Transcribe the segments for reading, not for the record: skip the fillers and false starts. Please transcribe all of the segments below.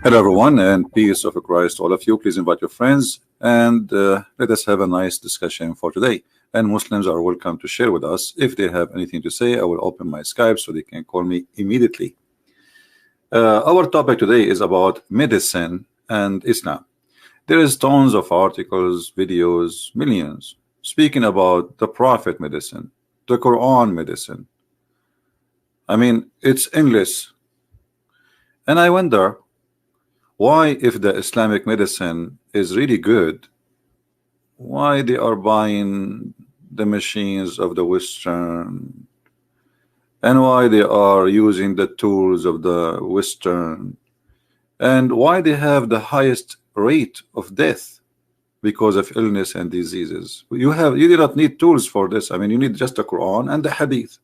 Hello everyone, and peace of Christ to all of you. Please invite your friends and let us have a nice discussion for today. And Muslims are welcome to share with us. If they have anything to say, I will open my Skype so they can call me immediately. Our topic today is about medicine and Islam. There is tons of articles, videos, millions speaking about the Prophet medicine, the Quran medicine. I mean, it's endless. And I wonder, why, if the Islamic medicine is really good, why they are buying the machines of the Western, and why they are using the tools of the Western, and why they have the highest rate of death because of illness and diseases. You do not need tools for this. I mean, you need just the Quran and the Hadith.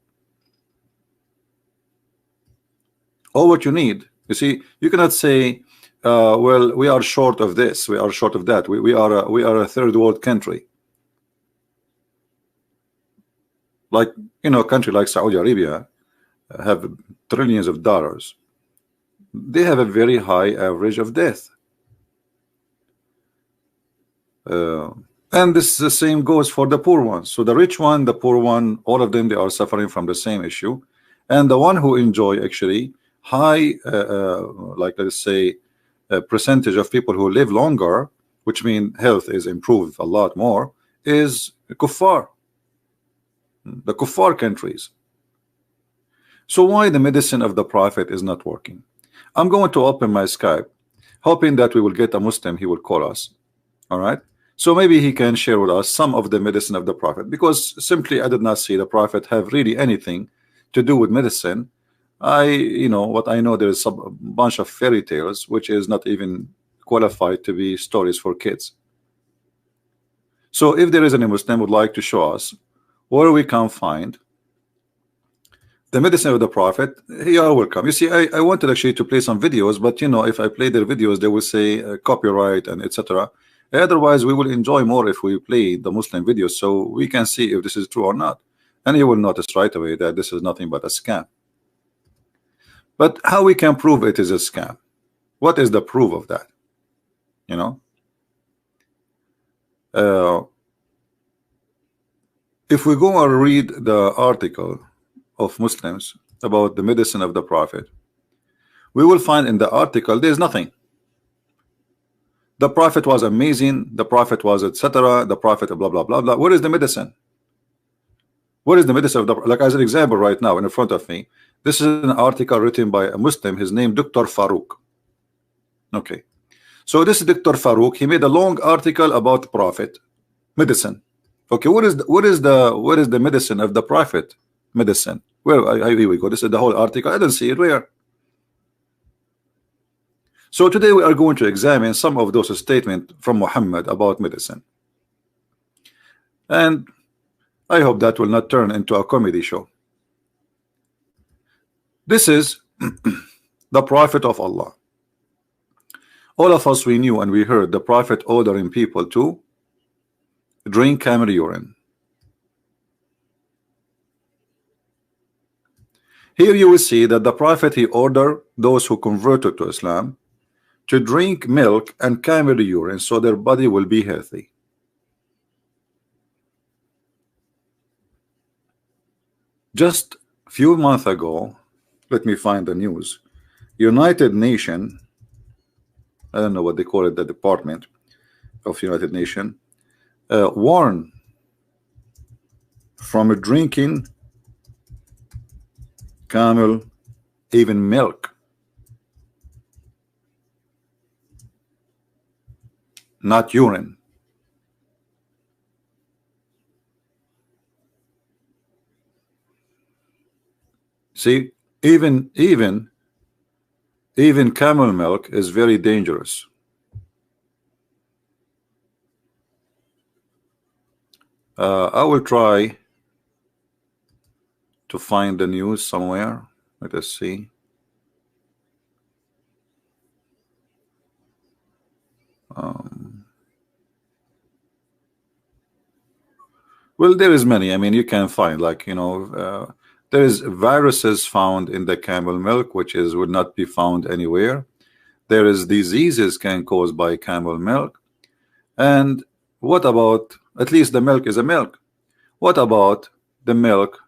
All what you need. You see, you cannot say, well, we are short of this, we are short of that. We are a third world country. Like, you know, a country like Saudi Arabia have trillions of dollars. They have a very high average of death. And this the same goes for the poor ones. So the rich one, the poor one, all of them, they are suffering from the same issue. And the one who enjoy actually high, like let's say, a percentage of people who live longer, which means health is improved a lot more, is kuffar, the kuffar countries. So why the medicine of the Prophet is not working? I'm going to open my Skype, hoping that we will get a Muslim. He will call us. All right, so maybe he can share with us some of the medicine of the Prophet, because simply I did not see the Prophet have really anything to do with medicine. You know what I know, there is a bunch of fairy tales which is not even qualified to be stories for kids. So if there is any Muslim would like to show us where we can find the medicine of the Prophet, you are welcome. You see, I wanted actually to play some videos, but you know, if I play their videos, they will say copyright and etc. Otherwise, we will enjoy more if we play the Muslim videos, so we can see if this is true or not, and you will notice right away that this is nothing but a scam. But how we can prove it is a scam? What is the proof of that? You know, if we go and read the article of Muslims about the medicine of the Prophet, we will find in the article there is nothing. The Prophet was amazing, the Prophet was etc., the Prophet blah blah blah blah. Where is the medicine? What is the medicine of the, like as an example right now in front of me, this is an article written by a Muslim, his name Dr. Faruq. Okay, so this is Dr. Faruq. He made a long article about Prophet medicine. Okay, what is the medicine of the Prophet medicine? Where here we go. This is the whole article. I don't see it. Where? So today we are going to examine some of those statements from Muhammad about medicine, and I hope that will not turn into a comedy show. This is the Prophet of Allah. All of us, we knew and we heard the Prophet ordering people to drink camel urine. Here you will see that the Prophet, he ordered those who converted to Islam to drink milk and camel urine so their body will be healthy. Just a few months ago, let me find the news. United Nations, I don't know what they call it, the Department of United Nations, warned from drinking camel, even milk, not urine. See, even camel milk is very dangerous. I will try to find the news somewhere. Let us see. Well, there is many. I mean, you can find, like, you know, there is viruses found in the camel milk, which is would not be found anywhere. There is diseases can caused by camel milk. And what about, at least the milk is a milk. What about the milk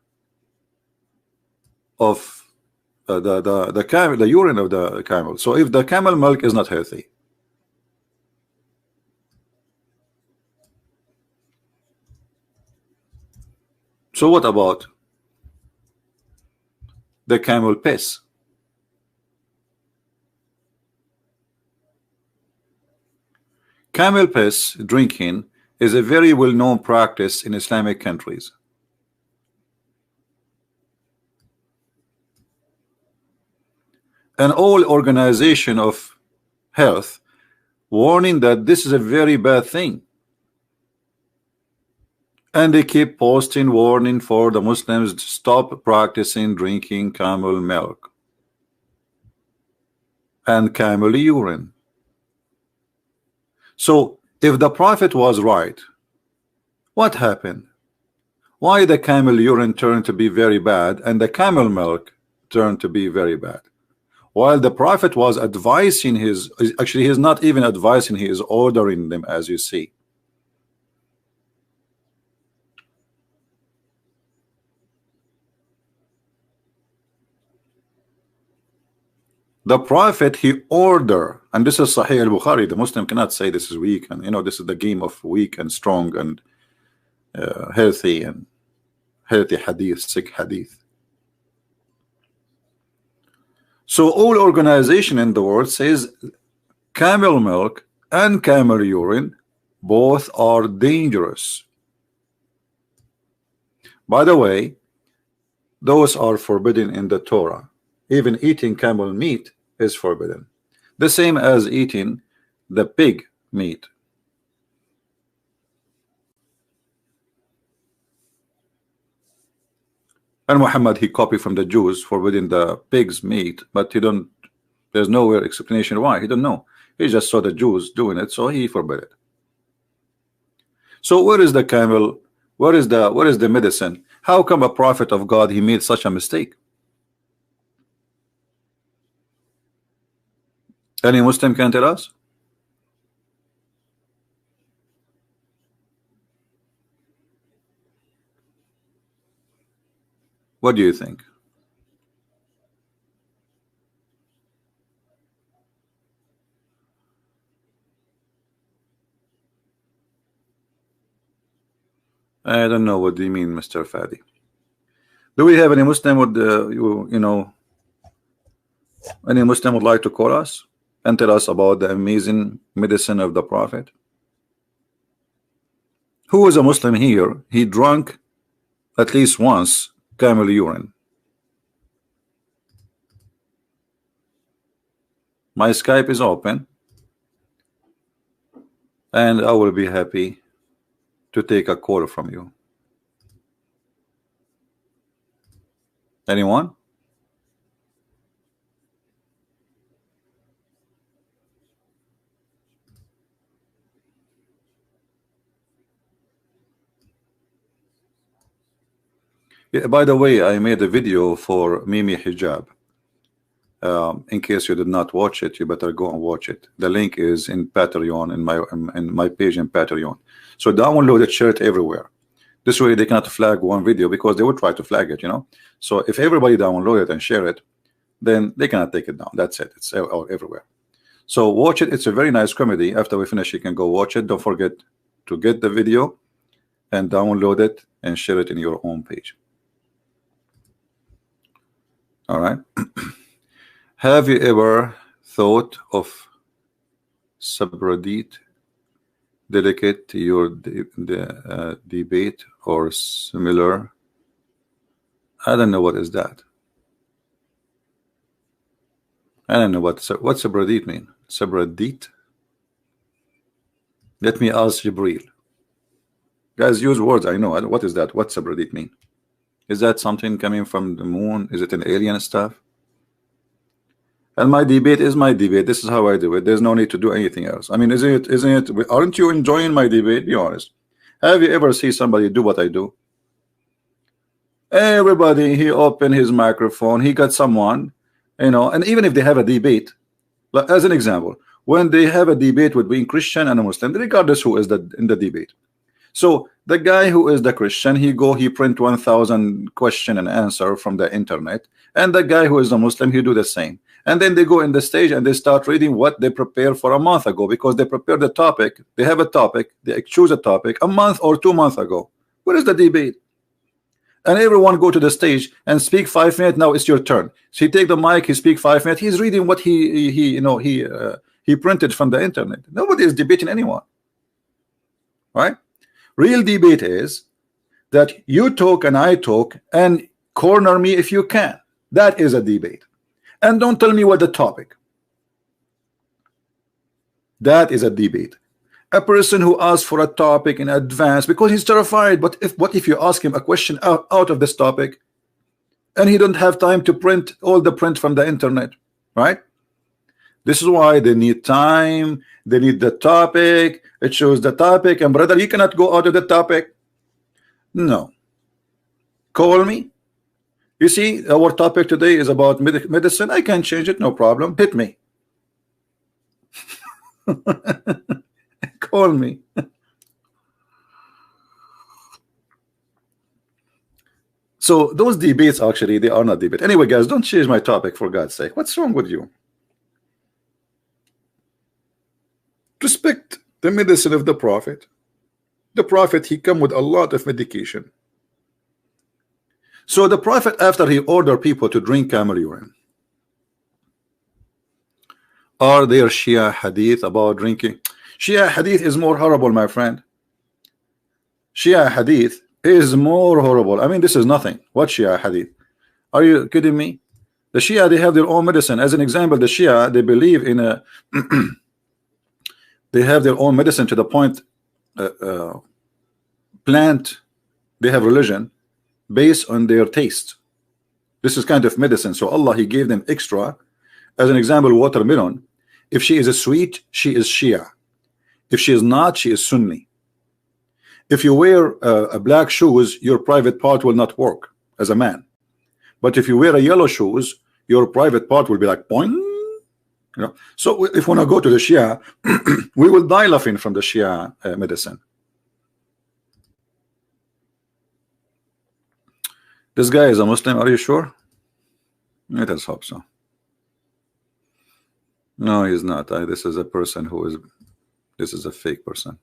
of the urine of the camel? So if the camel milk is not healthy, so what about the camel piss? Camel piss drinking is a very well-known practice in Islamic countries. And all organization of health warning that this is a very bad thing. And they keep posting warning for the Muslims to stop practicing drinking camel milk and camel urine. So if the Prophet was right, what happened? Why the camel urine turned to be very bad and the camel milk turned to be very bad? While the Prophet was advising his, actually he's not even advising, he is ordering them, as you see. The Prophet, he order, and this is Sahih al-Bukhari. The Muslim cannot say this is weak, and you know this is the game of weak and strong and healthy hadith, sick hadith. So all organization in the world says camel milk and camel urine both are dangerous. By the way, those are forbidden in the Torah. Even eating camel meat is forbidden, the same as eating the pig meat. And Muhammad, he copied from the Jews forbidding the pig's meat, but he don't, there's nowhere explanation why. He don't know. He just saw the Jews doing it, so he forbid it. So where is the camel? Where is the medicine? How come a prophet of God, he made such a mistake? Any Muslim can tell us? What do you think? I don't know. What do you mean, Mr. Fadi? Do we have any Muslim would any Muslim would like to call us and tell us about the amazing medicine of the Prophet? Who is a Muslim here? He drank at least once camel urine. My Skype is open, and I will be happy to take a call from you. Anyone? Yeah, by the way, I made a video for Mimi Hijab. In case you did not watch it, you better go and watch it. The link is in Patreon, in my page in Patreon. So download it, share it everywhere. This way they cannot flag one video, because they would try to flag it, you know. So if everybody download it and share it, then they cannot take it down. That's it. It's everywhere. So watch it. It's a very nice comedy. After we finish, you can go watch it. Don't forget to get the video and download it and share it in your own page. All right. Have you ever thought of subreddit delicate to your debate or similar? I don't know what is that. I don't know what's subreddit mean. Subreddit. Let me ask Jibril. Guys, use words. I know. What is that? What subreddit mean? Is that something coming from the moon? Is it an alien stuff? And my debate is my debate. This is how I do it. There's no need to do anything else. I mean, isn't it? Aren't you enjoying my debate? Be honest. Have you ever seen somebody do what I do? Everybody, he opened his microphone. He got someone, you know. And even if they have a debate, Like, as an example, when they have a debate between Christian and a Muslim, regardless who is in the debate. So the guy who is the Christian, he print 1,000 question and answer from the internet, and the guy who is the Muslim, he do the same. And then they go in the stage and they start reading what they prepared for a month ago, because they prepared the topic. They have a topic, they choose a topic a month or 2 months ago. Where is the debate? And everyone go to the stage and speak 5 minutes. Now it's your turn. So he take the mic, he speak 5 minutes. He's reading what he printed from the internet. Nobody is debating anyone, right? Real debate is that you talk and I talk, and corner me if you can. That is a debate. And don't tell me what the topic. That is a debate. A person who asks for a topic in advance because he's terrified. But what if you ask him a question out of this topic, and he don't have time to print all the print from the internet, right? This is why they need time. They need the topic. It shows the topic. And brother, you cannot go out of the topic. No. Call me. You see, our topic today is about medicine. I can change it, no problem. Hit me. Call me. So those debates, actually, they are not debate. Anyway, guys, don't change my topic, for God's sake. What's wrong with you? Respect the medicine of the Prophet. The Prophet, he come with a lot of medication. So the Prophet, after he ordered people to drink camel urine, are there Shia hadith about drinking? Shia hadith is more horrible, my friend. Shia hadith is more horrible. I mean, this is nothing. What Shia hadith? Are you kidding me? The Shia, they have their own medicine. As an example, the Shia, they believe in a they have their own medicine to the point plant. They have religion based on their taste. This is kind of medicine. So Allah, he gave them extra. As an example, watermelon. If she is a sweet, she is Shia. If she is not, she is Sunni. If you wear a black shoes, your private part will not work as a man. But if you wear a yellow shoes, your private part will be like boing. You know. So if we want to go to the Shia, we will die laughing from the Shia medicine. This guy is a Muslim. Are you sure? Let us hope so. No, he's not. This is a person who is. This is a fake person.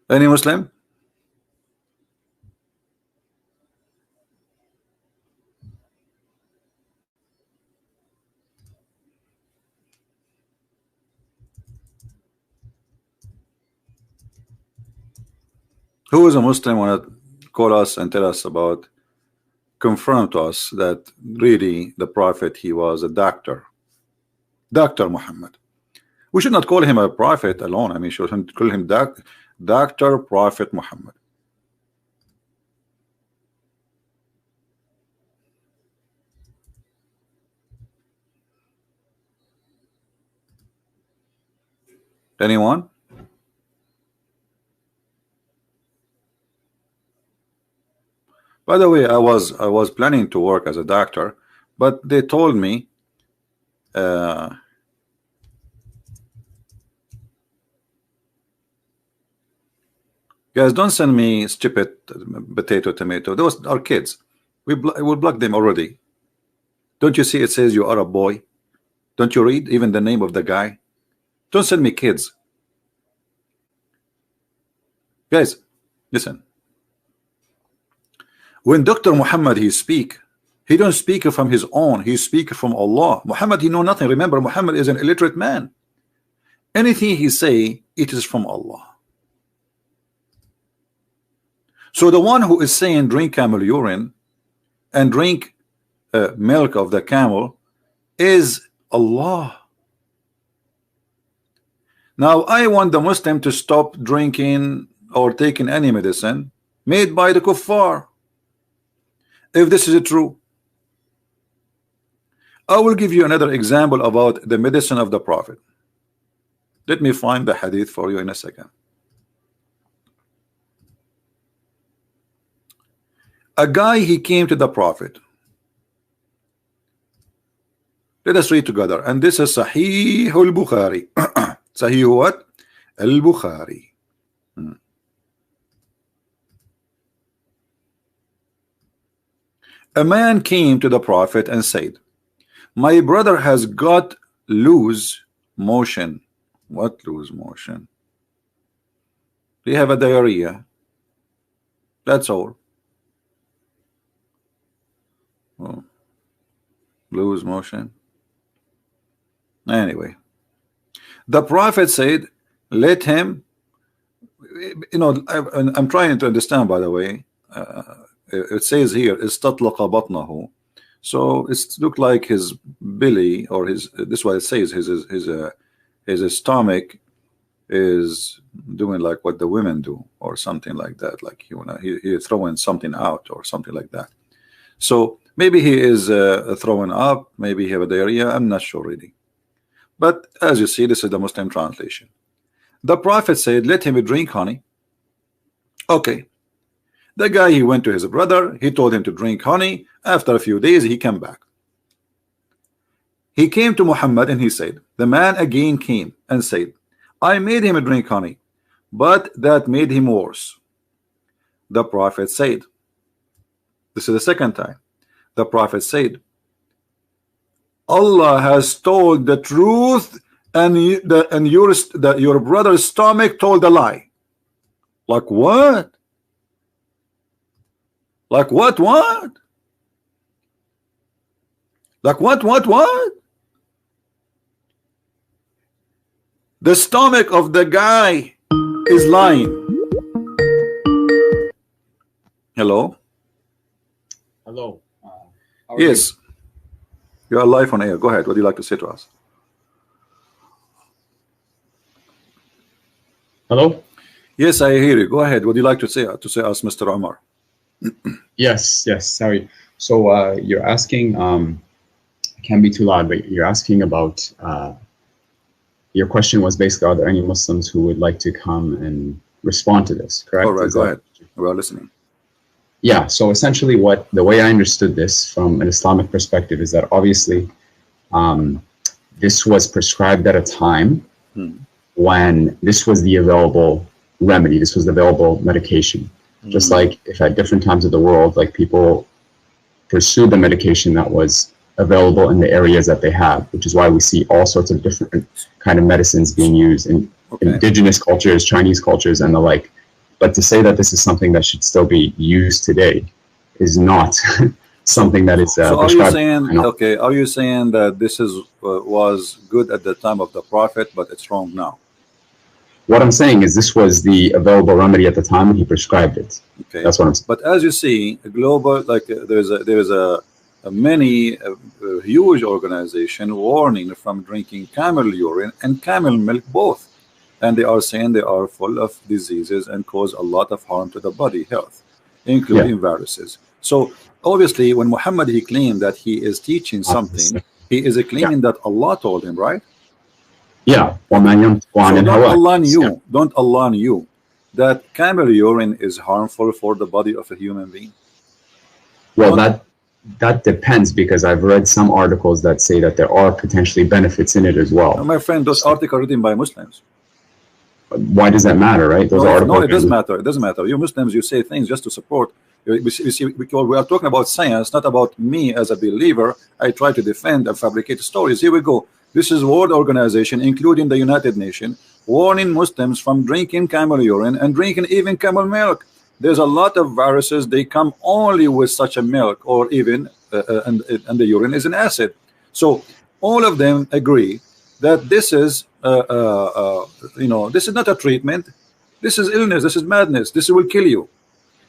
Any Muslim? Who is a Muslim want to call us and tell us about, confirm to us that really the Prophet, he was a doctor. Dr. Muhammad. We should not call him a prophet alone. I mean, should call him Dr. Prophet Muhammad. Anyone? By the way, I was planning to work as a doctor, but they told me guys, don't send me stupid potato, tomato. Those are kids. We will block them already. Don't you see it says you are a boy? Don't you read even the name of the guy? Don't send me kids. Guys, listen. When Dr. Muhammad he speak, he don't speak from his own. He speak from Allah. Muhammad, he know nothing. Remember, Muhammad is an illiterate man. Anything he say, it is from Allah. So the one who is saying drink camel urine and drink milk of the camel is Allah. Now I want the Muslim to stop drinking or taking any medicine made by the kuffar. If this is true, I will give you another example about the medicine of the Prophet. Let me find the hadith for you in a second. A guy, he came to the Prophet. Let us read together. And this is Sahih al-Bukhari. Sahih what? Al-Bukhari. A man came to the Prophet and said, my brother has got loose motion. What loose motion? They have a diarrhea. That's all. Oh. Loose motion. Anyway, the Prophet said, let him, you know, I'm trying to understand, by the way. It says here, istatlaqa batnahu. So it's look like his belly, or his, this is what it says, his stomach is doing like what the women do, or something like that, like he's throwing something out or something like that. So maybe he is throwing up, maybe he have a diarrhea, I'm not sure really. But as you see, this is the Muslim translation. The Prophet said, let him drink honey. Okay. The guy, he went to his brother, he told him to drink honey. After a few days, he came back. He came to Muhammad and he said, the man again came and said, I made him drink honey, but that made him worse. The Prophet said, this is the second time. The Prophet said, Allah has told the truth, and your brother's stomach told a lie. Like what? Like what? Like what? The stomach of the guy is lying. Hello? Hello. Yes. You are live on air. Go ahead. What do you like to say to us? Hello? Yes, I hear you. Go ahead. What do you like to say us, Mr. Omar? Yes. Sorry. So you're asking, it can't be too loud, but you're asking about, your question was basically, are there any Muslims who would like to come and respond to this, correct? All right, go ahead. We're listening. Yeah, so essentially the way I understood this from an Islamic perspective is that obviously this was prescribed at a time when this was the available remedy, this was the available medication. Just like if at different times of the world, like people pursued the medication that was available in the areas that they have, which is why we see all sorts of different kind of medicines being used in indigenous cultures, Chinese cultures, and the like. But to say that this is something that should still be used today is not something that is so are you saying, okay, are you saying that this is was good at the time of the Prophet, but it's wrong now? What I'm saying is this was the available remedy at the time when he prescribed it. Okay, that's what I'm saying. But as you see, a global, like there is a huge organization warning from drinking camel urine and camel milk both, and they are saying they are full of diseases and cause a lot of harm to the body health, including viruses. So obviously when Muhammad, he claimed that he is teaching something, he is claiming that Allah told him, right? Yeah. So don't Allah knew that camel urine is harmful for the body of a human being? Well, that depends, because I've read some articles that say that there are potentially benefits in it as well. My friend, those articles are written by Muslims. Why does that matter, right? Those articles. No, it doesn't matter. It doesn't matter. You Muslims, you say things just to support. You see, we are talking about science, not about me as a believer. I try to defend and fabricate stories. Here we go. This is World Organization, including the United Nations, warning Muslims from drinking camel urine and drinking even camel milk. There's a lot of viruses. They come only with such a milk, or even and the urine is an acid. So all of them agree that this is this is not a treatment. This is illness. This is madness. This will kill you.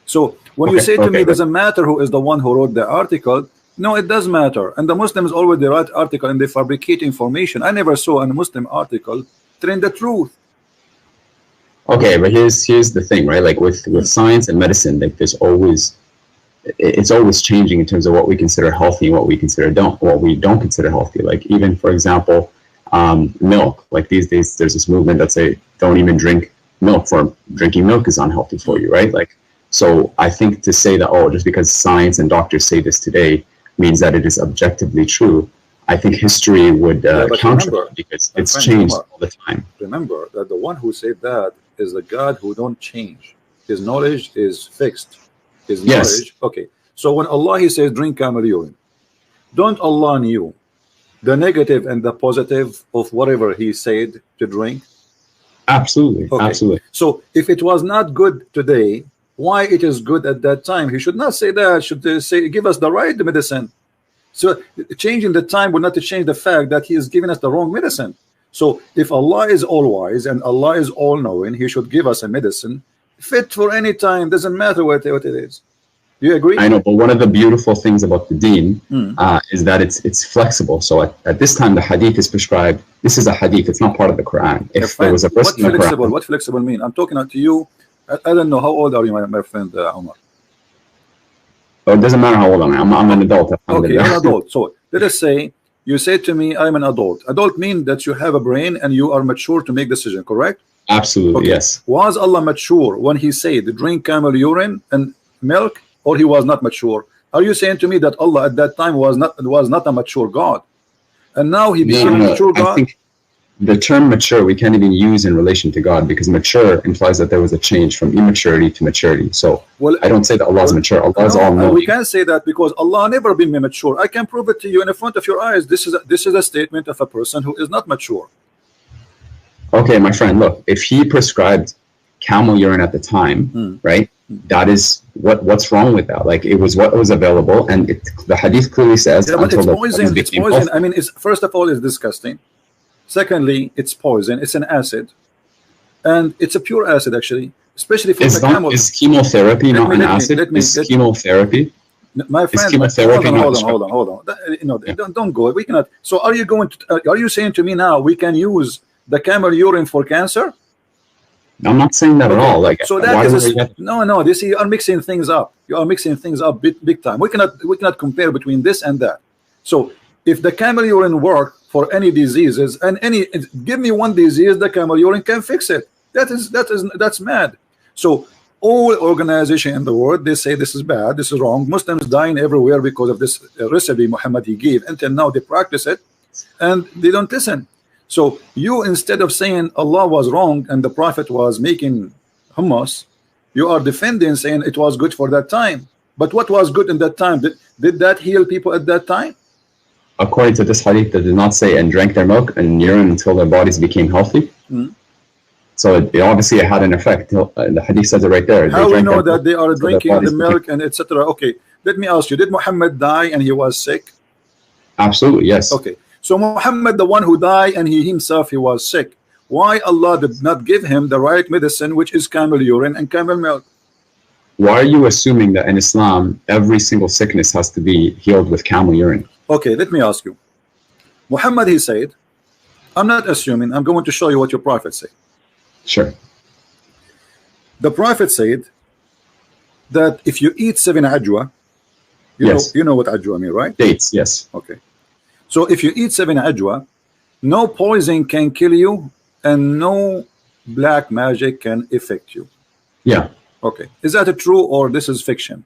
So when you say to me, doesn't matter who is the one who wrote the article, no, it does matter. And the Muslims always they write article and they fabricate information. I never saw a Muslim article telling the truth. Okay, but here's the thing, right? Like with science and medicine, like it's always changing in terms of what we consider healthy and what we don't consider healthy. Like even, for example, milk. Like these days, there's this movement that say don't even drink milk, for drinking milk is unhealthy for you, right? Like, so I think to say that, oh, just because science and doctors say this today means that it is objectively true, I think history would counter that because it's changed all the time. Remember that the one who said that is the God who don't change. His knowledge is fixed. His knowledge. Okay. So when Allah he says drink camel urine, don't Allah knew the negative and the positive of whatever he said to drink? Absolutely. Okay. Absolutely. So if it was not good today, why it is good at that time? He should not say that. Should say give us the right medicine. So changing the time would not change the fact that he is giving us the wrong medicine. So if Allah is all wise and Allah is all knowing, he should give us a medicine fit for any time. Doesn't matter what it is. Do you agree? I know, but one of the beautiful things about the deen is that it's flexible. So at this time, the hadith is prescribed. This is a hadith. It's not part of the Quran. If there was a verse in the Quran, what flexible mean? I'm talking to you. I don't know how old are you, my friend Omar. Oh, it doesn't matter how old I am. I'm an adult. Okay, you're an adult. So let us say you say to me, I'm an adult. Adult means that you have a brain and you are mature to make decision, correct? Absolutely, okay. Yes. Was Allah mature when he said drink camel urine and milk, or he was not mature? Are you saying to me that Allah at that time was not a mature God, and now he became a mature God? I think the term mature we can't even use in relation to God, because mature implies that there was a change from immaturity to maturity. So I don't say that Allah is mature. Allah is all knowing. We can't say that because Allah never been mature. I can prove it to you in front of your eyes. This is a statement of a person who is not mature. Okay, my friend, look, if he prescribed camel urine at the time, right? That is what's wrong with that? Like, it was what was available, and the hadith clearly says. Yeah, but it's poison. It's poison. I mean, first of all, it's disgusting. Secondly, it's poison. It's an acid, and it's a pure acid actually, especially for the camel. Is chemotherapy not an acid? Is chemotherapy? My friend, hold on. No, don't go. We cannot. So, are you saying to me now we can use the camel urine for cancer? I'm not saying that at all. Like, so that is no. This you are mixing things up. You are mixing things up big time. We cannot compare between this and that. So if the camel urine work for any diseases and give me one disease, the camel urine can fix it. That's mad. So all organization in the world, they say this is bad, this is wrong. Muslims dying everywhere because of this recipe Muhammad he gave. Until now they practice it and they don't listen. So you, instead of saying Allah was wrong and the Prophet was making hummus, you are defending, saying it was good for that time. But what was good in that time? Did that heal people at that time? According to this hadith, they did not say and drank their milk and urine until their bodies became healthy. So it obviously had an effect. The hadith says it right there. How we know that they are drinking the milk and etc.? Okay, let me ask you, did Muhammad die and he was sick? Absolutely, yes. Okay. So Muhammad, the one who died and he himself he was sick, why Allah did not give him the right medicine, which is camel urine and camel milk? Why are you assuming that in Islam every single sickness has to be healed with camel urine? Okay, let me ask you. Muhammad he said, I'm not assuming, I'm going to show you what your prophet said. Sure. The prophet said that if you eat 7 ajwa, you know what ajwa mean, right? Dates, yes. Okay. So if you eat 7 ajwa, no poison can kill you and no black magic can affect you. Yeah. Okay. Is that true or this is fiction?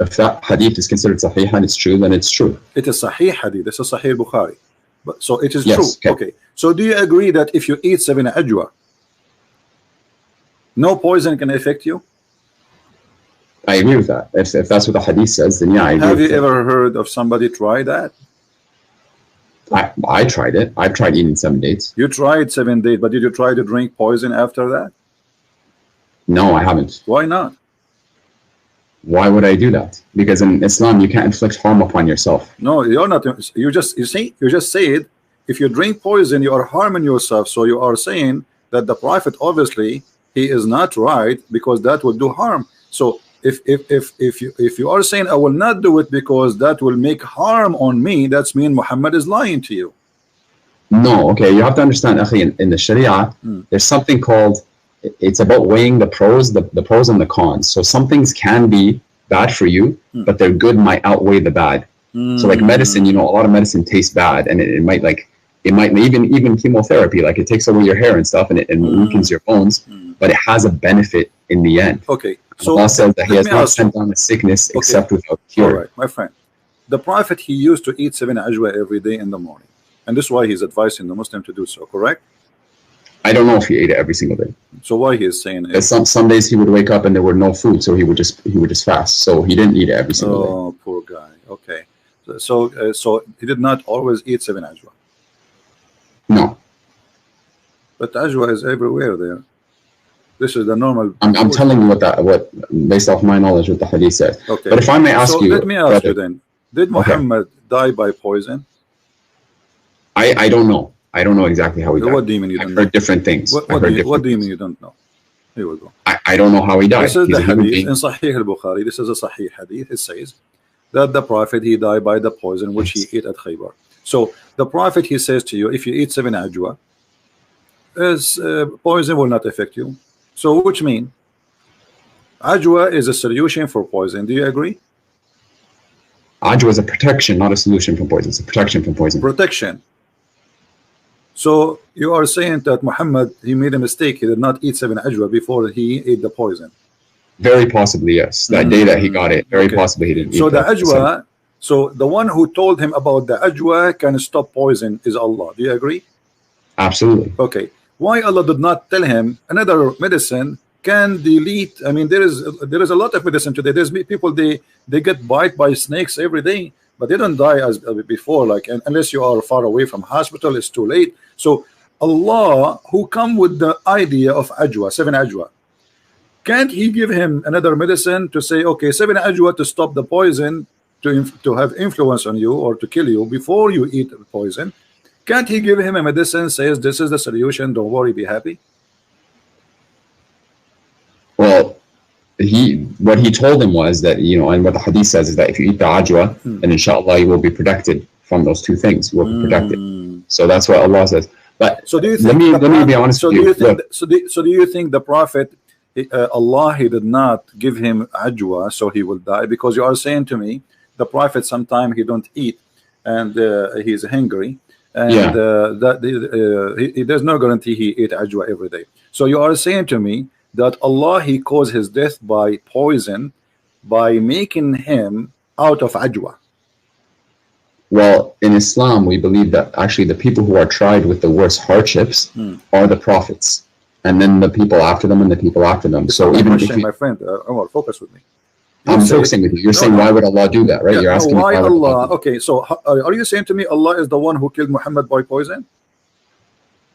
If that hadith is considered sahih and it's true, then it's true. It is sahih hadith. This is sahih Bukhari. But so it is yes, true. Okay. So do you agree that if you eat 7 ajwa, no poison can affect you? I agree with that. If that's what the hadith says, then yeah, I agree. Have you ever heard of somebody try that? I tried it. I've tried eating 7 dates. You tried 7 dates, but did you try to drink poison after that? No, I haven't. Why not? Why would I do that? Because in Islam, you can't inflict harm upon yourself. No, you're not. You just said if you drink poison, you are harming yourself. So you are saying that the Prophet obviously he is not right because that would do harm. So if you are saying I will not do it because that will make harm on me, that's mean Muhammad is lying to you. No, okay, you have to understand, akhi, in the Sharia, there's something called, it's about weighing the pros, the pros and the cons. So some things can be bad for you, but their good might outweigh the bad. So like medicine, you know, a lot of medicine tastes bad, and it might even chemotherapy, like it takes away your hair and stuff, and it weakens your bones, but it has a benefit in the end. Okay. So Allah says that He has not sent down a sickness except without cure. All right, my friend. the Prophet, he used to eat 7 ajwa every day in the morning, and this is why he's advising the Muslim to do so, correct? I don't know if he ate it every single day. So why he is saying it? Some days he would wake up and there were no food, so he would just fast. So he didn't eat it every single day. Oh, poor guy. Okay, so he did not always eat 7 ajwa. No. But ajwa is everywhere there. This is the normal. I'm telling you what based off my knowledge, what the hadith says. Okay. But if I may ask you, let me ask you then: did Muhammad die by poison? I don't know. I don't know exactly how he died. What do you mean you don't know? I've heard different things. What do you mean you don't know? Here we go. I don't know how he died. This is the hadith in Sahih al-Bukhari. This is a Sahih hadith. It says that the Prophet, he died by the poison which he ate at Khaybar. So the Prophet, he says to you, if you eat 7 ajwa, poison will not affect you. So which mean ajwa is a solution for poison. Do you agree? Ajwa is a protection, not a solution from poison. It's a protection from poison. Protection. So you are saying that Muhammad, he made a mistake. He did not eat 7 ajwa before he ate the poison. Very possibly, yes. That day that he got it, very possibly he didn't eat so the ajwa, so the one who told him about the ajwa can stop poison is Allah. Do you agree? Absolutely. Okay. Why Allah did not tell him another medicine can delete? I mean, there is a lot of medicine today. There's people, they get bite by snakes every day, but they don't die as before. Like, unless you are far away from hospital, it's too late. So Allah, who come with the idea of ajwa, 7 ajwa, can't he give him another medicine to say, okay, 7 ajwa to stop the poison, to have influence on you or to kill you before you eat the poison? Can't he give him a medicine, says this is the solution, don't worry, be happy? Well, what he told him was that, you know, and what the hadith says is that if you eat the ajwa, then inshallah you will be protected from those two things. You will be protected. So that's what Allah says. But so do you think let me be honest with you. So do you think the Prophet, Allah, he did not give him ajwa so he will die? Because you are saying to me the Prophet sometime he don't eat and he's hungry, and there's no guarantee he ate ajwa every day. So you are saying to me that Allah, he caused his death by poison by making him out of ajwa. Well, in Islam, we believe that actually the people who are tried with the worst hardships are the prophets, and then the people after them, and the people after them. So even if my friend, Omar, focus with me. I'm focusing with you. You're saying, why would Allah do that, right? You're asking why Allah. Okay, so are you saying to me Allah is the one who killed Muhammad by poison?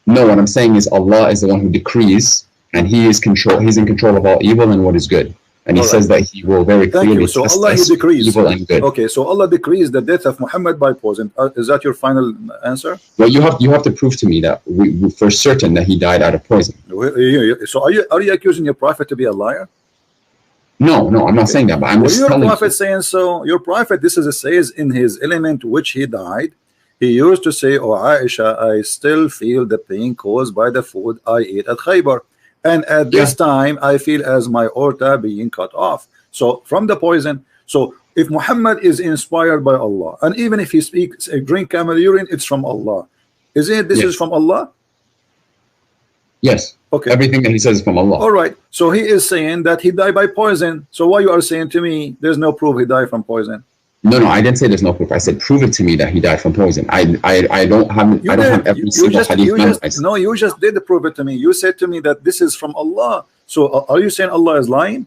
No, what I'm saying is Allah is the one who decrees, and He is control. He's in control of all evil and what is good. And He says that He will very clearly so test Allah, us He decrees evil and good. Okay, so Allah decrees the death of Muhammad by poison. Is that your final answer? Well, you have to prove to me that we for certain that he died out of poison. So are you accusing your prophet to be a liar? No, I'm not saying that, but I'm just telling you. Your prophet saying so. Your prophet, this is a says in his element which he died. He used to say, "Oh Aisha, I still feel the pain caused by the food I ate at Khaybar, and at this time I feel as my aorta being cut off." So from the poison. So if Muhammad is inspired by Allah, and even if he speaks, drink camel urine, it's from Allah. Is it? This is from Allah. Yes. Okay. Everything that he says is from Allah. All right. So he is saying that he died by poison. So why you are saying to me there's no proof he died from poison? No, I didn't say there's no proof. I said prove it to me that he died from poison. I don't have every single hadith memorized. No, you just did prove it to me. You said to me that this is from Allah. So are you saying Allah is lying?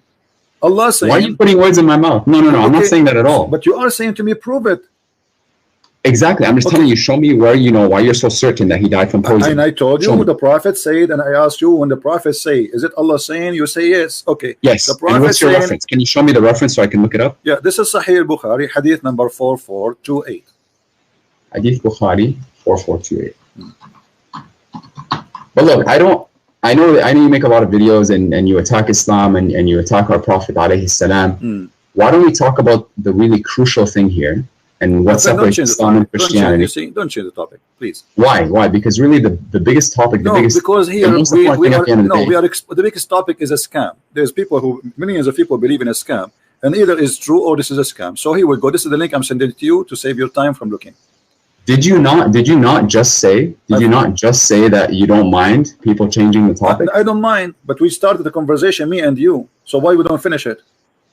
Allah saying. Why are you putting words in my mouth? No. Okay. I'm not saying that at all. But you are saying to me, prove it. Exactly. I'm just telling you, show me where, why you're so certain that he died from poison. And I told you the Prophet said, and I asked you when the Prophet say, is it Allah saying? You say yes. Okay. Yes. The Prophet and what's your reference? Can you show me the reference so I can look it up? Yeah, this is Sahih Bukhari, hadith number 4428. Hadith Bukhari 4428. But look, I know you make a lot of videos and you attack Islam and you attack our Prophet alayhi salam. Why don't we talk about the really crucial thing here? And what separates Islam and Christianity? Don't change the topic, please. Why? Because really the biggest topic, because here the biggest topic is a scam. There's people millions of people believe in a scam, and either it's true or this is a scam. So here we go. This is the link I'm sending to you to save your time from looking. Did you not just say that you don't mind people changing the topic? I don't mind, but we started the conversation, me and you. So why we don't finish it?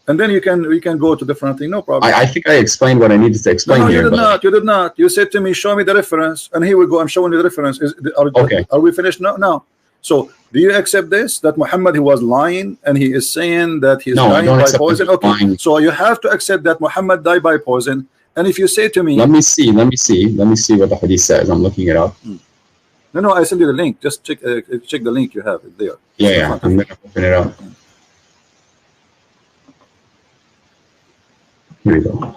and then we can go to different thing. No problem. I think I explained what I needed to explain no, here. You did not. You did not. You said to me, show me the reference, and here we go. I'm showing you the reference. Okay. Are we finished? No, no. So do you accept this? That Muhammad, he was lying, and he is saying that he's dying by poison? Okay. Lying. So you have to accept that Muhammad died by poison. And if you say to me, let me see what the hadith says. I'm looking it up. No, I send you the link. Just check the link you have it there. Yeah, I'm gonna open it up. Here we go.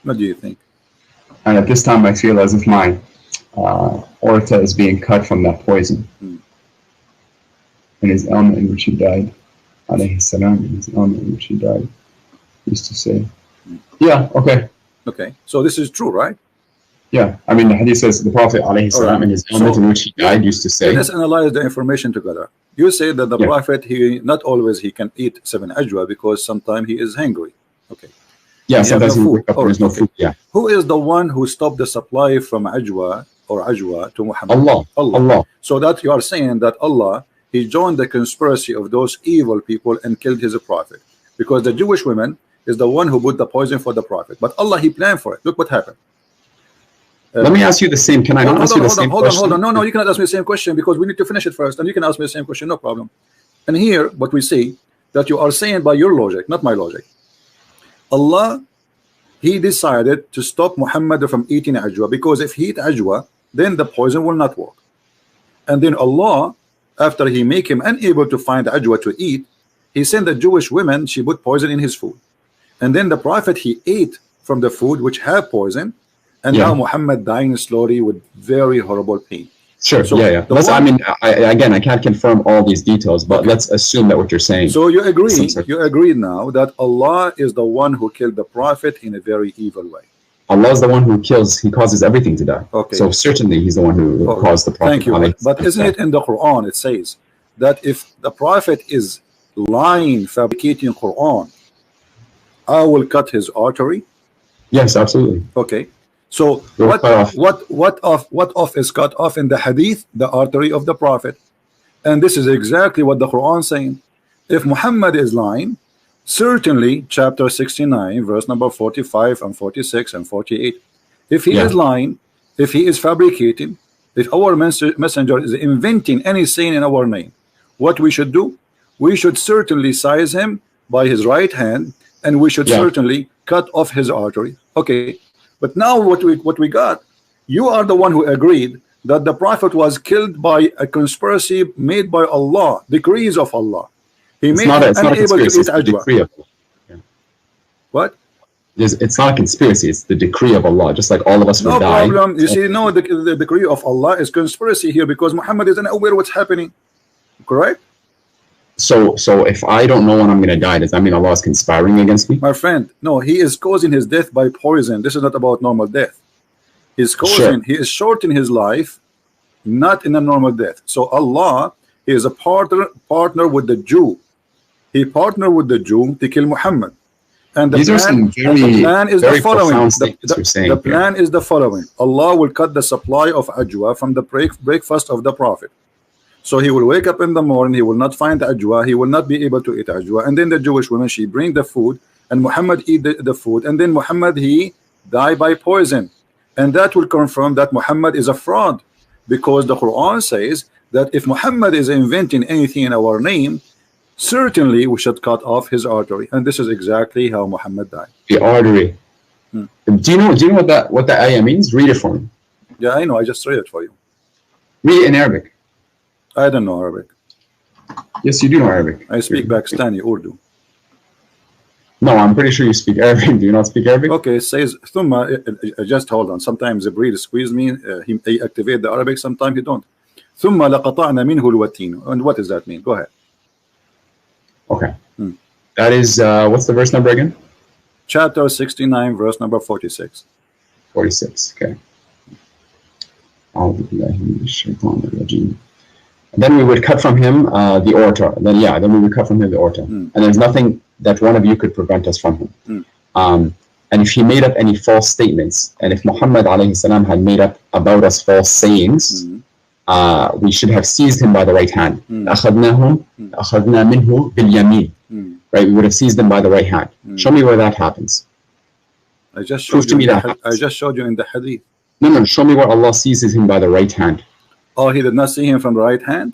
What do you think? And at this time, I feel as if my aorta is being cut from that poison. In his ailment in which he died, alayhi salam, in his ailment in which he died, used to say, yeah, okay. Okay, so this is true, right? Yeah, I mean, the hadith says the Prophet alayhi salam, in his ailment in which he died, used to say. Let's analyze the information together. You say that the Prophet, he not always he can eat 7 ajwa because sometimes he is hungry. Okay. Yeah, sometimes there's no food. Yeah. Who is the one who stopped the supply from ajwa to Muhammad? Allah. So that you are saying that Allah, he joined the conspiracy of those evil people and killed his prophet, because the Jewish woman is the one who put the poison for the prophet, but Allah, he planned for it. Look what happened. Let me ask you the same. Can I not ask you the same question? Hold on. No, you cannot ask me the same question because we need to finish it first, and you can ask me the same question, no problem. And here, what we see, that you are saying by your logic, not my logic. Allah, he decided to stop Muhammad from eating ajwa, because if he eat ajwa, then the poison will not work. And then Allah, after he make him unable to find ajwa to eat, he sent the Jewish women, she put poison in his food. And then the Prophet, he ate from the food which had poison, and now Muhammad dying slowly with very horrible pain. Sure. So I can't confirm all these details, but let's assume that what you're saying. So you agree now that Allah is the one who killed the Prophet in a very evil way. Allah is the one who kills, he causes everything to die. Okay. So certainly he's the one who caused the Prophet. Thank you. But isn't it in the Quran, it says that if the Prophet is lying, fabricating Quran, I will cut his artery? Yes, absolutely. Okay. So what off is cut off in the hadith? The artery of the Prophet. And this is exactly what the Quran is saying. If Muhammad is lying, certainly chapter 69 verse number 45 and 46 and 48, if he is lying, if he is fabricating, if our messenger is inventing any saying in our name, what we should do? We should certainly seize him by his right hand, and we should certainly cut off his artery. Okay. But now what we got, you are the one who agreed that the Prophet was killed by a conspiracy made by Allah, decrees of Allah. He made him unable to eat ajwa. What? It's not a conspiracy, it's the decree of Allah, just like all of us would die. No problem. You see, no, the decree of Allah is conspiracy here because Muhammad isn't aware what's happening. Correct? So if I don't know when I'm going to die, does that mean Allah is conspiring against me? My friend, no, he is causing his death by poison. This is not about normal death. He's causing, he is shortening his life, not in a normal death. So Allah is a partner with the Jew. He partnered with the Jew to kill Muhammad. And the plan is the following. The plan is the following. Allah will cut the supply of ajwa from the breakfast of the Prophet. So he will wake up in the morning, he will not find ajwa, he will not be able to eat ajwa. And then the Jewish woman, she bring the food, and Muhammad eat the food. And then Muhammad, he die by poison. And that will confirm that Muhammad is a fraud. Because the Quran says that if Muhammad is inventing anything in our name, certainly we should cut off his artery. And this is exactly how Muhammad died. The artery. Do you know what that ayah means? Read it for me. Yeah, I know. I just read it for you. Read it in Arabic. I don't know Arabic. Yes, you do know Arabic. I speak Pakistani Urdu. No, I'm pretty sure you speak Arabic. Do you not speak Arabic? Okay, it says thumma. Just hold on. Sometimes the breed squeeze me. He activate the Arabic. Sometimes he don't. Thumma laqata'na minhu alwatin. And what does that mean? Go ahead. Okay. That is what's the verse number again? Chapter 69, verse number 46. 46. Okay. then we would cut from him the orator. Then we would cut from him the orator. And there's nothing that one of you could prevent us from him. And if he made up any false statements, and if Muhammad alayhi salam had made up about us false sayings, we should have seized him by the right hand. أَخَذْنَا مِنْهُ بِالْيَمِينِ. Right, we would have seized him by the right hand. Show me where that happens. I just showed you in the hadith. No, show me where Allah seizes him by the right hand. Oh, he did not see him from the right hand?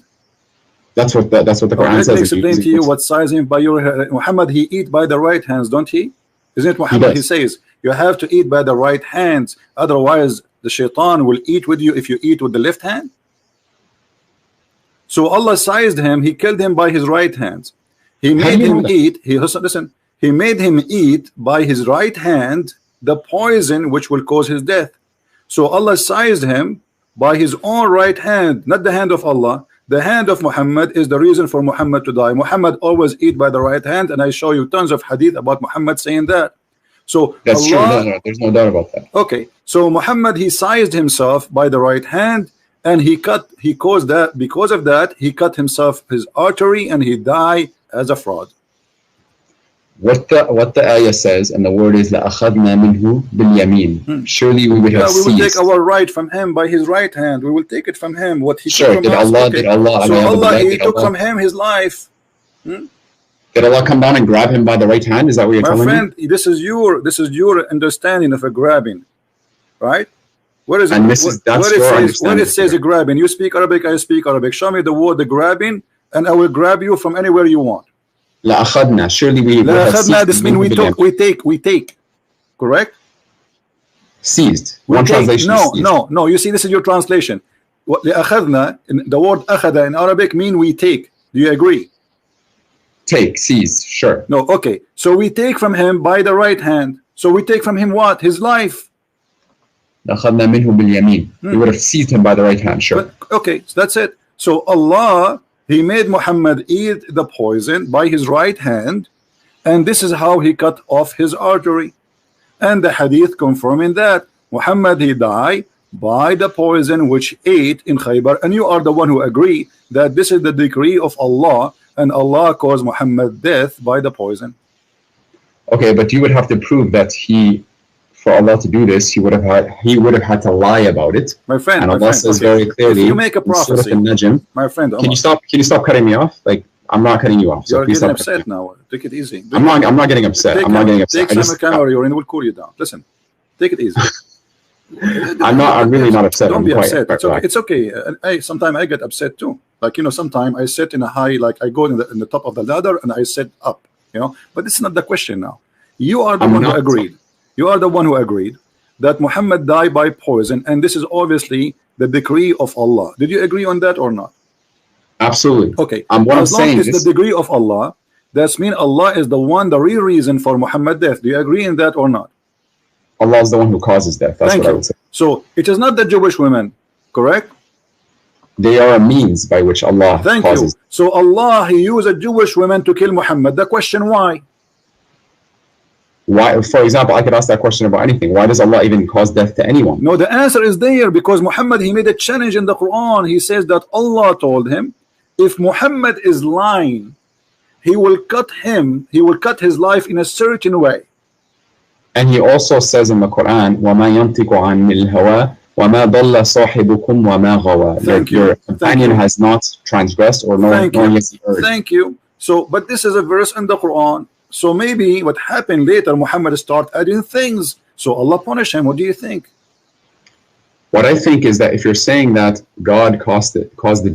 That's what the Quran says. Let me explain to you what size him by your Muhammad, he eat by the right hands, don't he? Isn't it Muhammad? He says you have to eat by the right hands, otherwise the shaitan will eat with you if you eat with the left hand. So Allah sized him, he killed him by his right hands. He made him eat, he made him eat by his right hand the poison which will cause his death. So Allah sized him by his own right hand, not the hand of Allah. The hand of Muhammad is the reason for Muhammad to die. Muhammad always eat by the right hand, and I show you tons of hadith about Muhammad saying that. So that's true. No, there's no doubt about that. Okay, so Muhammad, he sized himself by the right hand, and he caused that, because of that he cut himself his artery and he died as a fraud. What the ayah says, and the word is لَأَخَذْنَا مِنْهُ بِالْيَمِينِ. Surely we would have seized. We will take our right from him by his right hand. We will take it from him. What he took from us. Did Allah, so Allah, he took from him his life. Did Allah come down and grab him by the right hand? Is that what you're telling me? My friend, this is your understanding of a grabbing, right? Where is it? And where it says a grabbing? You speak Arabic, I speak Arabic. Show me the word the grabbing, and I will grab you from anywhere you want. لأخذنا. Surely we لأخذنا, this means we take, correct? Seized. One translation. No. You see, this is your translation. لأخذنا, the word أخذ in Arabic mean we take. Do you agree? Take, seize, sure. No, okay. So we take from him by the right hand. So we take from him what? His life. لأخذنا منه باليمين. We would have seized him by the right hand, sure. But, okay, so that's it. So Allah, he made Muhammad eat the poison by his right hand, and this is how he cut off his artery. And the hadith confirming that Muhammad, he died by the poison which ate in Khaybar, and you are the one who agree that this is the decree of Allah, and Allah caused Muhammad death by the poison. Okay, but you would have to prove that for Allah to do this, he would have had to lie about it. My friend, and Allah says very clearly, if you make a prophecy, my friend, can you stop cutting me off? Like, I'm not cutting you off. So you're getting upset now. Take it easy. I'm not getting upset. Take some camera, and we'll cool you down. Listen, take it easy. I'm really not upset. Don't be upset. It's okay. Sometimes I get upset too. Like, sometimes I sit in a high, like I go in the top of the ladder and I sit up. But this is not the question now. You are the one who agreed. You are the one who agreed that Muhammad died by poison, and this is obviously the decree of Allah. Did you agree on that or not? Absolutely. Okay. As long as the decree of Allah, that means Allah is the real reason for Muhammad's death. Do you agree in that or not? Allah is the one who causes death. That's what I would say. So it is not the Jewish women, correct? They are a means by which Allah causes. You. So Allah, he used a Jewish woman to kill Muhammad. The question, why? Why, for example, I could ask that question about anything. Why does Allah even cause death to anyone? No, the answer is there, because Muhammad, he made a challenge in the Quran. He says that Allah told him, if Muhammad is lying, he will cut his life in a certain way. And he also says in the Quran, وَمَا يَنْطِقُ عَنِ الْهَوَىٰ وَمَا ضَلَّ صَاحِبُكُمْ وَمَا غَوَىٰ. Your companion has not transgressed or nor has he erred. Thank you. So, but this is a verse in the Quran. So maybe what happened later, Muhammad started adding things. So Allah punished him. What do you think? What I think is that if you're saying that God caused the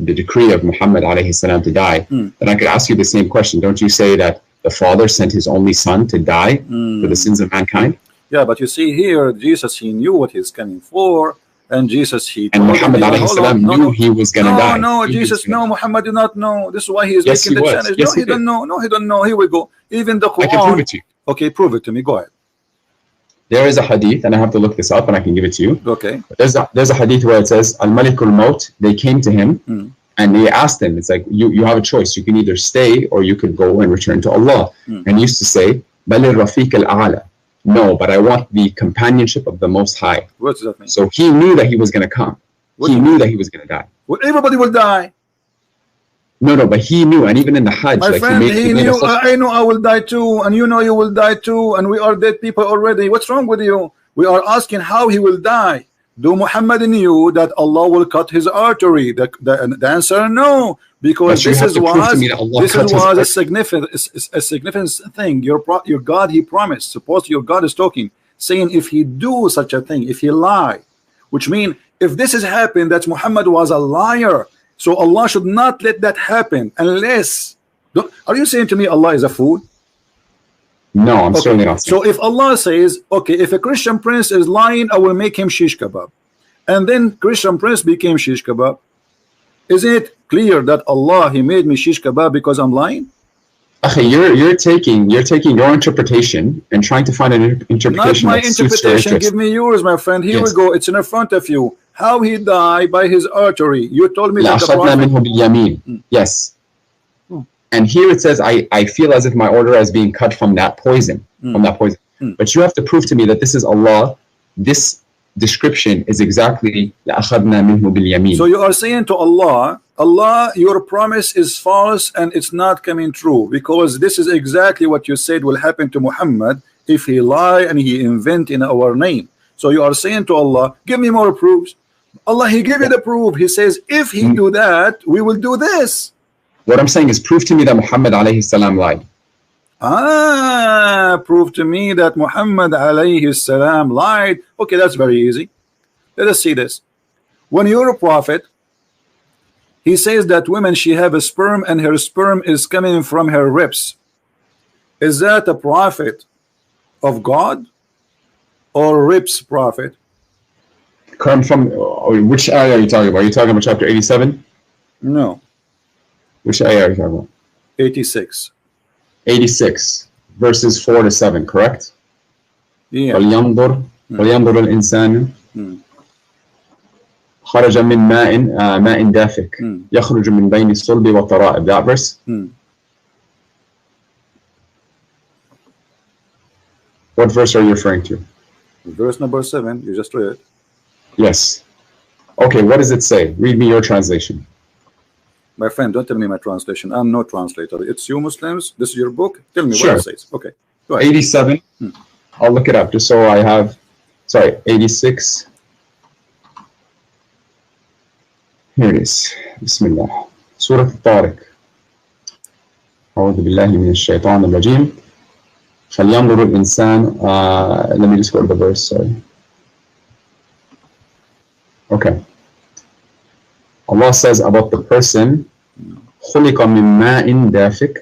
decree of Muhammad alayhi salam to die, then I could ask you the same question. Don't you say that the Father sent his only Son to die for the sins of mankind? Yeah, but you see here, Jesus, he knew what he's coming for. And Jesus, and Muhammad alayhi salam knew he was going to die. No, Jesus, no, Muhammad did not know. This is why he is making the challenge. Yes, he don't know. No, he don't know. Here we go. Even the Quran. I can prove it to you. Okay, prove it to me. Go ahead. There is a hadith, and I have to look this up, and I can give it to you. Okay. There's a hadith where it says, Al-Malikul Maut, they came to him, and they asked him, it's like, you have a choice. You can either stay, or you could go and return to Allah. And he used to say, Balir Rafiq al-A'la. No, but I want the companionship of the Most High. What does that mean? So he knew that he was going to come. He knew that he was going to die. Well, everybody will die. No, but he knew, and even in the Hajj, My friend, he knew. I know I will die too, and you know you will die too, and we are dead people already. What's wrong with you? We are asking how he will die. Do Muhammad knew that Allah will cut his artery? The answer no, because this was a significant thing. Your God, he promised. Suppose your God is talking, saying if he do such a thing, if he lie, which means if this has happened, that Muhammad was a liar. So Allah should not let that happen unless. Are you saying to me Allah is a fool? No, I'm certainly not saying. So if Allah says, okay, if a Christian prince is lying, I will make him shish kebab, and then Christian prince became shish kebab, is it clear that Allah, he made me shish kebab because I'm lying? Okay, you're taking your interpretation and trying to find an interpretation. Not my interpretation. Give me yours, my friend. Here we go. It's in front of you. How he died by his artery. You told me that the Prophet. Yes. And here it says, I feel as if my order is being cut from that poison. But you have to prove to me that this is Allah. This description is exactly so you are saying to Allah, your promise is false and it's not coming true, because this is exactly what you said will happen to Muhammad if he lie and he invent in our name. So you are saying to Allah, give me more proofs. Allah, he gave you the proof. He says if he do that, we will do this. What I'm saying is prove to me that Muhammad alayhi salam lied. Prove to me that Muhammad alayhi salam lied. Okay, that's very easy. Let us see this. When you're a prophet, he says that women, she have a sperm and her sperm is coming from her ribs. Is that a prophet of God or ribs prophet? Come from which ayah are you talking about? Are you talking about chapter 87? No. Which ayah are you talking about? 86. 86 verses 4 to 7, correct? Yeah. وَلْيَنْظُرْ الْإِنسَانُ خَرَجَ مِنْ مَاءٍ دَافِقٍ يَخْرُجُ مِنْ بَيْنِ الصُّلْبِ وَالتَّرَائِبِ. That verse? What verse are you referring to? Verse number 7, you just read. Yes. Okay, what does it say? Read me your translation. My friend, don't tell me my translation. I'm no translator. It's you Muslims. This is your book. Tell me what it says. Okay. Go ahead. 87. I'll look it up just so I have. Sorry, 86. Here it is. Bismillah. Surah Al-Tariq. أعوذ بالله من الشيطان الرجيم. فلينظر الإنسان. Let me just go to the verse. Sorry. Okay. Allah says about the person, خُلِقَ مِن مَاءٍ دَافِقٍ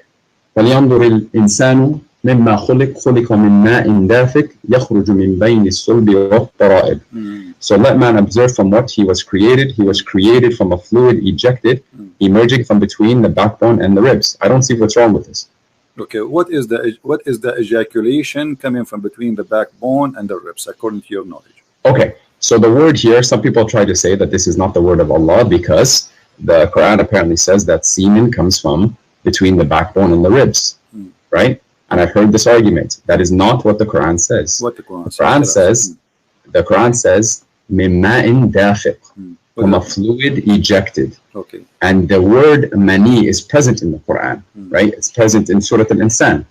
فَلْيَنْظُرِ الْإِنسَانُ مِمَّا خُلِقَ مِن مَاءٍ دَافِقٍ يَخْرُجُ مِن بَيْنِ الصُّلْبِ وَالتَّرَائِبِ. So let man observe from what he was created. He was created from a fluid ejected, emerging from between the backbone and the ribs. I don't see what's wrong with this. Okay, what is the ejaculation coming from between the backbone and the ribs, according to your knowledge? Okay. So the word here, some people try to say that this is not the word of Allah because the Quran apparently says that semen comes from between the backbone and the ribs, right? And I've heard this argument. That is not what the Quran says. What the Quran says? The Quran says, مِن مَاءٍ دَافِقٍ, from a fluid ejected. Okay. And the word mani is present in the Quran, right? It's present in Surah Al-Insan.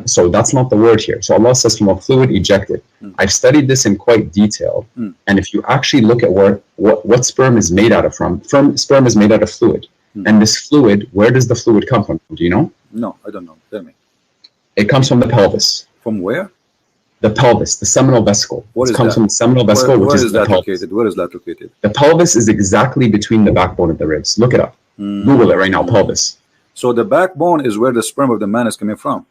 So that's not the word here. So Allah says from a fluid ejected. I've studied this in quite detail. And if you actually look at what sperm is made out of sperm is made out of fluid. And this fluid, where does the fluid come from? Do you know? No, I don't know. Tell me. It comes from the pelvis. From where? The pelvis, the seminal vesicle. It comes from the seminal vesicle, which is the pelvis. Where is that located? The pelvis is exactly between the backbone and the ribs. Look it up. Google it right now, pelvis. So the backbone is where the sperm of the man is coming from.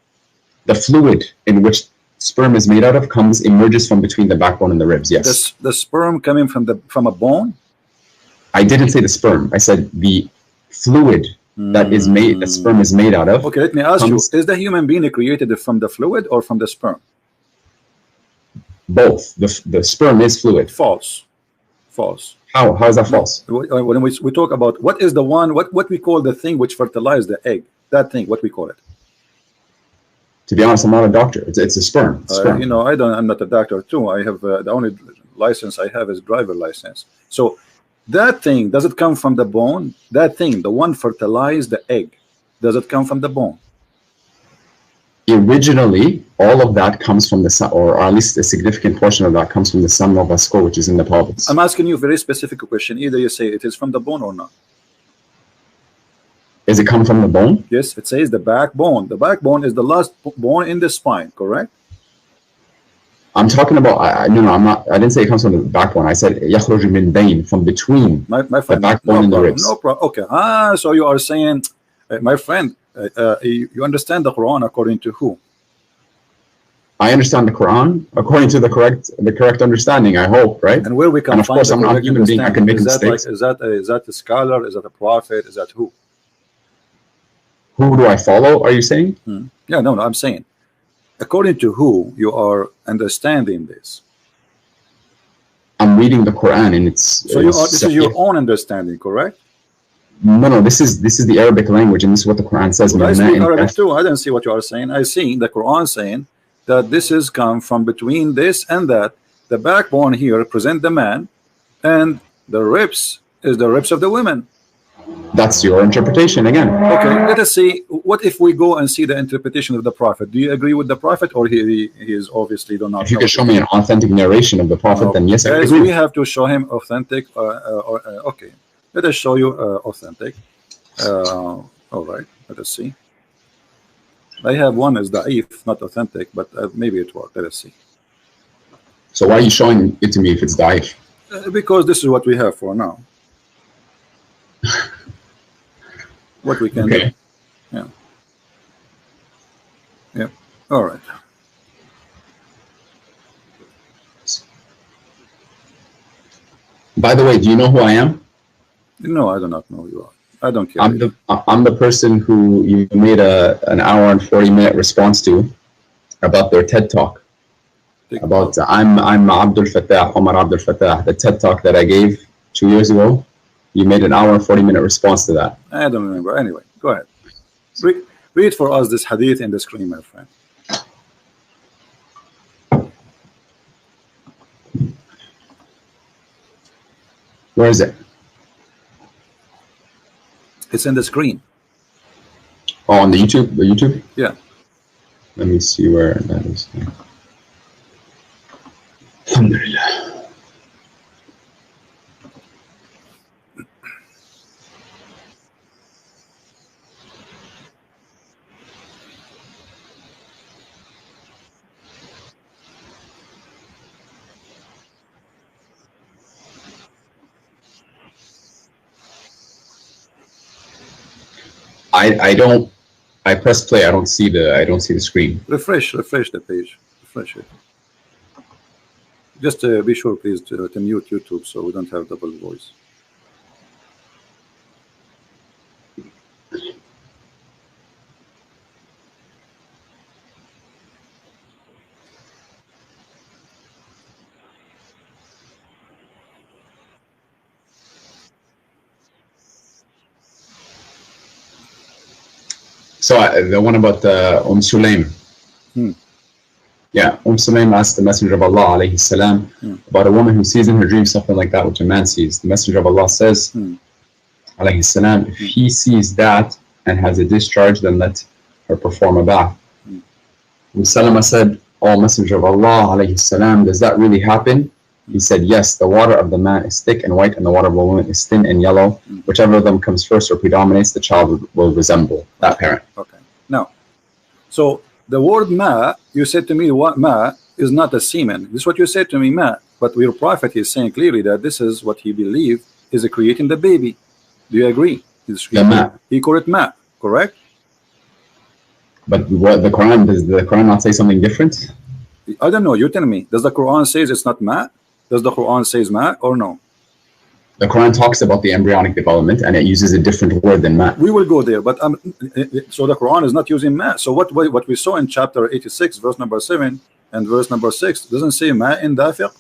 The fluid in which sperm is made out of emerges from between the backbone and the ribs. Yes. The sperm coming from a bone? I didn't say the sperm. I said the fluid that sperm is made out of. Okay, let me ask you: is the human being created from the fluid or from the sperm? Both. The sperm is fluid. False. How is that false? When we talk about what is the one what we call the thing which fertilizes the egg, that thing, what we call it? To be honest, I'm not a doctor. It's a sperm. You know, I'm not a doctor too. I have the only license I have is driver license. So That thing, does it come from the bone? That thing, the one fertilized the egg, does it come from the bone? Originally, all of that comes from the sun, or at least a significant portion of that comes from the sun of Vasco, which is in the pelvis. I'm asking you a very specific question. Either you say it is from the bone or not. Is it come from the bone? Yes, it says the backbone. The backbone is the last bone in the spine, correct? I'm talking about, no, I'm not, I didn't say it comes from the backbone. I said يخرج من بين, from between my the friend, backbone and the ribs. No problem. Okay. So you are saying, my friend, you understand the Quran according to who? I understand the Quran according to the correct understanding, I hope, right? And where we can and of find course, the I'm not a human being. I can make mistakes. Is that a scholar? Is that a prophet? Is that who? Who do I follow, are you saying? Yeah, no, I'm saying, according to who you are understanding this? I'm reading the Quran, and it's so this is your own understanding, correct? No, this is the Arabic language, and this is what the Quran says. Well, I speak Arabic too. I don't see what you are saying. I see the Quran saying that this is come from between this and that. The backbone here represent the man, and the ribs is the ribs of the women. That's your interpretation again. Okay, let us see. What if we go and see the interpretation of the Prophet? Do you agree with the Prophet, or he is obviously do not? If you can show me an authentic narration of the Prophet, then yes, I agree. We have to show him authentic. Okay, let us show you authentic. All right, let us see. I have one as da'if, not authentic, but maybe it worked. Let us see. So why are you showing it to me if it's da'if? Because this is what we have for now. What we can do. Yeah. Yeah. All right. By the way, do you know who I am? No, I do not know who you are. I don't care. I'm the person who you made an hour and 40-minute response to about their TED Talk. About I'm Abdul Fattah, Omar Abdul Fattah, the TED Talk that I gave 2 years ago. You made an hour and 40-minute response to that. I don't remember. Anyway, go ahead. Read for us this hadith in the screen, my friend. Where is it? It's in the screen. Oh, on the YouTube? The YouTube? Yeah. Let me see where that is. Alhamdulillah. I press play. I don't see the screen. Refresh the page. Refresh it. Just be sure, please, to mute YouTube so we don't have double voice. So the one about Sulaim. Yeah, Sulaim asked the Messenger of Allah alayhi salam about a woman who sees in her dream something like that which a man sees. The Messenger of Allah says alayhi salam, if he sees that and has a discharge, then let her perform a bath. Salama said, "Oh Messenger of Allah alayhi salam, does that really happen?" He said, "Yes, the water of the man is thick and white, and the water of a woman is thin and yellow. Whichever of them comes first or predominates, the child will resemble that parent." Okay. Now, so the word ma, you said to me, what ma is not a semen. This is what you said to me, ma. But your prophet is saying clearly that this is what he believed is creating the baby. Do you agree? He called it ma, correct? But what does the Quran not say something different? I don't know. You tell me. Does the Quran says it's not ma? Does the Quran says ma or no? The Quran talks about the embryonic development and it uses a different word than ma. We will go there, but so the Quran is not using ma. So what we saw in chapter 86, verse number 7 and verse number 6 doesn't say ma in dafiq.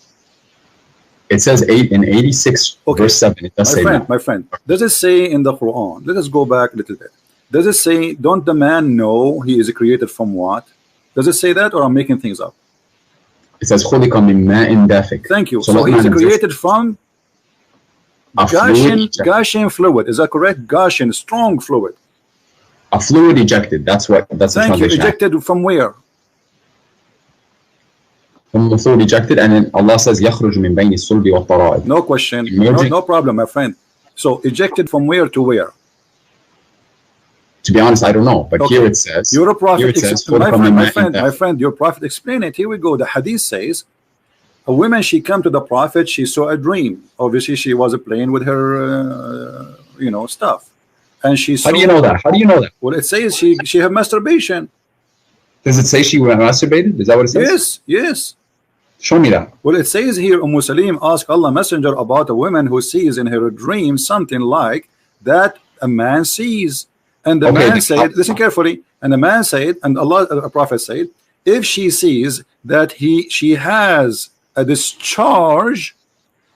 It says 8 in 86 verse 7. It does say ma. My friend, does it say in the Quran? Let us go back a little bit. Does it say, don't the man know he is created from what? Does it say that, or I'm making things up? It says خُلِقَ مِن مَاءٍ دَافِقٍ. Thank you. So he's created from Gushing fluid. Is that correct? Gushing, strong fluid. A fluid ejected. That's the translation. Ejected from where? From the fluid ejected, and then Allah says يخرج من بين الصلب والترائب. No question. No problem, my friend. So ejected from where to where? To be honest, I don't know. But okay. Here it says. You're a prophet. My friend, your prophet explain it. Here we go. The hadith says, a woman, she come to the prophet, she saw a dream. Obviously, she was playing with her, stuff. And she saw. How do you know that? How do you know that? Well, it says she had masturbation. Does it say she masturbated? Is that what it says? Yes. Show me that. Well, it says here, Salim asked Allah Messenger about a woman who sees in her dream something like that a man sees. And the man said, listen carefully, and the man said, and Allah, the Prophet said, if she sees that she has a discharge,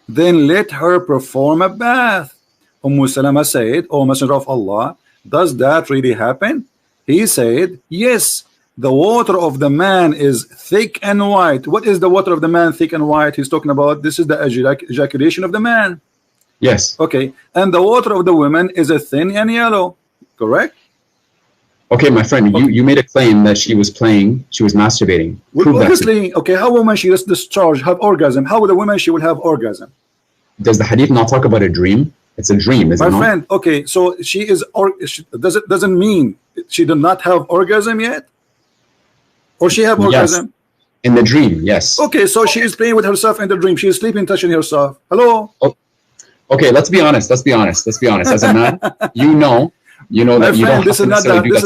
then let her perform a bath. Salama said, O Messenger of Allah, does that really happen? He said, yes. The water of the man is thick and white. What is the water of the man thick and white? He's talking about this is the ejaculation of the man. Yes. Okay. And the water of the woman is a thin and yellow. Correct? Okay, my friend, okay. You made a claim that she was masturbating. Well, obviously, okay, how woman she just discharge, have orgasm? How would a woman she will have orgasm? Does the hadith not talk about a dream? It's a dream, isn't it? My friend, okay, so she is doesn't mean she did not have orgasm yet? Or she have orgasm? Yes. In the dream, yes. Okay, so she is playing with herself in the dream. She is sleeping, touching herself. Hello? Oh, okay, let's be honest. As a man, you know my that you friend, don't this is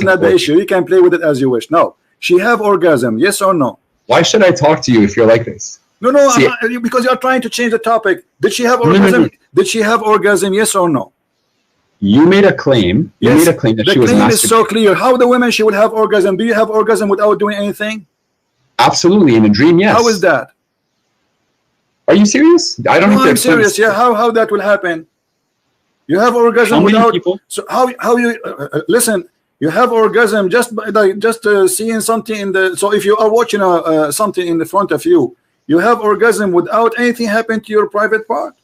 not the issue. You can play with it as you wish. No. She have orgasm, yes or no? Why should I talk to you if you're like this? No, because you're trying to change the topic. Did she have orgasm? No. Did she have orgasm, yes or no? You made a claim. You made a claim that she was masturbating. The claim is so clear. How the women she would have orgasm? Do you have orgasm without doing anything? Absolutely, in a dream, yes. How is that? Are you serious? I don't know. I'm serious. Yeah, how that will happen? You have orgasm without. So how you listen? You have orgasm just by seeing something in the. So if you are watching something in the front of you, you have orgasm without anything happen to your private part.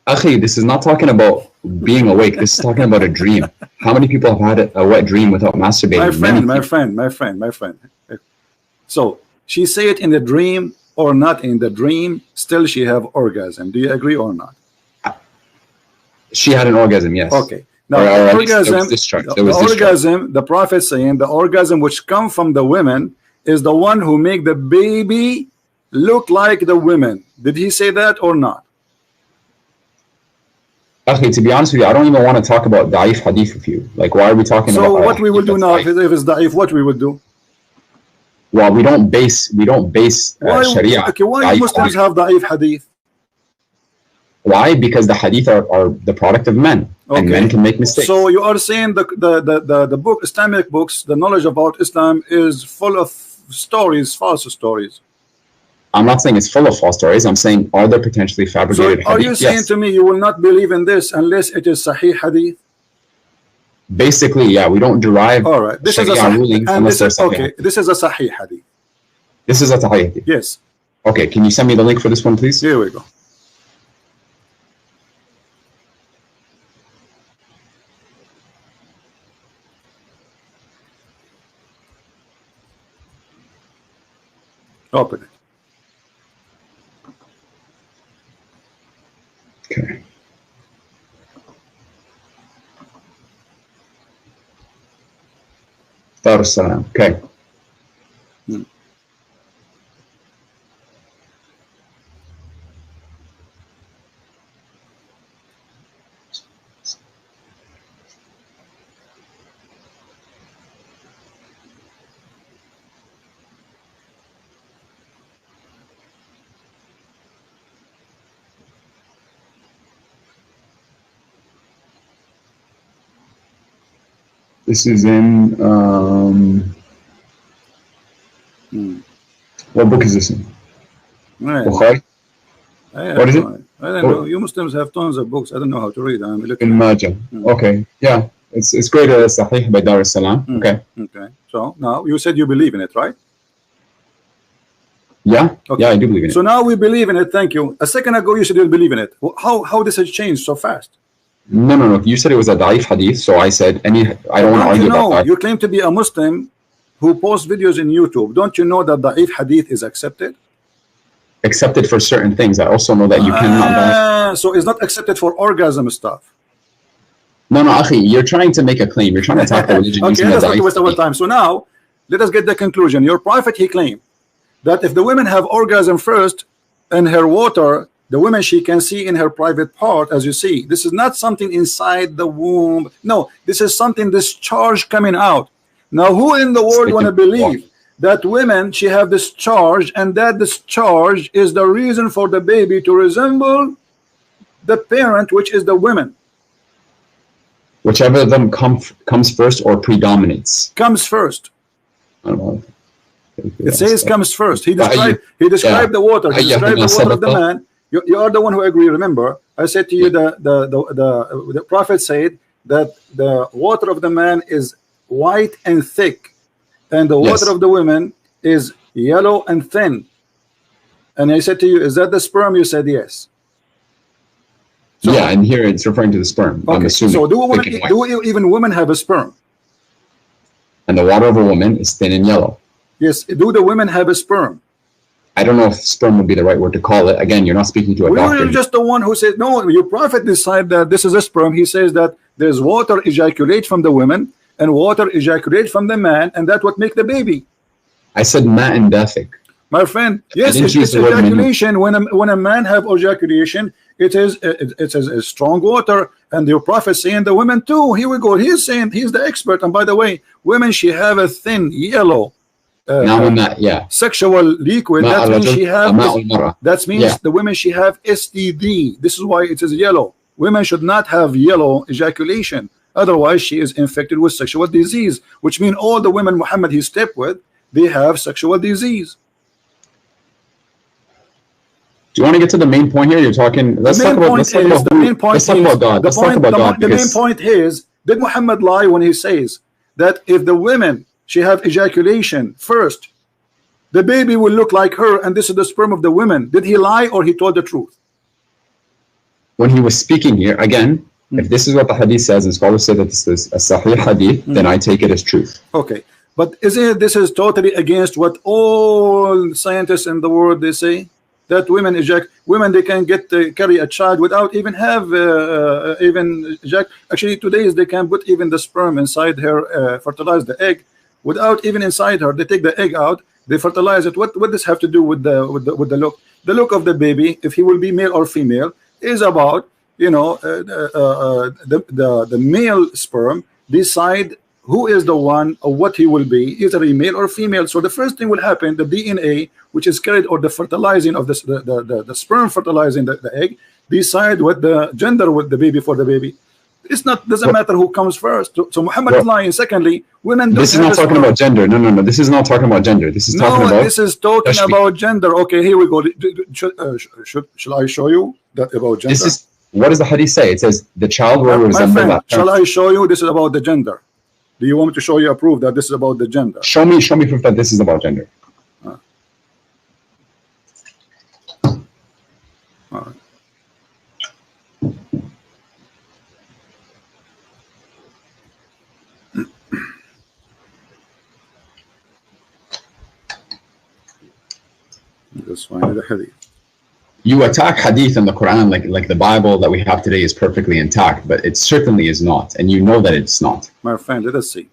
Akhi, this is not talking about being awake. This is talking about a dream. How many people have had a wet dream without masturbating? My friend. So she say it in the dream or not in the dream, still she have orgasm. Do you agree or not? She had an orgasm, yes. Okay. Now orgasm, the Prophet saying the orgasm which come from the women is the one who make the baby look like the women. Did he say that or not? Okay, to be honest with you, I don't even want to talk about da'if hadith with you. Like, why are we talking about? So what we will do now, if it's da'if, what we will do? Well, we don't base Sharia. Okay, why Muslims have da'if hadith? Why? Because the hadith are the product of men, and men can make mistakes. So you are saying the book, Islamic books, the knowledge about Islam is full of stories, false stories. I'm not saying it's full of false stories. I'm saying, are there potentially fabricated hadith? Are you saying to me you will not believe in this unless it is Sahih hadith? Basically, yeah. We don't derive this is a ruling unless there's okay. This is a Sahih hadith. This is a Sahih hadith. Yes. Okay. Can you send me the link for this one, please? Here we go. Open it. Okay. Darussalam. Okay. This is in what book is this in? Bukhari? What is it? I don't know. You Muslims have tons of books. I don't know how to read. I'm looking. In Majah. Okay. Yeah. It's great. Sahih by Darussalam. Okay. Okay. So now you said you believe in it, right? Yeah, Okay. yeah, I do believe in it. So now we believe in it. Thank you. A second ago you said you didn't believe in it. How this has changed so fast? No. You said it was a da'if hadith, so I said I don't want to argue about that. You claim to be a Muslim who posts videos in YouTube. Don't you know that da'if hadith is accepted? Accepted for certain things. I also know that you cannot. So it's not accepted for orgasm stuff. No, Akhi, you're trying to make a claim. You're trying to attack the religion. Okay, let's not waste our time. So now, let us get the conclusion. Your prophet, he claimed that if the women have orgasm first in her water, the woman she can see in her private part, as you see. This is not something inside the womb. No, this is something discharge coming out. Now, who in the world want to believe that women, she have discharge, and that discharge is the reason for the baby to resemble the parent, which is the woman? Whichever of them comes first or predominates. Comes first. I don't know. It says comes first. He described the water. He described the water of the man. You are the one who agreed. Remember, I said to you the prophet said that the water of the man is white and thick, and the water of the women is yellow and thin. And I said to you, is that the sperm? You said yes. So, yeah, and here it's referring to the sperm. Okay. I'm assuming. So do even women have a sperm? And the water of a woman is thin and yellow. Yes. Do the women have a sperm? I don't know if sperm would be the right word to call it. Again, you're not speaking to a doctor. You're just the one who said, no, your prophet decided that this is a sperm. He says that there's water ejaculate from the women and water ejaculate from the man, and that's what make the baby. I said ma and dafiq. My friend, yes, it's ejaculation. When a man have ejaculation, it is a strong water, and your prophet saying the women too. Here we go. He's saying he's the expert. And by the way, women, she have a thin yellow sexual liquid. That means she have. That means the women she have STD. This is why it is yellow. Women should not have yellow ejaculation. Otherwise, she is infected with sexual disease, which means all the women Muhammad he stepped with, they have sexual disease. Do you want to get to the main point here? You're talking. Let's talk about God. The main point is, did Muhammad lie when he says that if the women she have ejaculation first, the baby will look like her, and this is the sperm of the women? Did he lie or he told the truth? When he was speaking here, again, if this is what the hadith says, and scholars say that this is a sahih hadith, then I take it as truth. Okay, but isn't this is totally against what all scientists in the world they say? That women they can get carry a child without even have actually today they can put even the sperm inside her, fertilize the egg without even inside her. They take the egg out, they fertilize it. What does have to do with the look? The look of the baby, if he will be male or female, is about, you know, the male sperm decide who is the one or what he will be, either a male or female. So the first thing will happen, the DNA, which is carried, or the fertilizing of the sperm fertilizing the egg, decide what the gender with the baby for the baby. It's not doesn't matter who comes first. So Muhammad is lying. Secondly, women. This is not talking about gender. No. This is not talking about gender. This is talking about. This is talking about gender. Okay, here we go. Shall I show you that about gender? This is what does the hadith say? It says the child will resemble that. Shall I show you? This is about the gender. Do you want me to show you a proof that this is about the gender? Show me proof that this is about gender. All right. Let's find the hadith. You attack hadith and the Quran like the Bible that we have today is perfectly intact, but it certainly is not, and you know that it's not. My friend, let us see.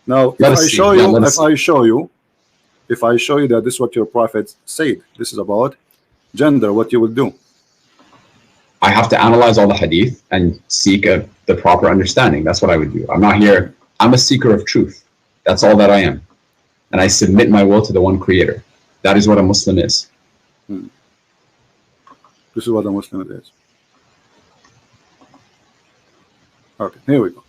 Now, if I show you that this is what your prophet said, this is about gender, what you will do? I have to analyze all the hadith and seek the proper understanding. That's what I would do. I'm not here. I'm a seeker of truth. That's all that I am, and I submit my will to the one Creator. That is what a Muslim is. This is what a Muslim is. Okay, here we go.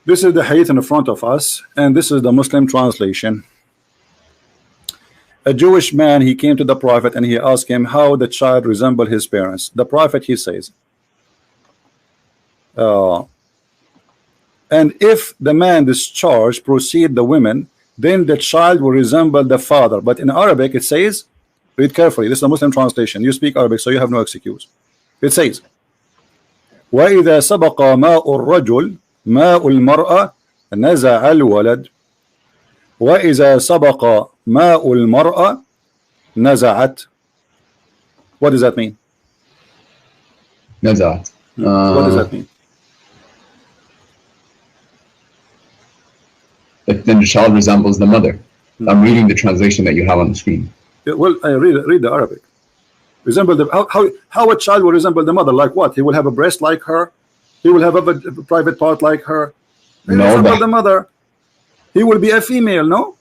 This is the hadith in front of us, and this is the Muslim translation. A Jewish man, he came to the prophet and he asked him how the child resembled his parents. The prophet, he says, and if the man discharged proceed the women, then the child will resemble the father. But in Arabic it says, read carefully, this is a Muslim translation, you speak Arabic so you have no excuse. It says, وَإِذَا سَبَقَ مَاءُ الرَّجُلِ مَاءُ الْمَرْأَةِ نَزَعَ الْوَلَدِ وَإِذَا سَبَقَ مَاءُ الْمَرْأَةِ نَزَعَتْ. What does that mean? نزعت. What does that mean? Then the child resembles the mother. I'm reading the translation that you have on the screen. Yeah, well, I read the Arabic. Resemble the how a child will resemble the mother? Like what? He will have a breast like her. He will have a private part like her. He will resemble the mother. He will be a female. No.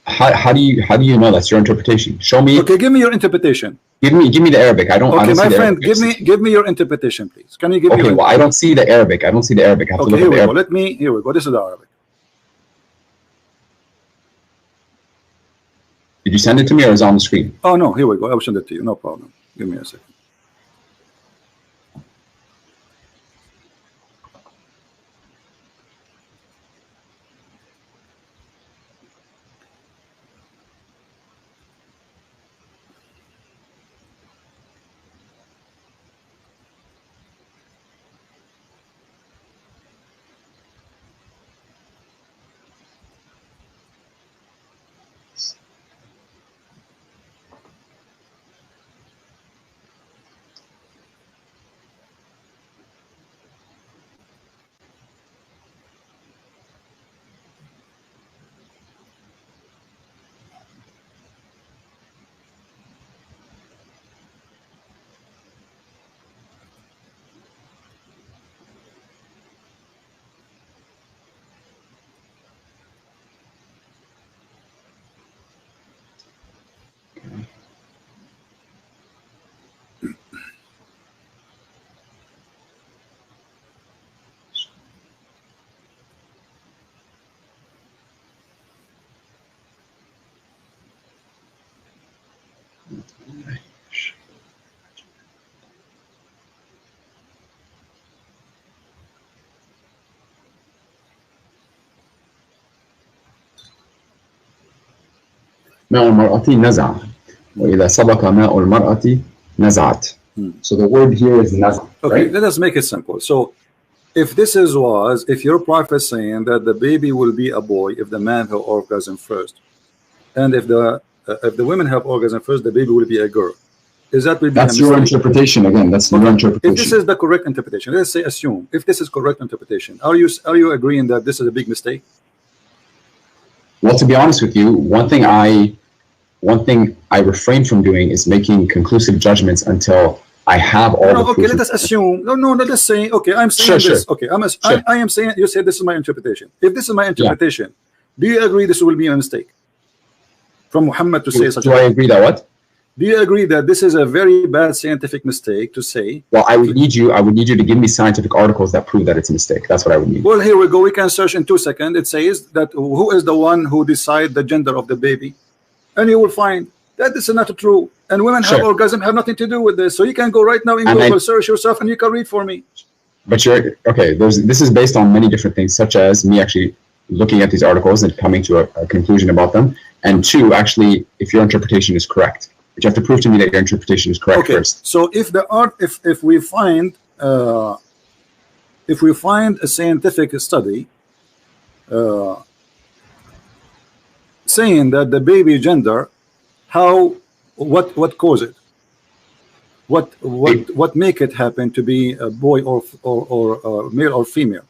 How do you know? That's your interpretation. Show me. Okay, give me your interpretation. Give me the Arabic. I don't. Okay, I don't my see friend, give me your interpretation, please. Can you give me? Okay, well, I don't see the Arabic. I don't see the Arabic. I have to look here at we the go. Arabic. Here we go. This is the Arabic. Did you send it to me or is it on the screen? Oh no, here we go. I will send it to you. No problem. Give me a second. ماء المرأة نزع وإذا سبق ماء المرأة نزعت. So the word here is naz'a. Okay, right? let us make it simple. So if your prophet saying that the baby will be a boy if the man have orgasm first, and if the women have orgasm first, the baby will be a girl. Is that will be that's your interpretation again? That's your interpretation. If this is the correct interpretation, let's say assume if this is correct interpretation, are you agreeing that this is a big mistake? Well, to be honest with you, one thing I refrain from doing is making conclusive judgments until I have all the okay, let us assume. No, let us say. Okay, I'm saying this. Sure. Okay, I am saying. You said this is my interpretation. If this is my interpretation, do you agree this will be a mistake from Muhammad to say such? Do I agree that what? Do you agree that this is a very bad scientific mistake to say? Well, I would need you to give me scientific articles that prove that it's a mistake. That's what I would need. Well, here we go. We can search in 2 seconds. It says that who is the one who decide the gender of the baby, and you will find that this is not true. And women have orgasm have nothing to do with this. So you can go right now in Google, search yourself, and you can read for me. But this is based on many different things, such as me actually looking at these articles and coming to a conclusion about them, and two, actually, if your interpretation is correct. But you have to prove to me that your interpretation is correct first. So if we find a scientific study saying that the baby gender, what cause it? What make it happen to be a boy or male or female?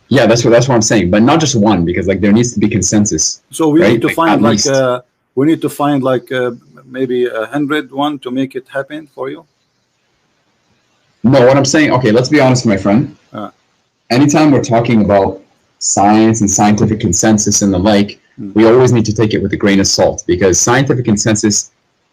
Yeah, that's what I'm saying. But not just one, because like there needs to be consensus. So we need to find we need to find maybe 101 to make it happen for you. No, what I'm saying, okay, let's be honest, my friend. Anytime we're talking about science and scientific consensus and the like, we always need to take it with a grain of salt, because scientific consensus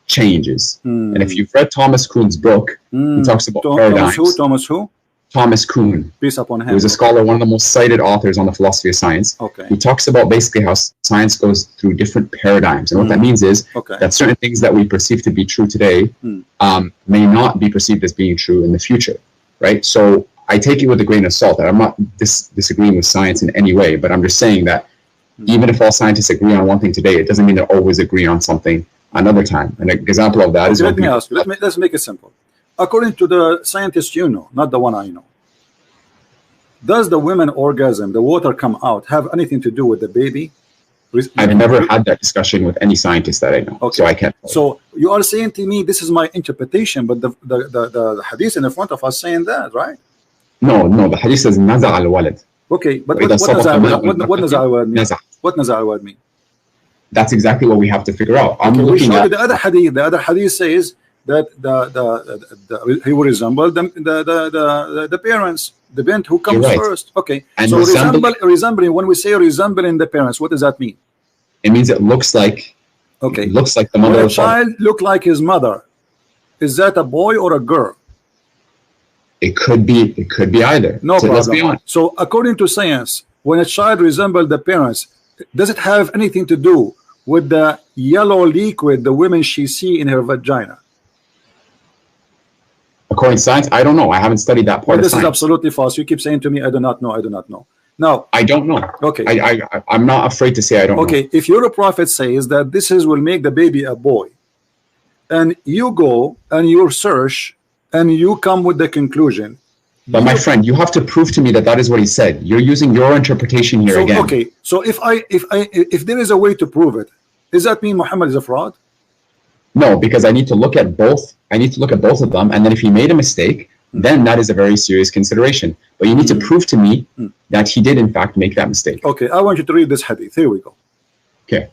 changes. And if you've read Thomas Kuhn's book, he talks about paradigms. Thomas who? Thomas Kuhn. Peace upon him. He was a scholar, one of the most cited authors on the philosophy of science. Okay. He talks about basically how science goes through different paradigms. And what that means is that certain things that we perceive to be true today may not be perceived as being true in the future, right? So I take it with a grain of salt. I'm not disagreeing with science in any way, but I'm just saying that Even if all scientists agree on one thing today, it doesn't mean they'll always agree on something another time. An example of that is let me ask you. Let's make it simple. According to the scientists you know, not the one I know, does the women orgasm, the water come out, have anything to do with the baby? I've never had that discussion with any scientist that I know, okay. So I can't. So you are saying to me, this is my interpretation, but the hadith in the front of us saying that, right? No, the hadith says naza al walad. Okay, but what naza word mean? What naza word mean? That's exactly what we have to figure out. I'm looking at the other hadith. The other hadith says that he will resemble the parents, the bint who comes first. Okay, and so resembling. When we say resembling the parents, what does that mean? It means it looks like. Okay, it looks like the mother. When a child look like his mother, is that a boy or a girl? It could be either. No problem. Let's be honest. So according to science, when a child resembles the parents, does it have anything to do with the yellow liquid the women she see in her vagina? According to science, I don't know. I haven't studied that part of this science. Is absolutely false. You keep saying to me, I do not know. I do not know. Now, I don't know. Okay. I'm not afraid to say I don't know. Okay. If your prophet says that this will make the baby a boy, and you go and you search and you come with the conclusion. But my friend, you have to prove to me that is what he said. You're using your interpretation here again. Okay. So if there is a way to prove it, does that mean Muhammad is a fraud? No, because I need to look at both. I need to look at both of them, and then if he made a mistake, then that is a very serious consideration. But you need to prove to me that he did in fact make that mistake. Okay, I want you to read this hadith. Here we go. Okay.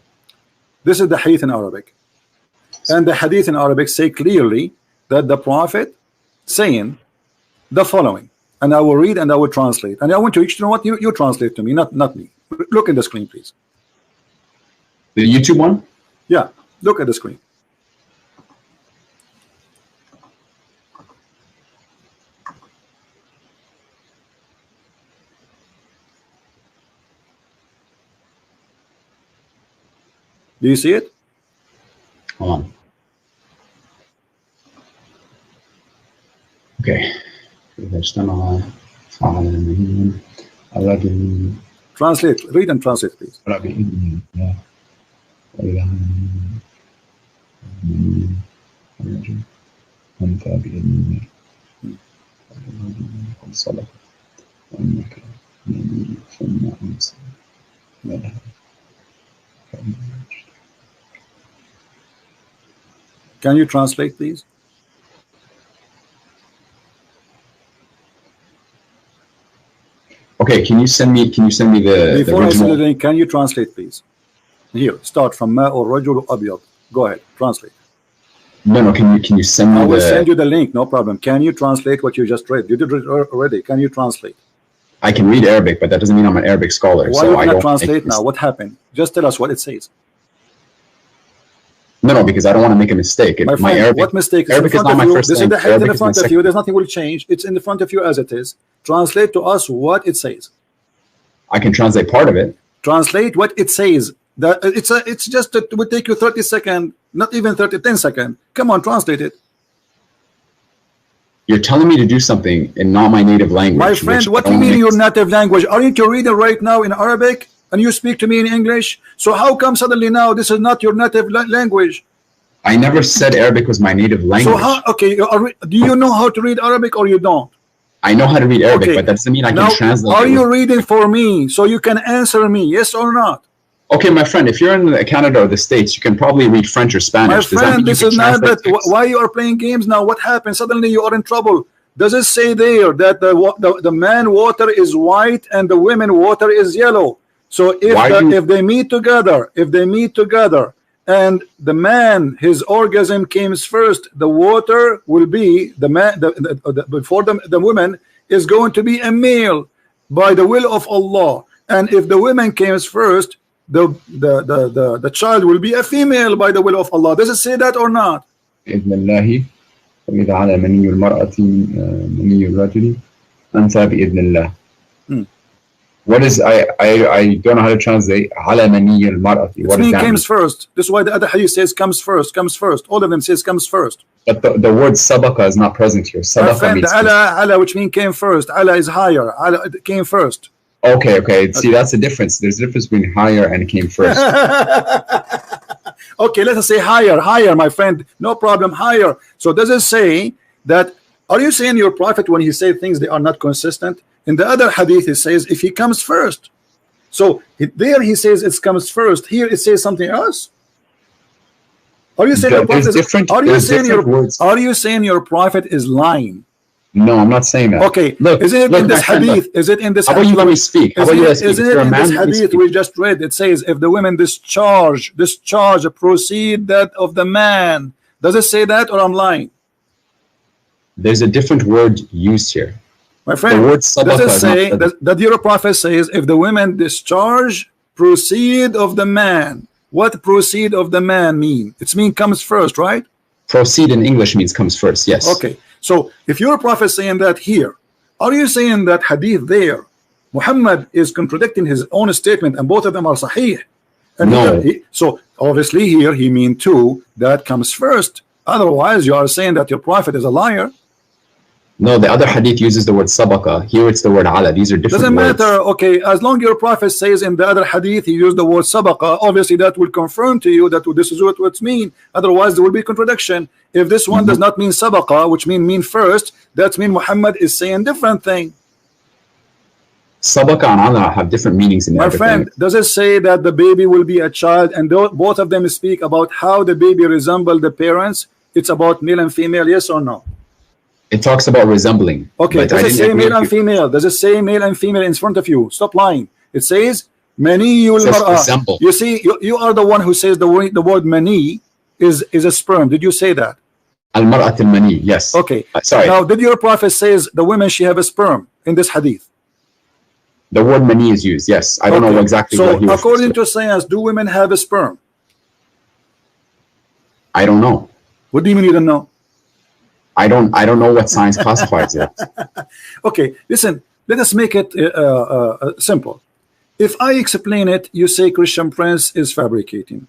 This is the hadith in Arabic. And the hadith in Arabic say clearly that the Prophet saying the following. And I will read and I will translate. And I want you to know what you translate to me, not me. Look at the screen, please. The YouTube one? Yeah, look at the screen. Do you see it? Hold on. Okay. Translate. Read and translate, please. Can you translate, please? Okay, can you send me the before I send the link? Can you translate, please? Here, start from Ma or Rajul Abyad. Go ahead, translate. No, can you send me? I will send you the link, no problem. Can you translate what you just read? You did it already. Can you translate? I can read Arabic, but that doesn't mean I'm an Arabic scholar. Why so you cannot translate now? What happened? Just tell us what it says. No, because I don't want to make a mistake. My friend, Arabic, what mistake? Arabic is not my first language. This is the hadith in front of you. There's nothing will change. It's in the front of you as it is. Translate to us what it says. I can translate part of it. Translate what it says. It's just it would take you 30 seconds, not even 10 seconds. Come on, translate it. You're telling me to do something in not my native language. My friend, what do you mean your native language? Aren't you reading right now in Arabic? And you speak to me in English, so how come suddenly now this is not your native language? I never said Arabic was my native language. So okay, do you know how to read Arabic or you don't? I know how to read Arabic, but that doesn't mean I can translate. Are you reading for me so you can answer me, yes or not? Okay, my friend, if you're in Canada or the States, you can probably read French or Spanish. My friend, this is not that. Why you are playing games now? What happened? Suddenly you are in trouble. Does it say there that the man water is white and the women water is yellow? So if they meet together, and the man, his orgasm comes first, the water will be the man. Before the woman is going to be a male by the will of Allah, and if the woman comes first, the child will be a female by the will of Allah. Does it say that or not? What is I don't know how to translate على مني المرأة. What does that comes first. This is why the other hadith says comes first. All of them says comes first. But the word sabaqa is not present here. Sabaqa means ala, which means came first. Ala is higher. Ala came first. Okay. See, that's the difference. There's a difference between higher and came first. Okay, let us say higher, my friend. No problem, higher. So does it say that? Are you saying your prophet when he says things they are not consistent? In the other hadith, he says if he comes first. So there he says it comes first. Here it says something else. Are you saying your prophet are you saying your prophet is lying? No, I'm not saying that. Okay, is it in this hadith? Is it in this hadith? How about you let me speak? How about you let me speak? Is it in this hadith we just read? It says if the women discharge proceed that of the man. Does it say that, or I'm lying? There's a different word used here. My friend, the word does it say that your prophet says if the women discharge proceed of the man? What proceed of the man mean? It's mean comes first, right? Proceed in English means comes first, yes. Okay, so if your prophet saying that here, are you saying that hadith there Muhammad is contradicting his own statement and both of them are sahih? And no. So obviously here he mean too that comes first. Otherwise you are saying that your prophet is a liar. No, the other hadith uses the word sabaqa. Here it's the word ala. These are different Doesn't words. matter. Okay, as long your prophet says in the other hadith he used the word sabaqa, obviously that will confirm to you that this is what it's mean. Otherwise there will be contradiction. If this one does not mean sabaqa, which mean first, that means Muhammad is saying different thing. Sabaqa and ala have different meanings in my friend. Does it say that the baby will be a child, and both of them speak about how the baby resemble the parents? It's about male and female, yes or no? It talks about resembling. Okay, does it say male and female? Does it say male and female in front of you? Stop lying. It says maniyul mar'ah. You see, you are the one who says the word mani is a sperm. Did you say that? Al mar'at al mani, yes. Okay. Sorry. Now, did your prophet says the women she have a sperm in this hadith? The word mani is used, yes. I don't know exactly what he was. So, according to science, do women have a sperm? I don't know. What do you mean you don't know? I don't know what science classifies it. Okay, listen, let us make it simple. If I explain it, you say Christian Prince is fabricating.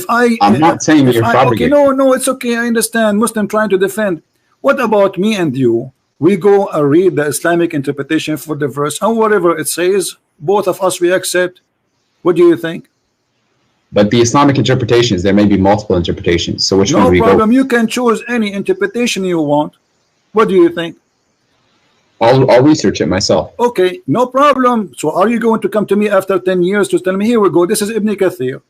I'm not saying you're fabricating. Okay, no, it's okay. I understand. Muslim trying to defend. What about me and you? We go and read the Islamic interpretation for the verse, and whatever it says, both of us we accept. What do you think? But the Islamic interpretations, there may be multiple interpretations. So which one do we go? No problem. You can choose any interpretation you want. What do you think? I'll research it myself. Okay, no problem. So are you going to come to me after 10 years to tell me, here we go, this is Ibn Kathir,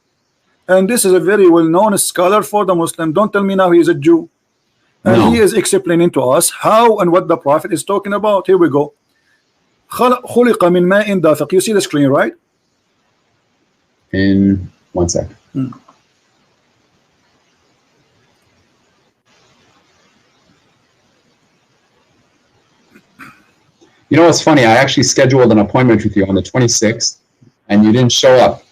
and this is a very well-known scholar for the Muslim. Don't tell me now he is a Jew. And he is explaining to us how and what the Prophet is talking about. Here we go. خُلِقَ مِنْ مَاءٍ دَافِقٍ. You see the screen, right? In 1 sec. Hmm. You know what's funny? I actually scheduled an appointment with you on the 26th, and you didn't show up.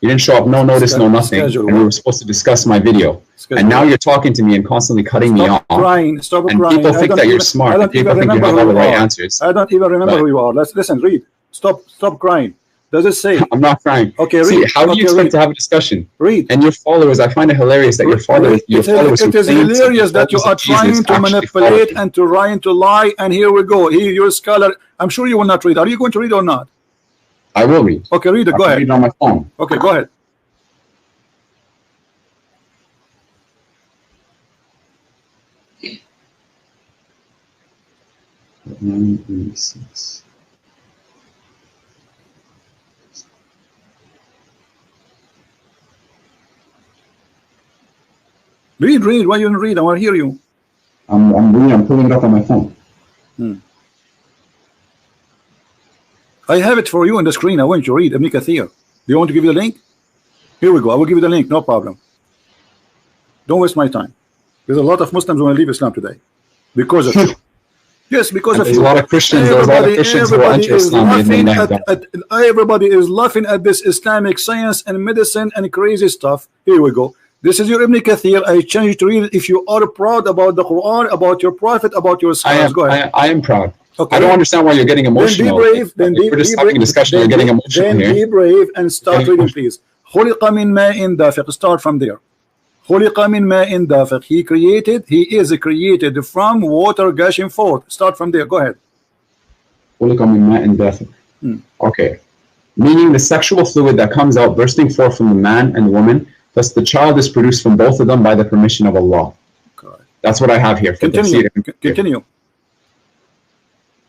You didn't show up, no notice, no nothing. And we were supposed to discuss my video. And now you're talking to me and constantly cutting me off. Stop crying. And people think that you're smart. And people think you have all the right answers. I don't even remember who you are. Let's listen, read. Stop crying. Does it say? I'm not crying. Okay, read. See, how do you expect to have a discussion? Read. And your followers, I find it hilarious that your followers. It is hilarious that you are trying to manipulate and to trying to lie. And here we go. Here, you're a scholar. I'm sure you will not read. Are you going to read or not? I will read. Okay, read it. Go ahead. Read it on my phone. Okay, go ahead. Read. Why you don't read? I want to hear you. I'm reading. I'm pulling it up on my phone. I have it for you on the screen. I want you to read Ibn Kathir. Do you want to give you the link? Here we go. I will give you the link. No problem. Don't waste my time. There's a lot of Muslims who want to leave Islam today because of you. Yes, because of you. There's a lot of Christians. There's a lot of Christians who are anti-Islam. Everybody is laughing at this Islamic science and medicine and crazy stuff. Here we go. This is your Ibn Kathir. I challenge you to read it if you are proud about the Quran, about your Prophet, about your scholars. Go ahead. I am proud. Okay. I don't understand why you're getting emotional. Then be brave. We're just having a discussion. You're getting emotional then here. Be brave and start reading, please. خُلِقَ مِنْ مَاءٍ دَافِقٍ. Start from there. خُلِقَ مِنْ مَاءٍ دَافِقٍ. He is created from water gushing forth. Start from there. Go ahead. خُلِقَ مِنْ مَاءٍ دَافِقٍ. Okay. Meaning the sexual fluid that comes out bursting forth from the man and the woman, thus the child is produced from both of them by the permission of Allah. Correct. That's what I have here. Continue.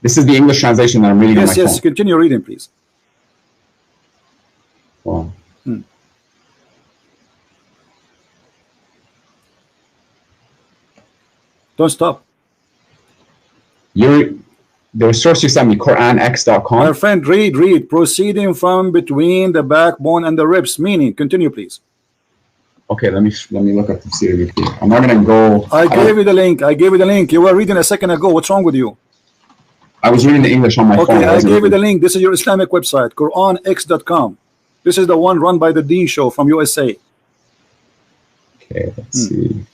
This is the English translation that I'm reading on my phone. Yes, continue reading, please. Wow. Don't stop. The source you sent me, QuranX.com. My friend, read. Proceeding from between the backbone and the ribs. Meaning, continue, please. Okay, let me look up the tafsir. I'm not gonna go. I gave you the link. You were reading a second ago. What's wrong with you? I was reading the English on my phone. Okay, I gave you the link. This is your Islamic website, QuranX.com. This is the one run by the Dean Show from USA. Okay, let's see.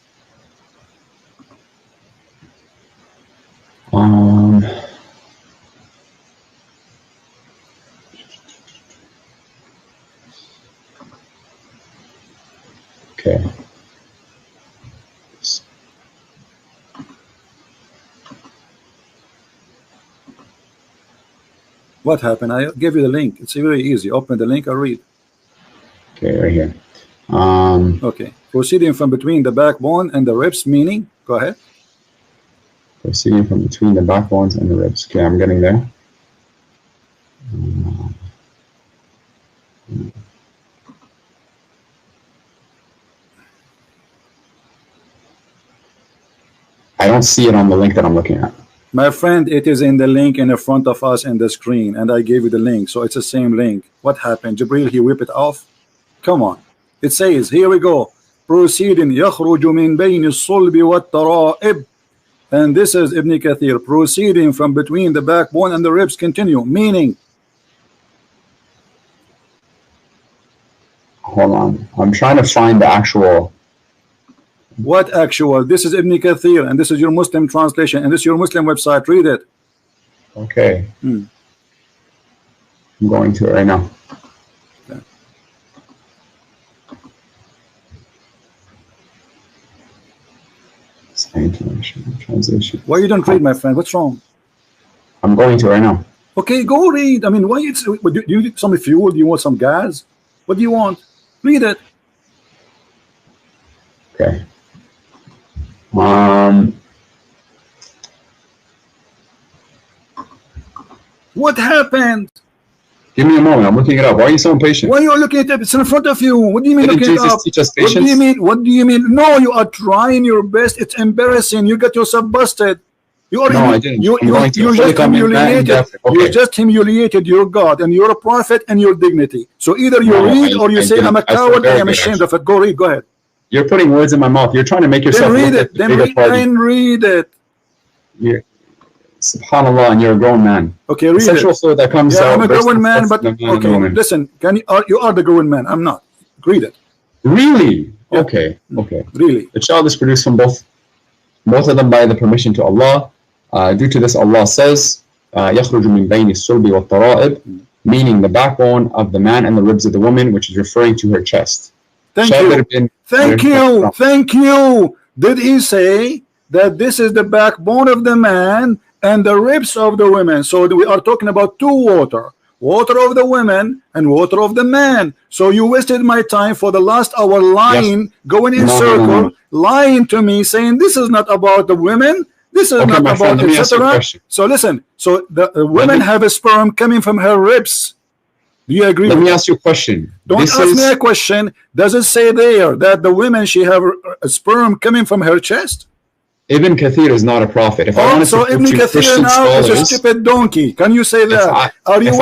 Okay. What happened? I gave you the link. It's very easy. Open the link and read. Okay, right here. Okay. Proceeding from between the backbone and the ribs, meaning? Go ahead. Proceeding from between the backbones and the ribs. Okay, I'm getting there. I don't see it on the link that I'm looking at. My friend, it is in the link in the front of us in the screen, and I gave you the link, so it's the same link. What happened? Jibril, he whipped it off? Come on. It says, here we go. Proceeding, يخرج من بين الصلب والترائب. And this is Ibn Kathir. Proceeding from between the backbone and the ribs. Continue. Meaning. Hold on. I'm trying to find the actual. What actual? This is Ibn Kathir, and this is your Muslim translation, and this is your Muslim website. Read it. Okay. I'm going to it right now. Okay. Translation. Why you don't read, my friend? What's wrong? I'm going to right now. Okay, go read. I mean, why do you need some fuel? Do you want some gas? What do you want? Read it. Okay. What happened? Give me a moment. I'm looking it up. Why are you so impatient? Why are you looking at it? It's in front of you. What do you mean Didn't looking Jesus it up? teach us What patience? do you mean? What do you mean? No, you are trying your best. It's embarrassing. You got yourself busted. You are. No, I didn't. You just humiliated. Okay. You just humiliated your God and your prophet and your dignity. So either you read or you say, "I'm a coward. I am ashamed of it." Go read. Go ahead. You're putting words in my mouth. You're trying to make yourself. Then read it. Then read it. Subhanallah, and you're a grown man. Okay, read it. Sexual fluid that comes out. I'm a grown man, but okay. Listen, you are the grown man. I'm not. Read it. Really? Yeah. Okay. Okay. Really. The child is produced from both of them by the permission to Allah. Due to this, Allah says, يَخْرُجُ مِنْ بَيْنِ الصُّلْبِ وَالتَّرَائِبِ, meaning the backbone of the man and the ribs of the woman, which is referring to her chest. Thank you. Thank you. Did he say that this is the backbone of the man and the ribs of the women? So we are talking about two water of the women and water of the man. So you wasted my time for the last hour lying, going in circle, lying to me, saying this is not about the women, this is not about etc. So listen, so the women have a sperm coming from her ribs. Do you agree? Let me ask you a question. Don't ask me a question. Does it say there that the women, she have a sperm coming from her chest? Ibn Kathir is not a prophet. If I wanted so to Ibn Kathir now is a stupid donkey. Can you say that? Are you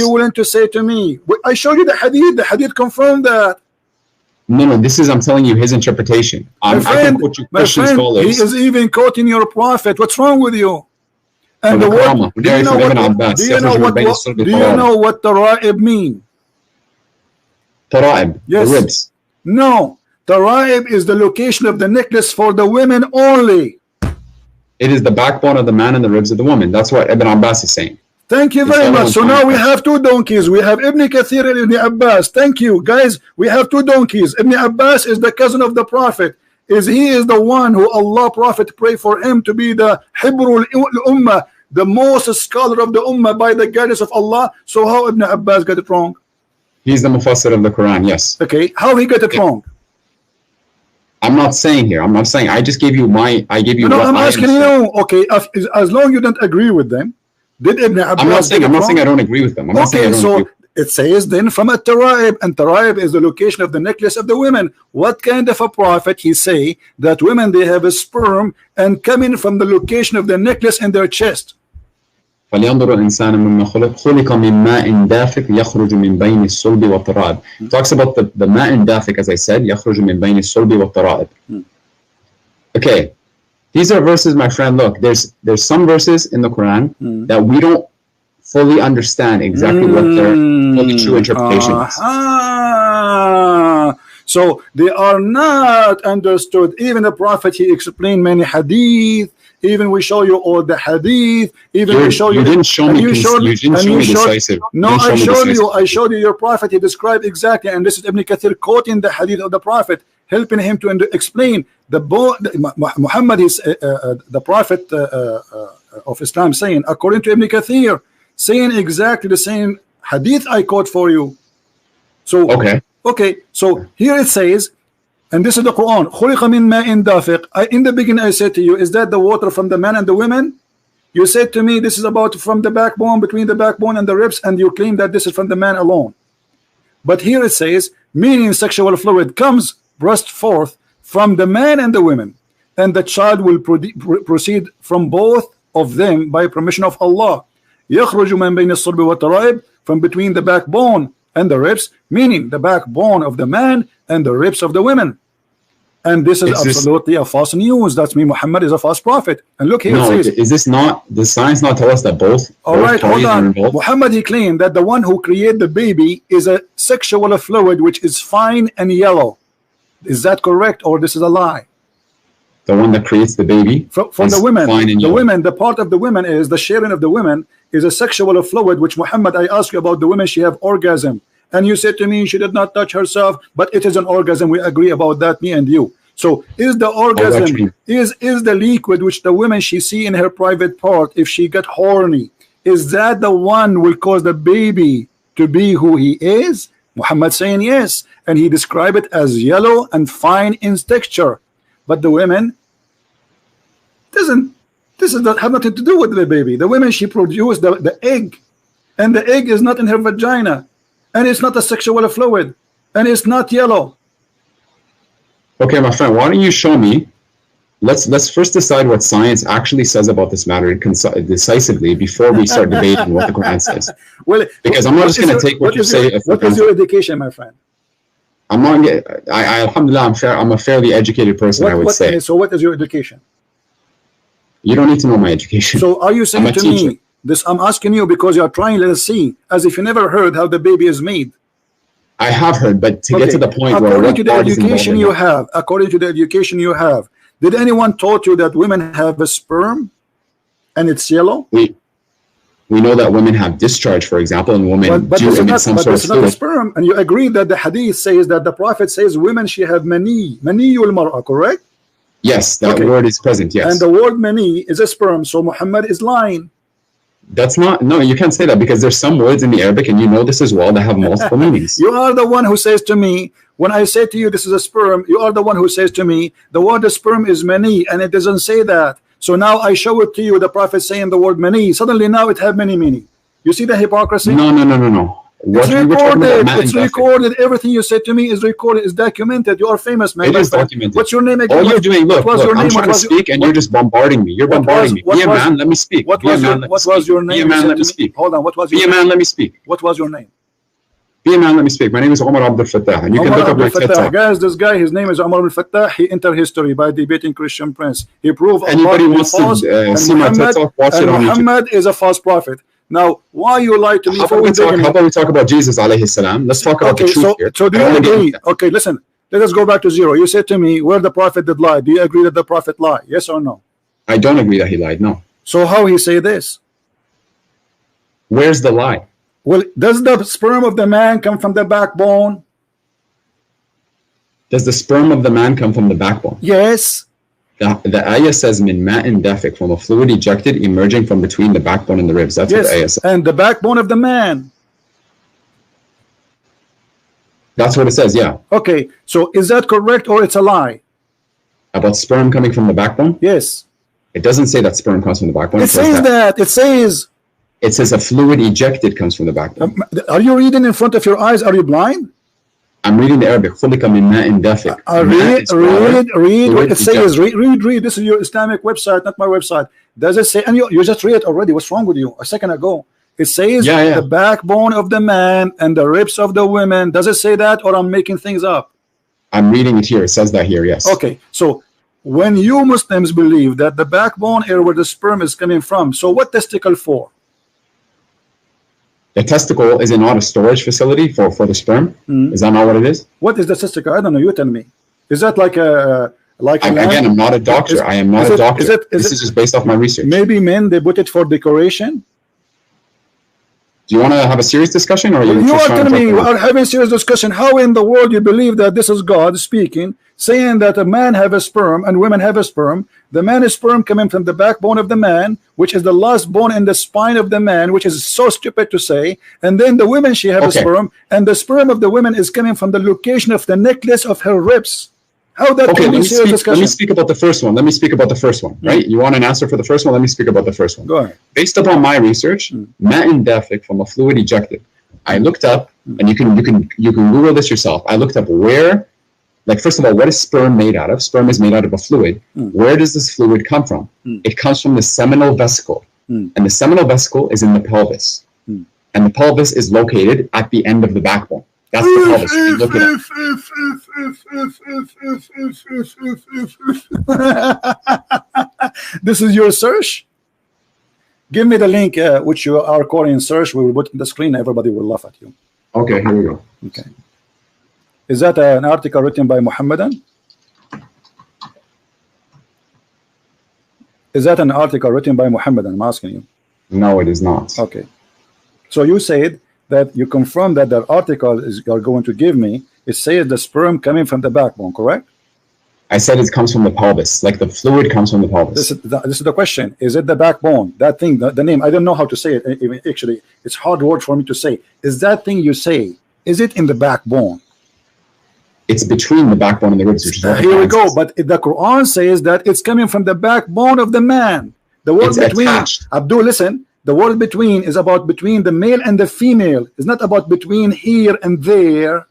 willing to say to me? I showed you the hadith. The hadith confirmed that. No, this is, I'm telling you his interpretation. My friend, he is even quoting your prophet. What's wrong with you? And the word, do you know what tara'ib mean? Tara'ib, yes. The ribs. No, tara'ib is the location of the necklace for the women only. It is the backbone of the man and the ribs of the woman. That's what Ibn Abbas is saying. Thank you very much. So now we have two donkeys. We have Ibn Kathir and Ibn Abbas. Thank you, guys. We have two donkeys. Ibn Abbas is the cousin of the Prophet. He is the one who Allah Prophet prayed for him to be the Hibrul Ummah, the most scholar of the Ummah by the guidance of Allah. So how Ibn Abbas got it wrong? He's the Mufassir of the Quran, yes. Okay, how he got it wrong? I'm not saying here. I'm not saying. I just gave you my. I gave you. No, what I'm I asking understand. you. Okay, as long as you don't agree with them, did Ibn Abbas? I'm not saying. I'm not saying I don't agree with them. I'm not saying I don't so agree. it says then from at-Taraib, and Taraib is the location of the necklace of the women. What kind of a prophet he say that women they have a sperm and coming from the location of the necklace in their chest? فلينظر الإنسان مما خلق من ماء دافق يخرج من بين الصلب والترائب. Talks about the ماء دافق, as I said, يخرج من بين الصلب والترائب. Okay, these are verses, my friend. Look, there's some verses in the Quran that we don't fully understand exactly what their fully true interpretation is. So they are not understood. Even the Prophet, he explained many hadith. Even we show you all the hadith. Even we show you. You didn't show me. You didn't show me decisive. No, I showed you your Prophet. He described exactly, and this is Ibn Kathir quoting the hadith of the Prophet, helping him to explain Muhammad is the Prophet of Islam, saying according to Ibn Kathir, saying exactly the same hadith I quote for you. So okay, so here it says, and this is the Quran, خُلِقَ مِن مَاءٍ دَافِقٍ. In the beginning I said to you, is that the water from the man and the women? You said to me, this is about from the backbone, between the backbone and the ribs, and you claim that this is from the man alone. But here it says, meaning sexual fluid comes burst forth from the man and the women, and the child will proceed from both of them by permission of Allah. يَخْرُجُ مَنْ بَيْنِ الصُّلْبِ وَالتَّرَائِبِ, from between the backbone and the ribs, meaning the backbone of the man and the ribs of the women. And this is absolutely a false news. That's me. Muhammad is a false prophet. And look here, it says, is this not, does science not tell us that both? All right, hold on. Muhammad, he claimed that the one who created the baby is a sexual fluid which is fine and yellow. Is that correct, or this is a lie? The one that creates the baby from the women. The women, the part of the women is the sharing of the women is a sexual fluid which, Muhammad, I asked you about the women, she have orgasm. And you said to me she did not touch herself, but it is an orgasm. We agree about that, me and you. So is the orgasm, is the liquid which the women she see in her private part, if she got horny, is that the one will cause the baby to be who he is? Muhammad saying yes, and he described it as yellow and fine in texture. But the women, this have nothing to do with the baby. The women, she produced the egg, and the egg is not in her vagina, and it's not a sexual fluid, and it's not yellow. Okay, my friend, why don't you show me? Let's first decide what science actually says about this matter decisively before we start debating what the Quran says. Well, because I'm not just going to take what you say. What is your education, my friend? I'm not. Alhamdulillah, I'm a fairly educated person. I would say. So, what is your education? You don't need to know my education. So, are you saying to me this? I'm asking you because you are trying. Let us see, as if you never heard how the baby is made. I have heard, but to get to the point where according to the education you have, did anyone taught you that women have a sperm and it's yellow? We know that women have discharge, for example, and women do emit some sort of fluid. Not sperm, and you agree that the hadith says that the Prophet says women she have mani al-mar'a, correct? Yes, that word is present. Yes, and the word mani is a sperm, so Muhammad is lying. That's not, no, you can't say that because there's some words in the Arabic, and you know this as well, that have multiple meanings. You are the one who says to me, when I say to you this is a sperm, you are the one who says to me the word sperm is mani, and it doesn't say that. So now I show it to you, the Prophet saying the word mani, suddenly now it have many meaning. You see the hypocrisy? No. It's recorded. It's recorded. Everything you said to me is recorded. It's documented. You are famous, man. It is documented. What's your name again? All you're doing, look, I'm trying to speak, and you're just bombarding me. You're bombarding me. Be a man, let me speak. What was your name? Be a man, let me speak. Hold on. What was your name? Be a man, let me speak. What was your name? Be a man, let me speak. My name is Omar Abdul Fattah, and you can look up my TikTok. Guys, this guy, his name is Omar Abdul Fattah. He entered history by debating Christian Prince. He proved anybody wants to see my TikTok, watch it on YouTube. Muhammad is a false prophet. Now, why you lie to me? How about we talk about Jesus alayhi salam? Let's talk about the truth here. So do you agree? Okay, listen. Let us go back to zero. You said to me, where the prophet did lie. Do you agree that the prophet lied? Yes or no? I don't agree that he lied, no. So how he say this? Where's the lie? Well, does the sperm of the man come from the backbone? Does the sperm of the man come from the backbone? Yes. The ayah says min ma'in dafiq, from a fluid ejected emerging from between the backbone and the ribs. That's what the ayah says. And the backbone of the man. That's what it says, yeah. Okay, so is that correct or it's a lie? About sperm coming from the backbone? Yes. It doesn't say that sperm comes from the backbone. It says that. It says. It says a fluid ejected comes from the backbone. Are you reading in front of your eyes? Are you blind? I'm reading the Arabic. خُلِقَ مِن مَاءٍ دَافِقٍ. Read what it says. Read. This is your Islamic website, not my website. Does it say? And you just read it already. What's wrong with you? A second ago. It says the backbone of the man and the ribs of the women. Does it say that, or I'm making things up? I'm reading it here. It says that here, yes. Okay, so when you Muslims believe that the backbone is where the sperm is coming from, so what testicle for? The testicle is not a storage facility for the sperm. Is that not what it is? What is the testicle? I don't know. You tell me. Is that like a again, I'm not a doctor. I am not a doctor. This is just based off my research. Maybe men, they put it for decoration. Do you want to have a serious discussion, or you are telling me we are having a serious discussion? How in the world you believe that this is God speaking, saying that a man have a sperm and women have a sperm? The man is sperm coming from the backbone of the man, which is the last bone in the spine of the man, which is so stupid to say. And then the women, she have a sperm, and the sperm of the women is coming from the location of the necklace of her ribs. How that can be serious discussion? Let me speak about the first one. Right? You want an answer for the first one? Let me speak about the first one. Go ahead. Based upon my research, ma'in dafiq, from a fluid ejected. I looked up, and you can Google this yourself. I looked up where, like, first of all, what is sperm made out of? Sperm is made out of a fluid. Where does this fluid come from? It comes from the seminal vesicle, and the seminal vesicle is in the pelvis, and the pelvis is located at the end of the backbone. That's the pelvis. You look at it. This is your search? Give me the link which you are calling search. We will put in the screen. Everybody will laugh at you. Okay, here we go. Okay. Is that an article written by Muhammadan? Is that an article written by Muhammadan? I'm asking you. No, it is not. Okay. So you said that you confirm that the article is you're going to give me, it says the sperm coming from the backbone, correct? I said it comes from the pelvis, like the fluid comes from the pelvis. This is the question. Is it the backbone? That thing, the name, I don't know how to say it. Even actually, it's hard word for me to say. Is that thing you say, is it in the backbone? It's between the backbone and the ribs. Which is what here we go. But the Quran says that it's coming from the backbone of the man. The word between, Abdul, listen. The word between is about between the male and the female. It's not about between here and there.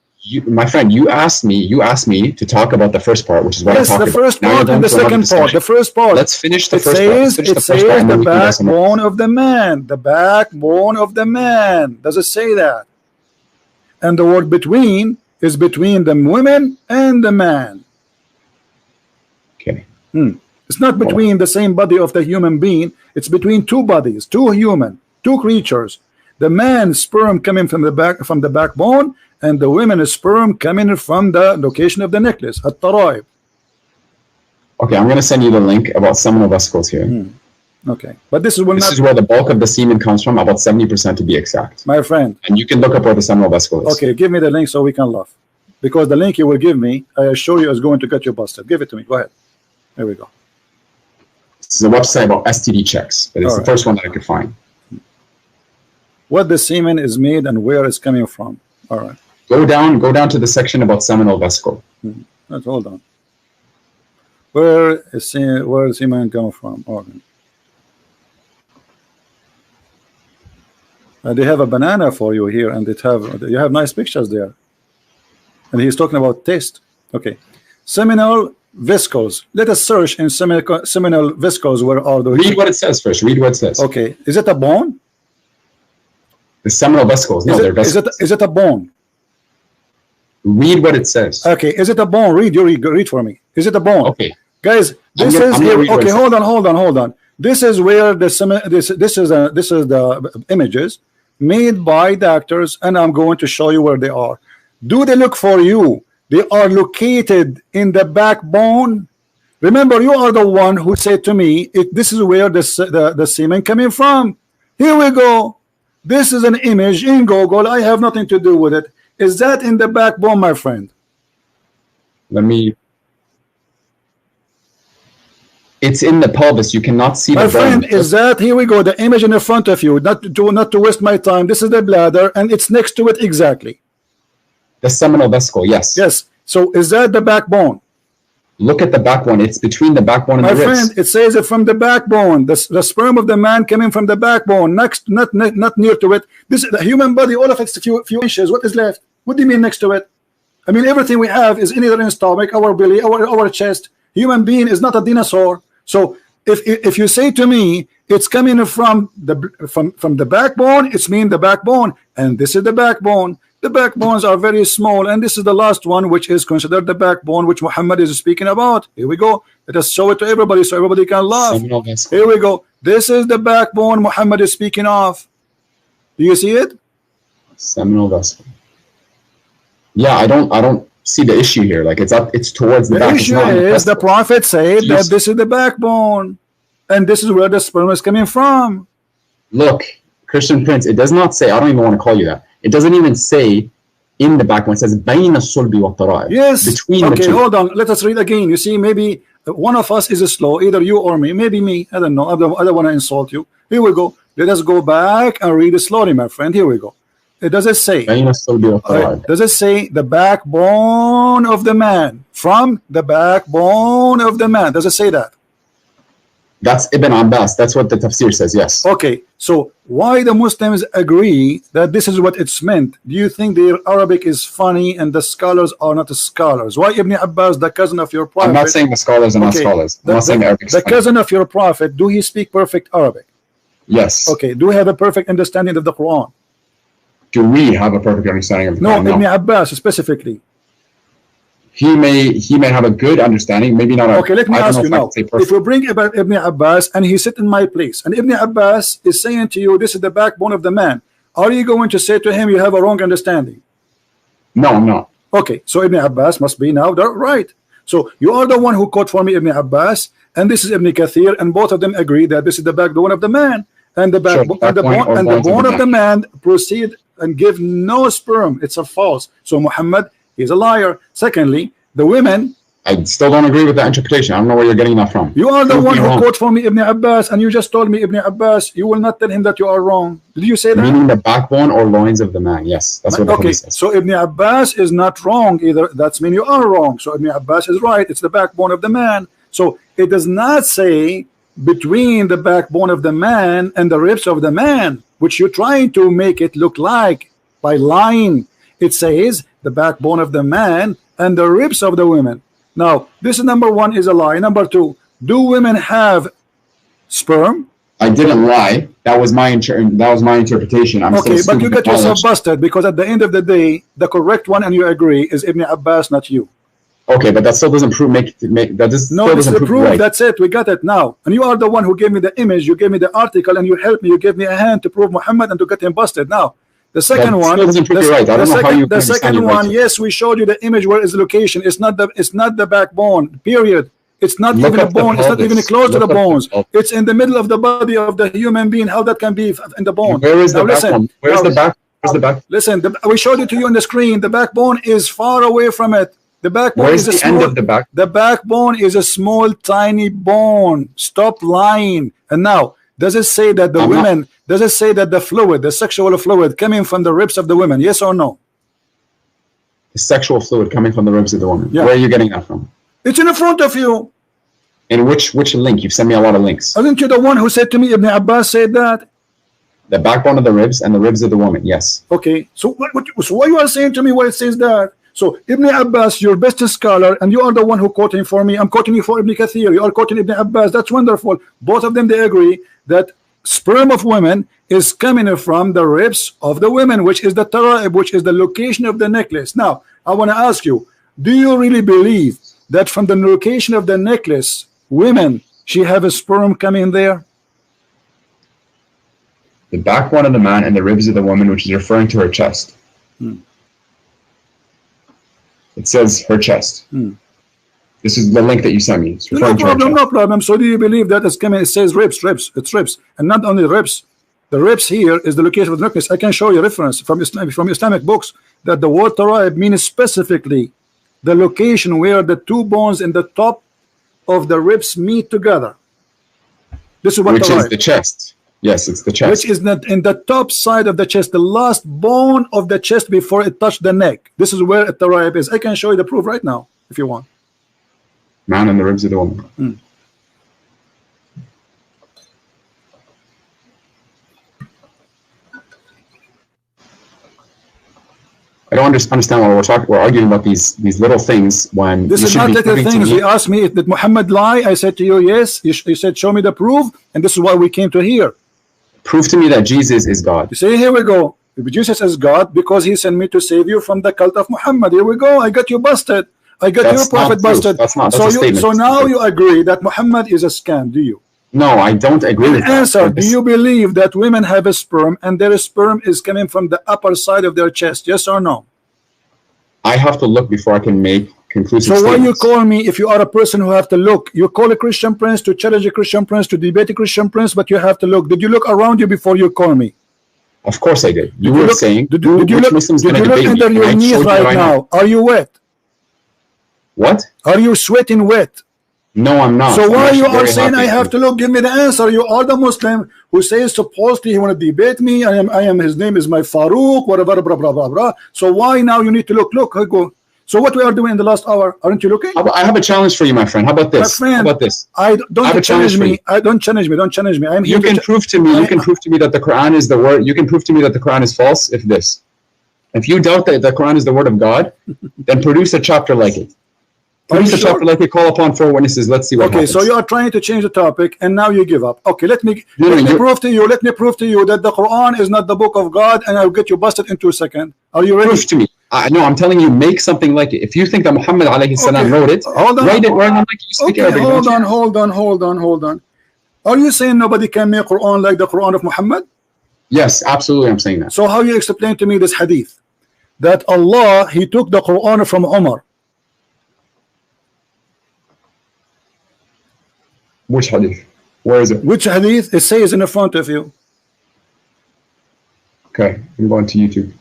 My friend, you asked me to talk about the first part, which is what I talked about. Yes, the first part and the second part. The first part. Let's finish the first part. It says the backbone of the man. The backbone of the man. Does it say that? And the word between is between the women and the man. Okay. It's not between the same body of the human being. It's between two bodies, two creatures. The man's sperm coming from the backbone, and the women's sperm coming from the location of the necklace, at-taraib. Okay, I'm going to send you the link about seminal vesicles here. Okay, but this is where the bulk of the semen comes from, about 70% to be exact. My friend. And you can look up where the seminal vesicle is. Okay, give me the link so we can laugh. Because the link you will give me, I assure you, is going to get you busted. Give it to me. Go ahead. There we go. This is a website about STD checks, but it's the first one that I could find. What the semen is made and where it's coming from. All right. Go down to the section about seminal vesicle. Hold on. Where is semen come from? Okay. They have a banana for you here, and you have nice pictures there. And he's talking about taste. Okay. Seminal vesicles. Let us search in seminal vesicles. Where are those? Read what it says first. Read what it says. Okay. Is it a bone? The seminal vesicles. No, they're vesicles. Is it a bone? Read what it says. Okay. Is it a bone? Read for me. Is it a bone? Okay. Guys, this is here. Okay. Hold on. This is where this is the images made by doctors, and I'm going to show you where they are. Do they look for you? They are located in the backbone. Remember, you are the one who said to me, this is where the semen coming from. Here we go. This is an image in Google. I have nothing to do with it. Is that in the backbone, my friend? Let me. It's in the pelvis. You cannot see my the friend. bone. Is that, here we go, the image in front of you, not to waste my time. This is the bladder and it's next to it exactly. The seminal vesicle, yes. Yes. So is that the backbone? Look at the backbone. It's between the backbone and my the ribs. friend, it says it from the backbone. The sperm of the man coming from the backbone, next, not near to it. This is the human body, all of it's a few inches. What is left? What do you mean next to it? I mean, everything we have is either in stomach, our belly, our chest. Human being is not a dinosaur. So if you say to me it's coming from the backbone, it's mean the backbone, and this is the backbone. The backbones are very small, and this is the last one, which is considered the backbone, which Muhammad is speaking about. Here we go. Let us show it to everybody so everybody can laugh. Here we go. This is the backbone Muhammad is speaking of. Do you see it? Seminal vesicle. Yeah, I don't see the issue here. Like it's towards the back. The issue is the Prophet said that this is the backbone, and this is where the sperm is coming from. Look, Christian Prince, it does not say, I don't even want to call you that. It doesn't even say in the backbone. It says بين الصلب والترائب. Yes. Between okay, the two. Hold on. Let us read again. You see, maybe one of us is slow, either you or me. Maybe me. I don't know. I don't want to insult you. Here we go. Let us go back and read it slowly, my friend. Here we go. It does it say? بين الصلب والترائب. Does it say the backbone of the man? From the backbone of the man. Does it say that? That's Ibn Abbas. That's what the tafsir says, yes. Okay, so why the Muslims agree that this is what it's meant? Do you think the Arabic is funny and the scholars are not the scholars? Why Ibn Abbas, the cousin of your prophet? I'm not saying the scholars are not scholars. I'm not saying Arabic. The cousin of your prophet, do he speak perfect Arabic? Yes. Okay, do we have a perfect understanding of the Quran? Do we have a perfect understanding of the Quran? No, Ibn Abbas specifically. He may have a good understanding, maybe not. Okay, let me ask you now. If we bring about Ibn Abbas and he sit in my place, and Ibn Abbas is saying to you, this is the backbone of the man, are you going to say to him, you have a wrong understanding? No, I'm not. Okay, so Ibn Abbas must be now right. So you are the one who quote for me Ibn Abbas, and this is Ibn Kathir, and both of them agree that this is the backbone of the man, and the backbone the bone of the man proceed and give no sperm. It's a false. So Muhammad is a liar. Secondly, the women. I still don't agree with that interpretation. I don't know where you're getting that from. You are the one who quote for me Ibn Abbas, and you just told me Ibn Abbas. You will not tell him that you are wrong. Did you say that? Meaning the backbone or loins of the man. Yes, that's what the hadith says. So Ibn Abbas is not wrong either. That's mean you are wrong. So Ibn Abbas is right. It's the backbone of the man. So it does not say between the backbone of the man and the ribs of the man, which you're trying to make it look like by lying. It says the backbone of the man and the ribs of the women. Now, this number one is a lie. Number two, do women have sperm? I didn't lie. That was my interpretation. Okay, but you got yourself busted because at the end of the day, the correct one, and you agree, is Ibn Abbas, not you. Okay, but that still doesn't prove this is the proof. Right. That's it. We got it now. And you are the one who gave me the image. You gave me the article, and you helped me. You gave me a hand to prove Muhammad and to get him busted. Now, the second one. The second one. Yes, we showed you the image where is the location. It's not the backbone. Period. It's not even a bone. It's not even close to the bones. It's in the middle of the body of the human being. How that can be in the bone? Where is the backbone? Where's the back? Where's the back? Listen, we showed it to you on the screen. The backbone is far away from it. The backbone is the end of the back. The backbone is a small, tiny bone. Stop lying. And now, does it say that the women? Does it say that the fluid, the sexual fluid, coming from the ribs of the women? Yes or no? The sexual fluid coming from the ribs of the woman. Yeah. Where are you getting that from? It's in front of you. In which link? You've sent me a lot of links. Aren't you the one who said to me, Ibn Abbas said that? The backbone of the ribs and the ribs of the woman. Yes. Okay. So why you are saying to me where it says that? So Ibn Abbas, your best scholar, and you are the one who quoting for me. I'm quoting you for Ibn Kathir. You are quoting Ibn Abbas. That's wonderful. Both of them, they agree that sperm of women is coming from the ribs of the women, which is the tara'ib, which is the location of the necklace. Now, I want to ask you, do you really believe that from the location of the necklace, women, she have a sperm coming there? The backbone of the man and the ribs of the woman, which is referring to her chest. It says her chest. This is the link that you sent me. No problem. So do you believe that it's coming? It says ribs. It's ribs, and not only ribs. The ribs here is the location of the necklace. I can show you reference from Islamic books that the word tara'ib means specifically the location where the two bones in the top of the ribs meet together. This is what which is the chest. Yes, it's the chest. Which is not in the top side of the chest, the last bone of the chest before it touched the neck. This is where the rib is. I can show you the proof right now if you want. Man and the ribs of the woman. I don't understand why we're arguing about these little things when this is not little things. You asked me, did Muhammad lie? I said to you, yes. You said, show me the proof, and this is why we came to here. Prove to me that Jesus is God. You say, here we go. Jesus is God because he sent me to save you from the cult of Muhammad. Here we go. I got you busted. I got your prophet busted. That's not. So now you agree that Muhammad is a scam, do you? No, I don't agree with that. Answer, do you believe that women have a sperm and their sperm is coming from the upper side of their chest? Yes or no? I have to look before I can make conclusive statements. So why you call me if you are a person who have to look? You call a Christian prince to challenge a Christian prince, to debate a Christian prince, but you have to look. Did you look around you before you call me? Of course I did. You were saying, did you look under your knees right now? Are you wet? What? Are you sweating wet? No, I'm not. So why you are saying I have to look? Give me the answer. You are the Muslim who says supposedly he want to debate me. I am. His name is my Faruq. Whatever. Blah blah blah blah. So why now you need to look? Look. I go. So what we are doing in the last hour? Aren't you looking? I have a challenge for you, my friend. How about this? My friend, how about this? Don't challenge me. Don't challenge me. Don't challenge me. I'm here. You can prove to me. You can prove to me that the Quran is the word. You can prove to me that the Quran is false. If you doubt that the Quran is the word of God, then produce a chapter like it. Produce a chapter like it. Call upon 4 witnesses. Let's see what happens. Okay, so you are trying to change the topic, and now you give up. Okay, let me prove to you. Let me prove to you that the Quran is not the book of God, and I'll get you busted in 2 seconds. Are you ready? Prove to me. No, I'm telling you, make something like it. If you think that Muhammad alayhi salam wrote it, write it like you speak Arabic. Hold on. Are you saying nobody can make Quran like the Quran of Muhammad? Yes, absolutely, I'm saying that. So how you explain to me this hadith that Allah, he took the Quran from Umar? Which hadith? Where is it? Which hadith? It says in the front of you. Okay, I'm going to YouTube.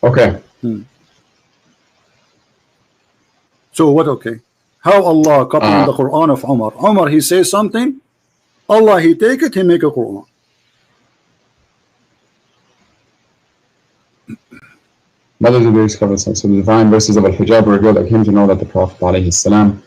Okay. So what? Okay. How Allah copying the Quran of Umar? Umar, he says something. Allah, he take it, he make a Quran. Mothers of the discovered so the divine verses of Al-Hijab revealed that came to know that the Prophet ﷺ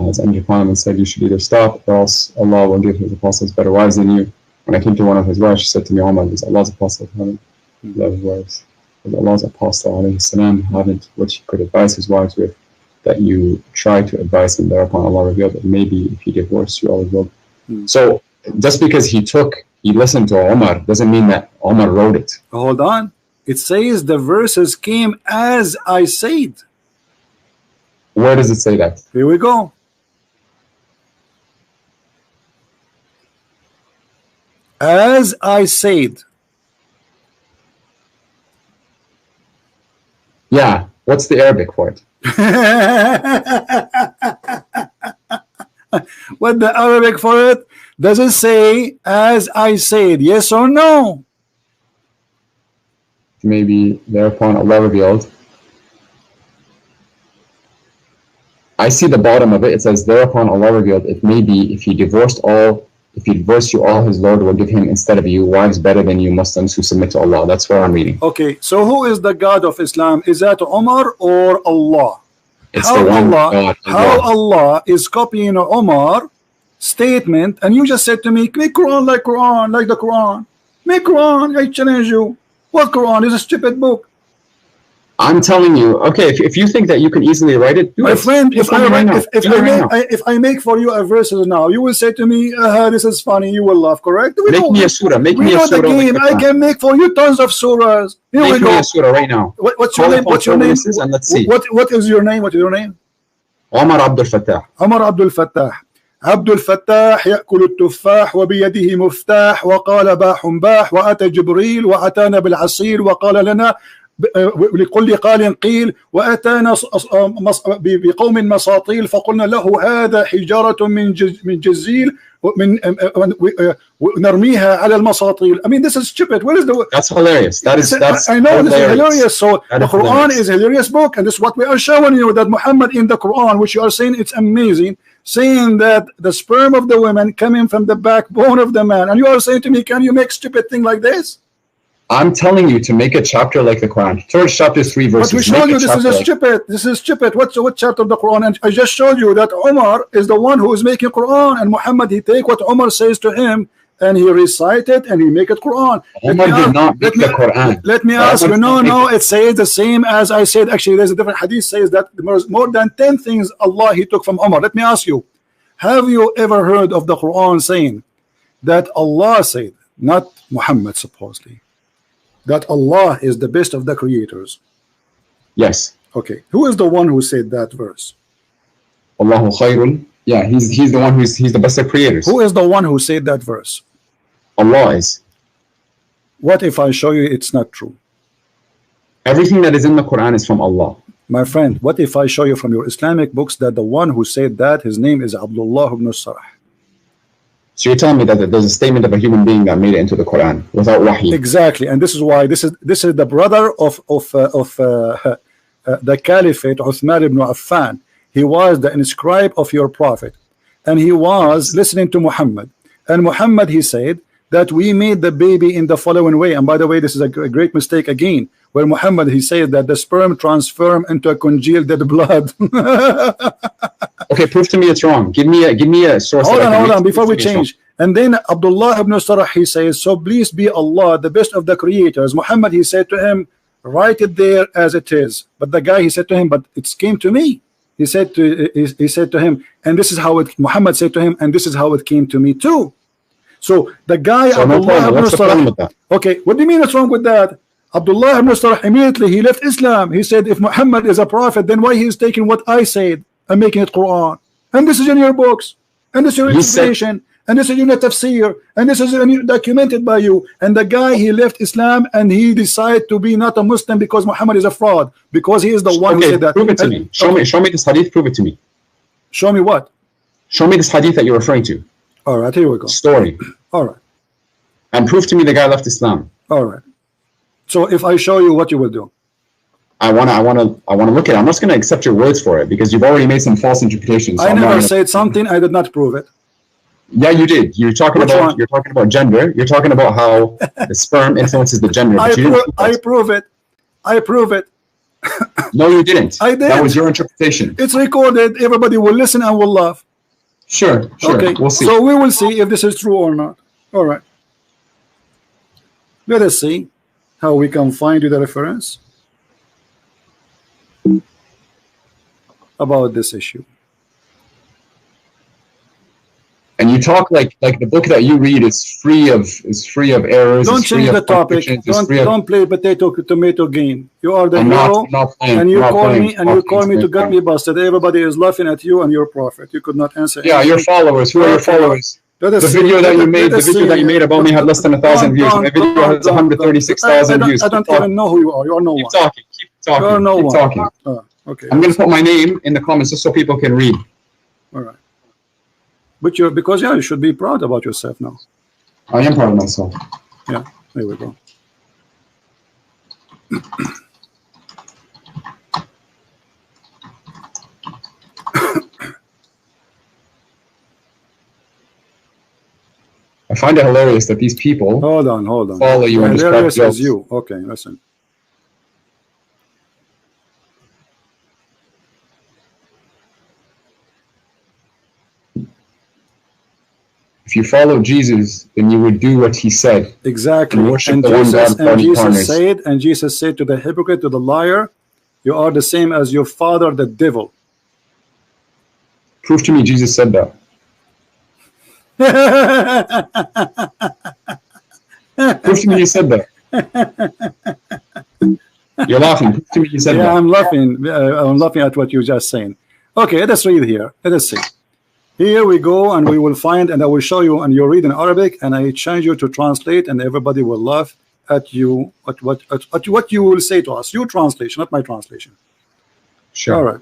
has entered upon him and said, you should either stop or else Allah will give his apostles better wives than you. When I came to one of his wives, she said to me, Umar, is Allah's apostle of heaven love his wives? Does Allah's apostle ﷺ haven't what he could advise his wives with that you try to advise him? Thereupon Allah revealed that maybe if he divorced you, Allah will. So just because he listened to Umar doesn't mean that Umar wrote it. Hold on. It says the verses came as I said. Where does it say that? Here we go. As I said. Yeah. What's the Arabic for it? What the Arabic for it? Does it say as I said? Yes or no? Maybe thereupon Allah revealed. I see the bottom of it. It says thereupon Allah revealed. It may be if he divorced you, all his Lord will give him instead of you wives better than you Muslims who submit to Allah. That's where I'm reading. Okay, so who is the God of Islam? Is that Umar or Allah? It's the one God. How Allah is copying Umar statement, and you just said to me, make Quran like the Quran. Make Quran, I challenge you. What Quran is a stupid book. I'm telling you, okay, if you think that you can easily write it, do my it. friend, if I make for you a verses now, you will say to me, this is funny, you will laugh, correct? Make me a surah. Make me a surah. The game. I can make for you tons of surahs. Here we go. Make me a surah right now. What's your name? What's your name? And let's see. What is your name? What is your name? Omar Abdul Fattah. Omar Abdul Fattah. عبد الفتاح يأكل التفاح وبيده مفتاح وقال باح باح وأتى جبريل وأتانا بالعصير وقال لنا لكل قال قيل وأتانا بقوم مساطيل فقلنا له هذا حجارة من جزيل ونرميها على المساطيل. I mean, this is stupid. What is the? That's hilarious. That's I know hilarious. this is hilarious. So that the Quran hilarious. is a hilarious book, and this is what we are showing you, that Muhammad in the Quran, which you are saying it's amazing, saying that the sperm of the woman coming from the backbone of the man, and you are saying to me, can you make stupid thing like this? I'm telling you to make a chapter like the Quran. Surah chapter 3 verses. But we showed you this is stupid. This is stupid. What chapter of the Quran? And I just showed you that Umar is the one who is making Quran, and Muhammad, he take what Umar says to him and he recite it and he make it Quran. Umar did not make the Quran. Let me ask you. No, it says the same as I said. Actually, there's a different hadith says that there's more than 10 things Allah he took from Umar. Let me ask you, have you ever heard of the Quran saying that Allah said, not Muhammad supposedly, that Allah is the best of the creators? Yes. Okay. Who is the one who said that verse? Allahu khairun. Yeah, he's the one he's the best of creators. Who is the one who said that verse? Allah is. What if I show you it's not true? Everything that is in the Quran is from Allah. My friend, what if I show you from your Islamic books that the one who said that, his name is Abdullah ibn Sarah? So you're telling me that there's a statement of a human being that made it into the Quran without wahi? Exactly, and this is why this is the brother of the Caliphate, Uthman ibn Affan. He was the inscribe of your prophet, and he was listening to Muhammad. And Muhammad, he said that we made the baby in the following way. And by the way, this is a great mistake again, where Muhammad, he said that the sperm transform into a congealed dead blood. Okay, prove to me it's wrong. Give me a source. Hold on, before we change. And then Abdullah ibn Sarah, he says, so please be Allah, the best of the creators. Muhammad, he said to him, write it there as it is. But the guy, he said to him, but it came to me. He said to him, and this is how it, Muhammad said to him, and this is how it came to me too. So the guy, so Abdullah ibn Sarah, okay, what do you mean what's wrong with that? Abdullah ibn Sarah, immediately he left Islam. He said, if Muhammad is a prophet, then why he is taking what I said and making it Quran? And this is in your books, and this is your interpretation, and this is in your tafsir, and this is documented by you. And the guy, he left Islam and he decided to be not a Muslim because Muhammad is a fraud, because he is the one who said that. Prove it to me. Show me this hadith. Prove it to me. Show me what? Show me this hadith that you're referring to. All right, here we go. Story. All right. And prove to me the guy left Islam. All right. So if I show you, what you will do? I wanna look at it. I'm not gonna accept your words for it because you've already made some false interpretations. So I never said something. I did not prove it. Yeah, you did. You're talking about gender. You're talking about how the sperm influences the gender. I prove it. I prove it. No, you didn't. I did. That was your interpretation. It's recorded. Everybody will listen and will laugh. Sure. Okay. We'll see. So we will see if this is true or not. All right. Let us see how we can find you the reference about this issue. And you talk like the book that you read is free of errors. Don't change the topic. Don't play tomato game. You are the hero, and you call me to get me busted. Everybody is laughing at you and your prophet. You could not answer. Yeah, your followers. Who are your followers? The video that you made about me had less than 1,000 views. My video has 136,000 views. I don't even know who you are. You are no one. Keep talking. You are no one. Okay. I'm going to put my name in the comments just so people can read. All right. But you should be proud about yourself now. I am proud of myself. Yeah, there we go. I find it hilarious that these people hold on follow you and describe jokes. You. Okay, listen. If you follow Jesus, then you would do what he said. Exactly. And Jesus said to the hypocrite, to the liar, you are the same as your father, the devil. Prove to me Jesus said that. Prove to me you said that. You're laughing. Prove to me you said that. Yeah, I'm laughing at what you're just saying. Okay, let us read here. Let us see. Here we go, and we will find, and I will show you, and you read in Arabic, and I change you to translate, and everybody will laugh at you what you will say to us. Your translation, not my translation. Sure. All right.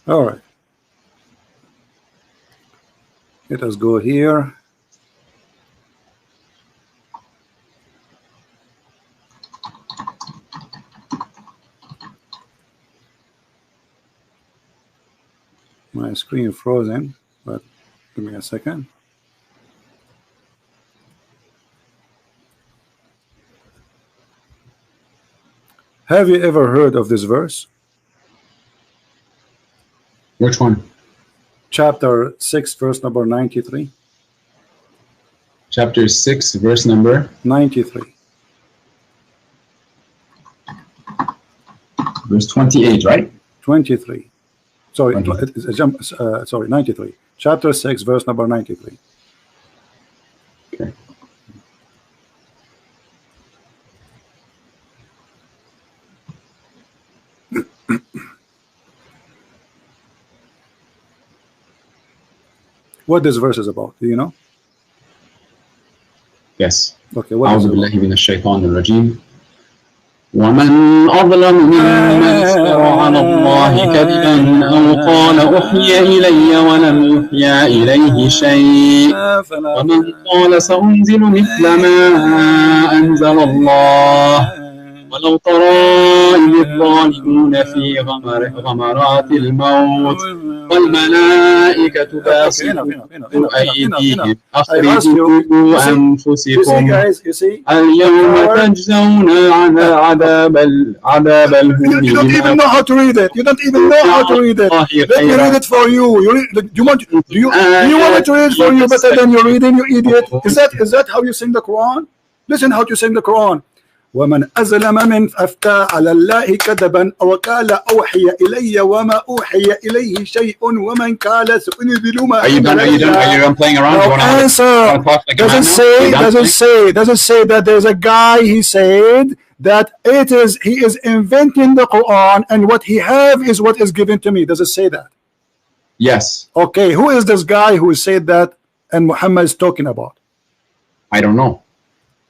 All right. Let us go here. My screen frozen, but give me a second. Have you ever heard of this verse? Which one? Chapter 6, verse number 93. Chapter 6, verse number 93. Verse 28, right? 23. Sorry, 20. it's a jump. Sorry, 93. Chapter 6, verse number 93. Okay. What this verse is about? Do you know? Yes. Okay. What is أعوذ it بالله about? من الشيطان الرجيم. ومن أظلم ممن افترى على الله كذبا أو قال أوحي إلي ولم يوحى إليه شيء ومن قال سأنزل مثل ما أنزل الله ولو ترى إذ الظالمون في غمرات الموت والملائكة باسطوا أيديهم أخرجوا أنفسكم اليوم تجزون عذاب الهون. You don't even know how to read it. You don't even know how to read it. Let me read it for you. Do you want me to read it for you better than you're reading, you idiot? Is that how you sing the Quran? Listen how you sing the Quran. ومن أظلم من أفتى على الله كذبا أو قال أوحي إلي وما أوحي إليه شيء ومن قال سأنزل ما. Are you done playing around? No answer. Does it say that there's a guy, he said that he is inventing the Quran and what he have is what is given to me? Does it say that? Yes. Okay, who is this guy who said that and Muhammad is talking about? I don't know.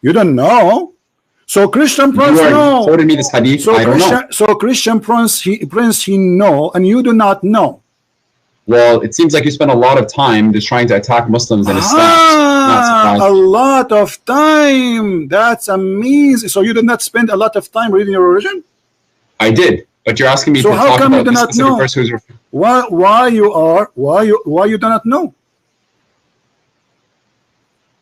You don't know? So Christian Prince know. Quoting me this hadith. So I don't know. So Christian Prince he know and you do not know. Well, it seems like you spend a lot of time just trying to attack Muslims and Islam. A lot of time. That's amazing. So you did not spend a lot of time reading your religion? I did, but you're asking me to how talk come about you do this not specific know? person who's. Why you do not know?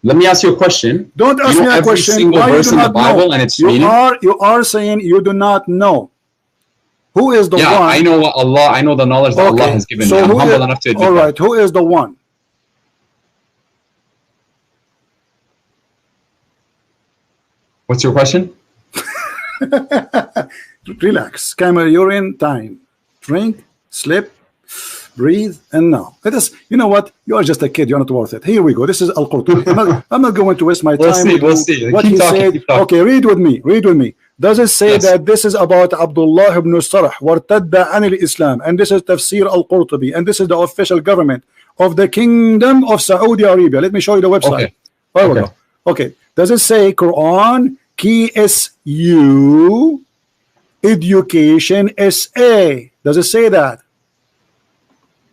Let me ask you a question. Don't ask me a question. Single verse in the Bible and its meaning? You are saying you do not know. Who is the one? Yeah, I know what Allah. I know the knowledge that Allah has given me. I'm humble enough to admit all right, who is the one? What's your question? Relax. Camera, you're in time. Drink, sleep, breathe, and now. Let us. You know what? You are just a kid. You're not worth it. Here we go. This is Al-Qurtubi. I'm not going to waste my time. We'll see. What he said. Okay, read with me. Read with me. Does it say that this is about Abdullah ibn Sarh wartadda an al-Islam, and this is Tafsir Al-Qurtubi, and this is the official government of the Kingdom of Saudi Arabia? Let me show you the website. Okay. Does it say Quran KSU Education SA? Does it say that?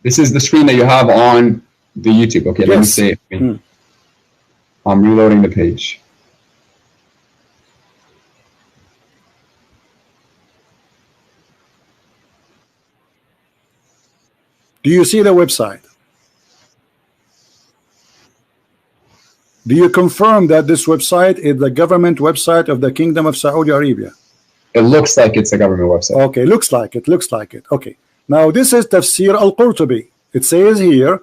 This is the screen that you have on the YouTube. Okay, let me see. I'm reloading the page. Do you see the website? Do you confirm that this website is the government website of the Kingdom of Saudi Arabia? It looks like it's a government website. Okay, looks like it. Okay. Now this is Tafsir Al-Qurtubi. It says here,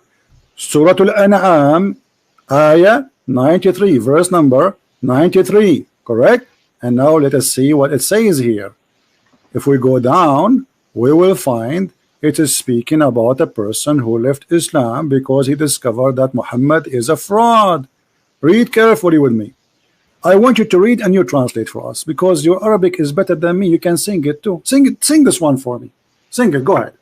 Surah Al-An'am, Ayah 93, verse number 93, correct? And now let us see what it says here. If we go down, we will find it is speaking about a person who left Islam because he discovered that Muhammad is a fraud. Read carefully with me. I want you to read and you translate for us, because your Arabic is better than me. You can sing it too. Sing it. Sing this one for me. Sing it. Go ahead.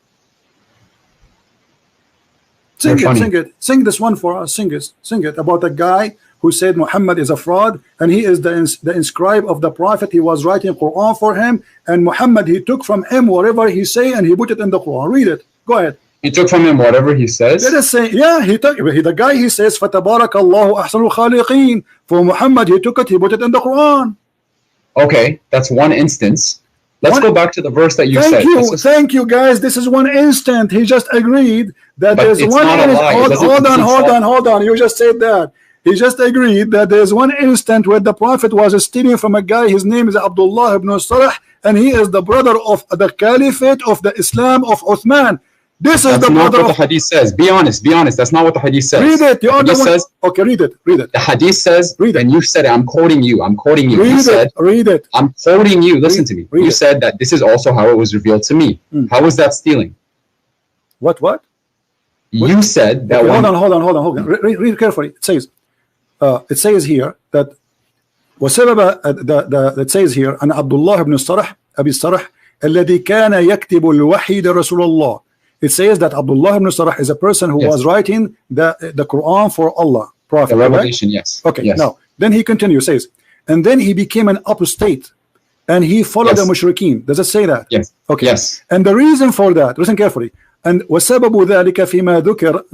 Sing it. Sing it. Sing this one for us. Sing it. Sing it about a guy who said Muhammad is a fraud and he is the inscribe of the Prophet. He was writing Quran for him, and Muhammad, he took from him whatever he say and he put it in the Quran. Read it. Go ahead. He took from him whatever he says. Let us say, yeah, the guy, he says, فَتَبَارَكَ اللَّهُ أَحْسَنُ الْخَالِقِينَ. For Muhammad, he took it, he put it in the Quran. Okay, that's one instance. Let's go back to the verse that you said. Thank you, guys. This is one instant. He just agreed that there's one. Hold on. You just said that. He just agreed that there's one instant where the Prophet was stealing from a guy. His name is Abdullah ibn Sarh, and he is the brother of the Caliphate of the Islam of Uthman. This is the brother. That's not what the hadith says. Be honest. That's not what the hadith says. Read it. Okay, read it. The hadith says, and you said it. I'm quoting you. Read it. I'm quoting you. Listen to me. You said that this is also how it was revealed to me. How is that stealing? What? You said that. Okay, hold on. Read carefully. It says here that it says here أن عبد الله بن الصرح أبي الصرح الذي كان يكتب الوحي لرسول الله. It says that Abdullah ibn Sarh is a person who was writing the Quran for Allah, Prophet. The revelation, right? Yes. Okay, now, then he continues, says, and then he became an apostate, and he followed the mushrikeen. Does it say that? Yes. Okay. Yes. And the reason for that, listen carefully, and وسبب ذلك فيما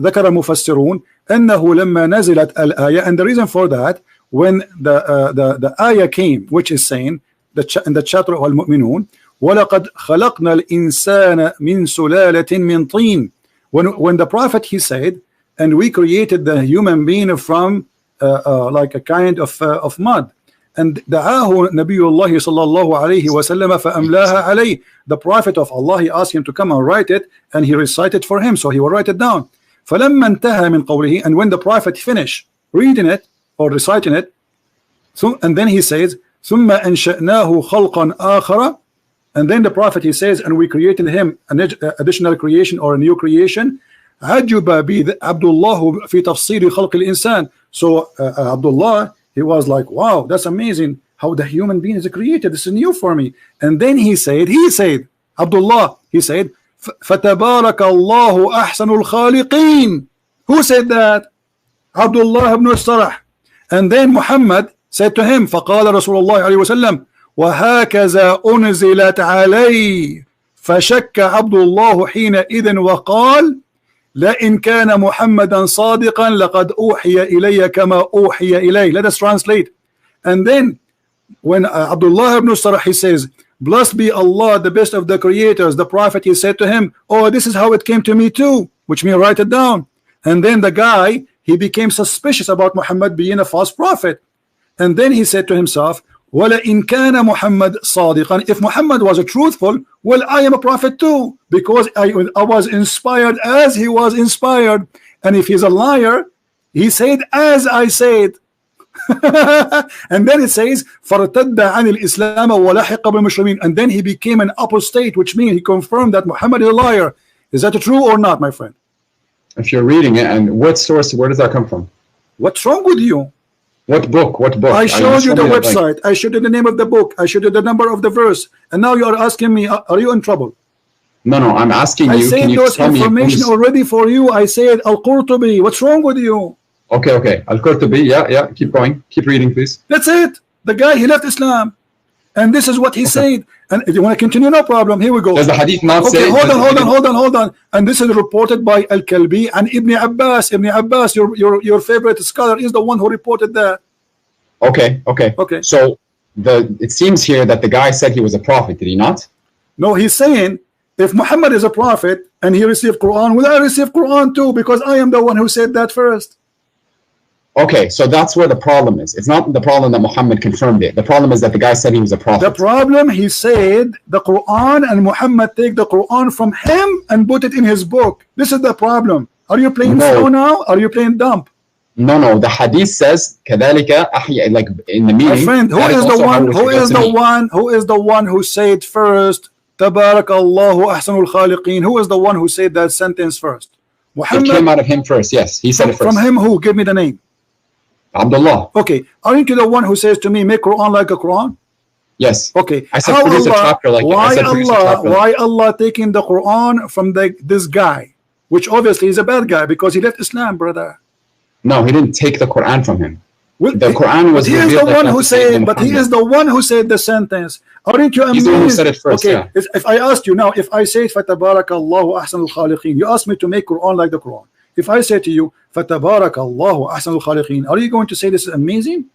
ذكر مفسرون أنه لما نزلت الآية, and the reason for that, when the ayah came, which is saying, in the chapter of Al-Mu'minun, وَلَقَدْ خَلَقْنَا الْإِنسَانَ مِنْ سُلَالَةٍ مِنْ طِينٍ. When the Prophet, he said, and we created the human being from like a kind of mud. And دعاه نبي الله صلى الله عليه وسلم فأملاها عليه. The Prophet of Allah, he asked him to come and write it, and he recited for him, so he will write it down. فلما انتهى من قوله, and when the Prophet finished reading it or reciting it, so, and then he says ثم أنشأناه خلقا آخر. And then the Prophet, he says, and we created him an additional creation or a new creation. عجب عبد الله في تفسير خلق الإنسان. So Abdullah, he was like, wow, that's amazing how the human being is created. This is new for me. And then he said, Abdullah, he said, فَتَبَارَكَ اللَّهُ أَحْسَنُ الْخَالِقِينَ. Who said that? Abdullah ibn Sarh. And then Muhammad said to him, فَقَالَ رسول الله عليه وسلم وهكذا أنزلت علي. فشك عبد الله حينئذ وقال لئن كان محمدا صادقا لقد أوحي إلي كما أوحي إليه. Let us translate. And then when Abdullah ibn Sarh, he says, blessed be Allah, the best of the creators, the Prophet, he said to him, oh, this is how it came to me too, which means write it down. And then the guy, he became suspicious about Muhammad being a false prophet. And then he said to himself, وَلَئِنْ كَانَ مُحَمَّدٌ صَادِقًا. If Muhammad was a truthful, well, I am a prophet too, because I was inspired as he was inspired. And if he's a liar, he said as I said. And then it says فَارْتَدَّ عَنِ الْإِسْلَامَ وَلَحِقَ بِالْمُسْلِمِينَ. And then he became an apostate, which means he confirmed that Muhammad is a liar. Is that true or not, my friend? If you're reading it, and what source, where does that come from? What's wrong with you? What book? I showed you the website. I showed you the name of the book. I showed you the number of the verse. And now you are asking me, are you in trouble? No, I'm asking you. I said those information already for you. I said Al-Qurtubi. What's wrong with you? Okay. Al-Qurtubi. Yeah. Keep going. Keep reading, please. That's it. The guy, he left Islam. And this is what he said. And if you want to continue, no problem. Here we go. Does the hadith not say? Hold on. And this is reported by Al-Kalbi and Ibn Abbas. Ibn Abbas, your favorite scholar, is the one who reported that. Okay. So it seems here that the guy said he was a prophet. Did he not? No, he's saying if Muhammad is a prophet and he received Quran, will I receive Quran too? Because I am the one who said that first. Okay, so that's where the problem is. It's not the problem that Muhammad confirmed it. The problem is that the guy said he was a prophet. The problem, he said the Quran, and Muhammad take the Quran from him and put it in his book. This is the problem. Are you playing slow now? Are you playing dumb? No, the hadith says كذلك أحيا, like in the meaning. My friend, who is the one who said first تبارك الله أحسن الخالقين? Who is the one who said that sentence first? Muhammad. It came out of him first. Yes, he said it first. From him who? Give me the name. Abdullah. Okay, aren't you the one who says to me, make Quran like a Quran? Yes. Okay. I said produce a chapter like why Allah taking the Quran from this guy, which obviously is a bad guy because he left Islam, brother? No, he didn't take the Quran from him. Well, the Quran was. He is the one who said. But he is the one who said the sentence. Aren't you amazed? He's the one who said it first. Okay. Yeah. If I asked you now, if I say فَتَبَارَكَ اللَّهُ أَحْسَنُ الْخَالِقِينَ, you asked me to make Quran like the Quran. If I say to you فَتَبَارَكَ اللَّهُ أَحْسَنُ الْخَالِقِينَ, are you going to say this is amazing?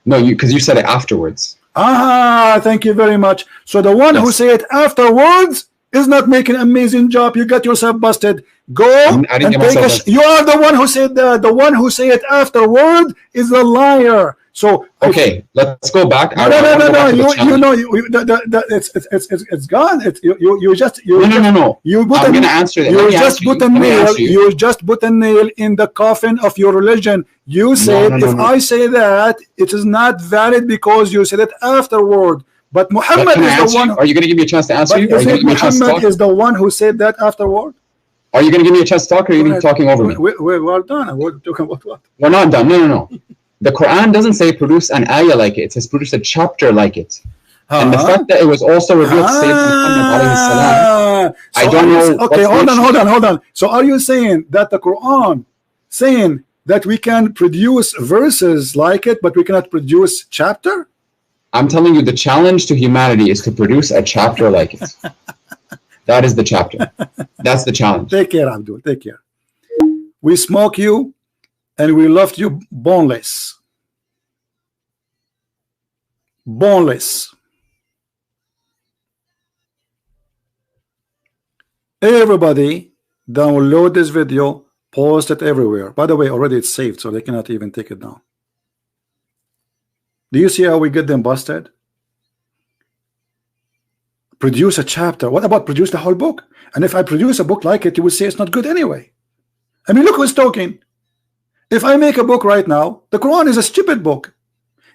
No, because you said it afterwards. Ah, thank you very much. So the one who said it afterwards is not making an amazing job. You got yourself busted. Go and take you are the one who said that. The one who said it afterward is a liar. So okay, let's go back. No. You know, it's gone. You just no. You put I'm gonna answer that. You just put a nail. You just put a nail in the coffin of your religion. You said if I say that, it is not valid because you said it afterward. But Muhammad is the one. Are you going to give me a chance to answer you? Muhammad is the one who said that afterward. Are you going to give me a chance to talk, or are you talking over me? We're done. We're talking about what? We're not done. No. The Quran doesn't say produce an ayah like it. It says produce a chapter like it. And the fact that it was also revealed to Sayyidina Muhammad alayhi salam, I don't know. Okay, hold on. So are you saying that the Quran saying that we can produce verses like it, but we cannot produce chapter? I'm telling you, the challenge to humanity is to produce a chapter like it. That is the chapter. That's the challenge. Take care, Abdul. Take care. We smoke you and we left you boneless. Boneless. Everybody download this video, post it everywhere. By the way, already it's saved, so they cannot even take it down. Do you see how we get them busted? Produce a chapter. What about produce the whole book? And if I produce a book like it, you would say it's not good anyway. I mean, look who's talking. If I make a book right now, the Quran is a stupid book.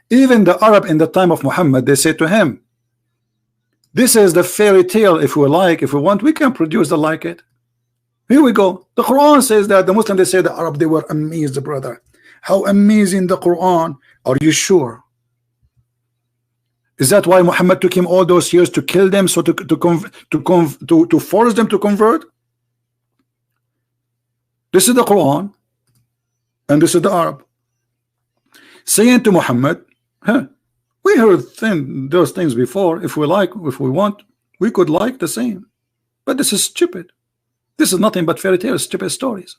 Even the Arab in the time of Muhammad, they said to him, this is the fairy tale. If we like, if we want, we can produce the like it. Here we go. The Quran says that. The Muslim, they say the Arab, they were amazed, brother. How amazing the Quran. Are you sure? Is that why Muhammad took him all those years to kill them, so to force them to convert? This is the Quran, and this is the Arab saying to Muhammad, we heard those things before. If we like, if we want, we could like the same. But this is stupid. This is nothing but fairy tales, stupid stories.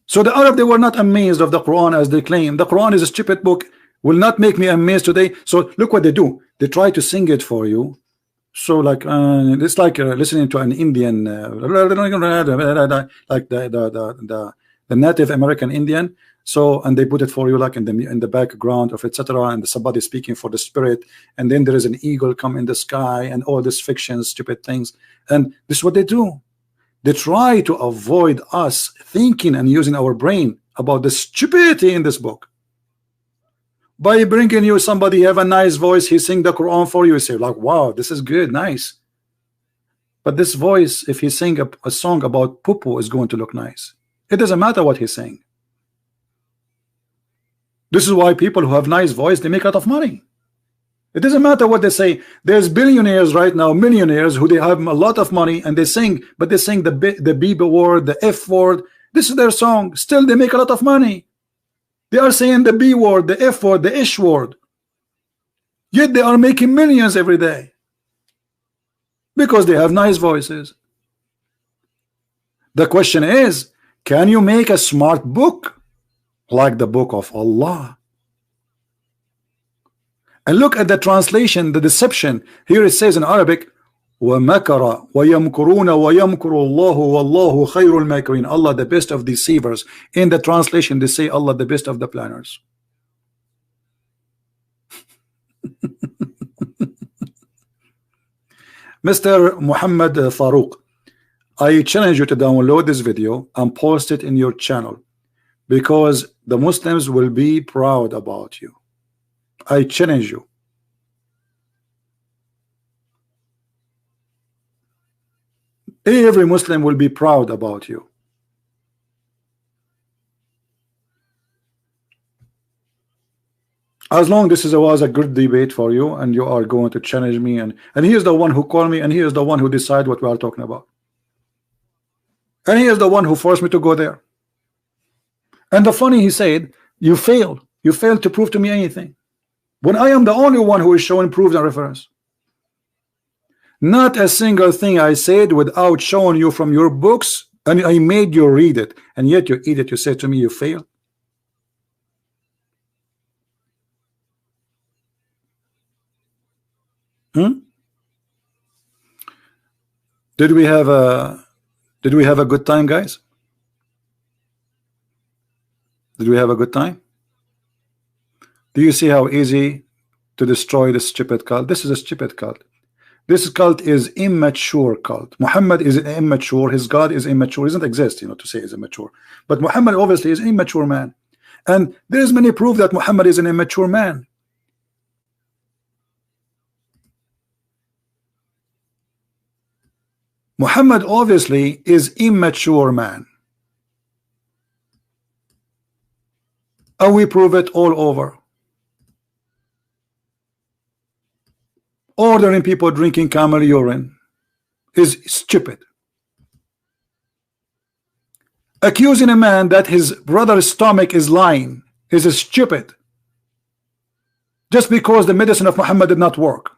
So the Arab, they were not amazed of the Quran as they claim. The Quran is a stupid book. Will not make me amazed today. So look what they do. They try to sing it for you. So like it's like listening to an Indian, like the Native American Indian. So and they put it for you like in the background of etc. And somebody speaking for the spirit. And then there is an eagle come in the sky and all this fiction, stupid things. And this is what they do. They try to avoid us thinking and using our brain about the stupidity in this book. By bringing you somebody have a nice voice, he sing the Quran for you, you say like, wow, this is good, nice. But this voice, if he sing a song about poo-poo, is going to look nice. It doesn't matter what he's saying. This is why people who have nice voice, they make a lot of money. It doesn't matter what they say. There's billionaires right now, millionaires, who they have a lot of money and they sing, but they sing the B word, the F word. This is their song. Still, they make a lot of money. They are saying the B word, the F word, the ish word. Yet they are making millions every day. Because they have nice voices. The question is, can you make a smart book like the book of Allah? And look at the translation, the deception. Here it says in Arabic, وَمَكَرَ وَيَمْكُرُونَ وَيَمْكُرُ اللَّهُ وَاللَّهُ خَيْرُ الْمَاكِرِينَ. Allah the best of deceivers. In the translation they say Allah the best of the planners. Mr. Muhammad Faruq, I challenge you to download this video and post it in your channel, because the Muslims will be proud about you. I challenge you. Every Muslim will be proud about you. As long this was a good debate for you, and you are going to challenge me, and he is the one who called me, and he is the one who decide what we are talking about, and he is the one who forced me to go there. And the funny, he said, you failed to prove to me anything, when I am the only one who is showing proof and reference. Not a single thing I said without showing you from your books, and I made you read it, and yet you eat it. You say to me you fail. Did we have a good time, guys? Did we have a good time? Do you see how easy to destroy this stupid cult? This is a stupid cult. This cult is immature cult. Muhammad is immature. His God is immature. He doesn't exist, to say he's immature. But Muhammad obviously is an immature man, and there is many proof that Muhammad is an immature man. Muhammad obviously is immature man, and we prove it all over. Ordering people drinking camel urine is stupid. Accusing a man that his brother's stomach is lying is stupid, just because the medicine of Muhammad did not work.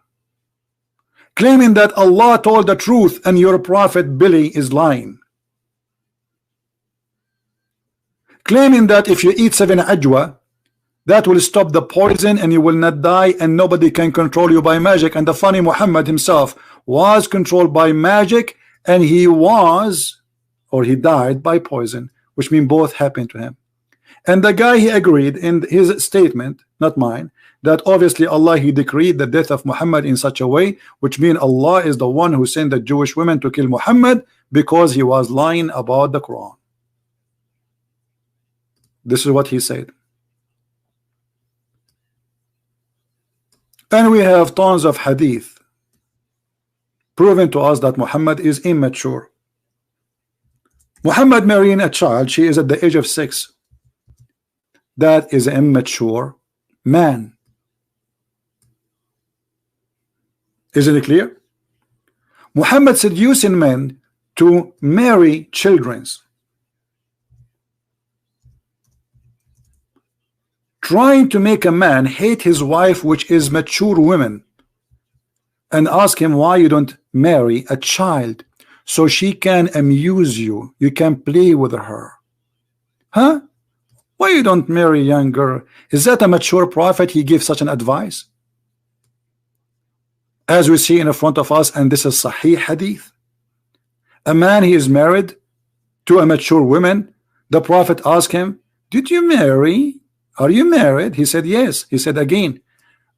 Claiming that Allah told the truth and your prophet Billy is lying. Claiming that if you eat 7 ajwa, that will stop the poison and you will not die, and nobody can control you by magic. And the funny, Muhammad himself was controlled by magic, and he died by poison, which means both happened to him. And the guy, he agreed in his statement, not mine, that obviously Allah, he decreed the death of Muhammad in such a way, which means Allah is the one who sent the Jewish women to kill Muhammad because he was lying about the Quran. This is what he said. And we have tons of hadith proving to us that Muhammad is immature. Muhammad marrying a child, she is at the age of 6. That is an immature man. Isn't it clear? Muhammad seducing men to marry children, trying to make a man hate his wife, which is mature women, and ask him why you don't marry a child so she can amuse you, you can play with her. Huh? Why you don't marry a young girl? Is that a mature prophet? He gives such an advice, as we see in front of us, and this is Sahih hadith. A man, he is married to a mature woman. The prophet asked him, did you marry? Are you married? He said yes. He said again,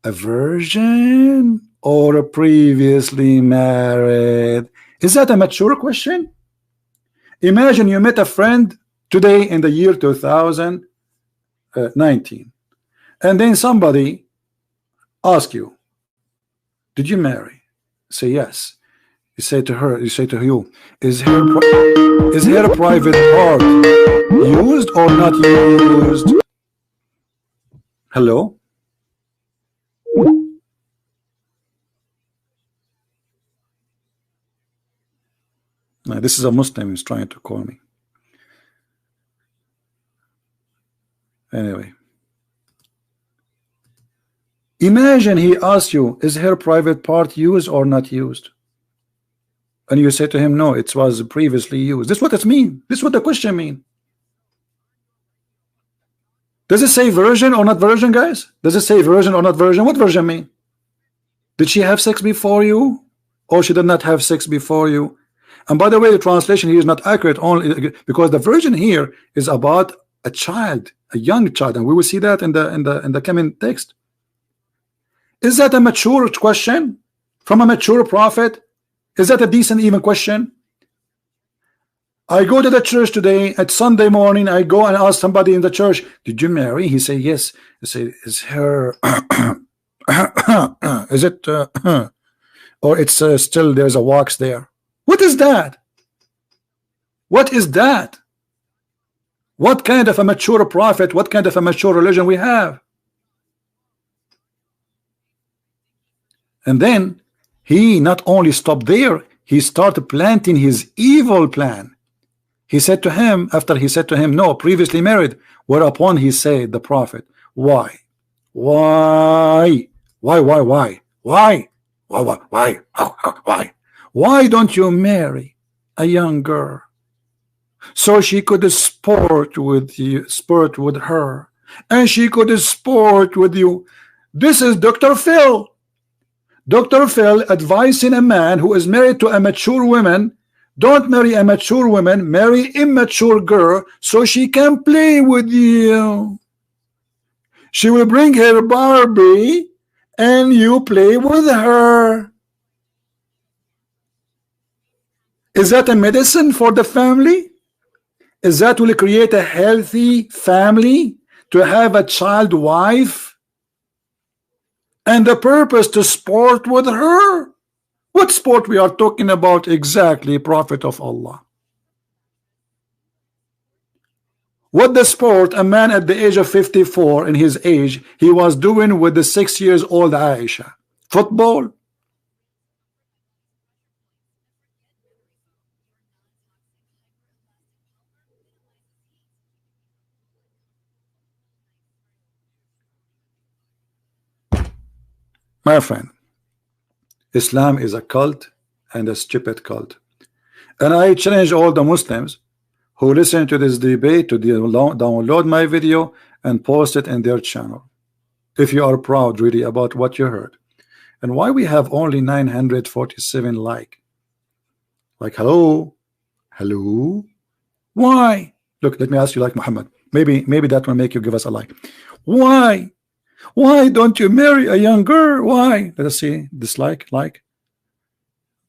a virgin or a previously married? Is that a mature question? Imagine you met a friend today in the year 2019, and then somebody asks you, did you marry? Say yes. You say to her, you say to you, is her private part used or not used? Hello? Now, this is a Muslim who's trying to call me. Anyway. Imagine he asks you, is her private part used or not used? And you say to him, no, it was previously used. This is what it means. This is what the question means. Does it say virgin or not virgin, guys? Does it say virgin or not virgin? What virgin mean? Did she have sex before you, or she did not have sex before you? And by the way, the translation here is not accurate, only because the virgin here is about a child, a young child, and we will see that in the coming text. Is that a mature question from a mature prophet? Is that a decent even question? I go to the church today at Sunday morning. I go and ask somebody in the church, did you marry? He say yes. I say, is her is it or it's still there's a wax there? What is that? What is that? What kind of a mature prophet, what kind of a mature religion we have? And then he not only stopped there, he started planting his evil plan. He said to him, after he said to him, no, previously married, whereupon he said, the prophet, why? Why? Why don't you marry a young girl so she could sport with you, sport with her, and she could sport with you? This is Dr. Phil. Dr. Phil advising a man who is married to a mature woman, don't marry a mature woman, marry immature girl so she can play with you. She will bring her Barbie and you play with her. Is that a medicine for the family? Is that will create a healthy family to have a child wife? And the purpose to sport with her? What sport we are talking about exactly, Prophet of Allah? What the sport a man at the age of 54 in his age he was doing with the 6 years old Aisha? Football? My friend, Islam is a cult and a stupid cult. And I challenge all the Muslims who listen to this debate to download my video and post it in their channel if you are proud really about what you heard. And why we have only 947 like hello why? Look, let me ask you like Muhammad, maybe that will make you give us a like. Why don't you marry a young girl? Why? Let us see. Dislike, like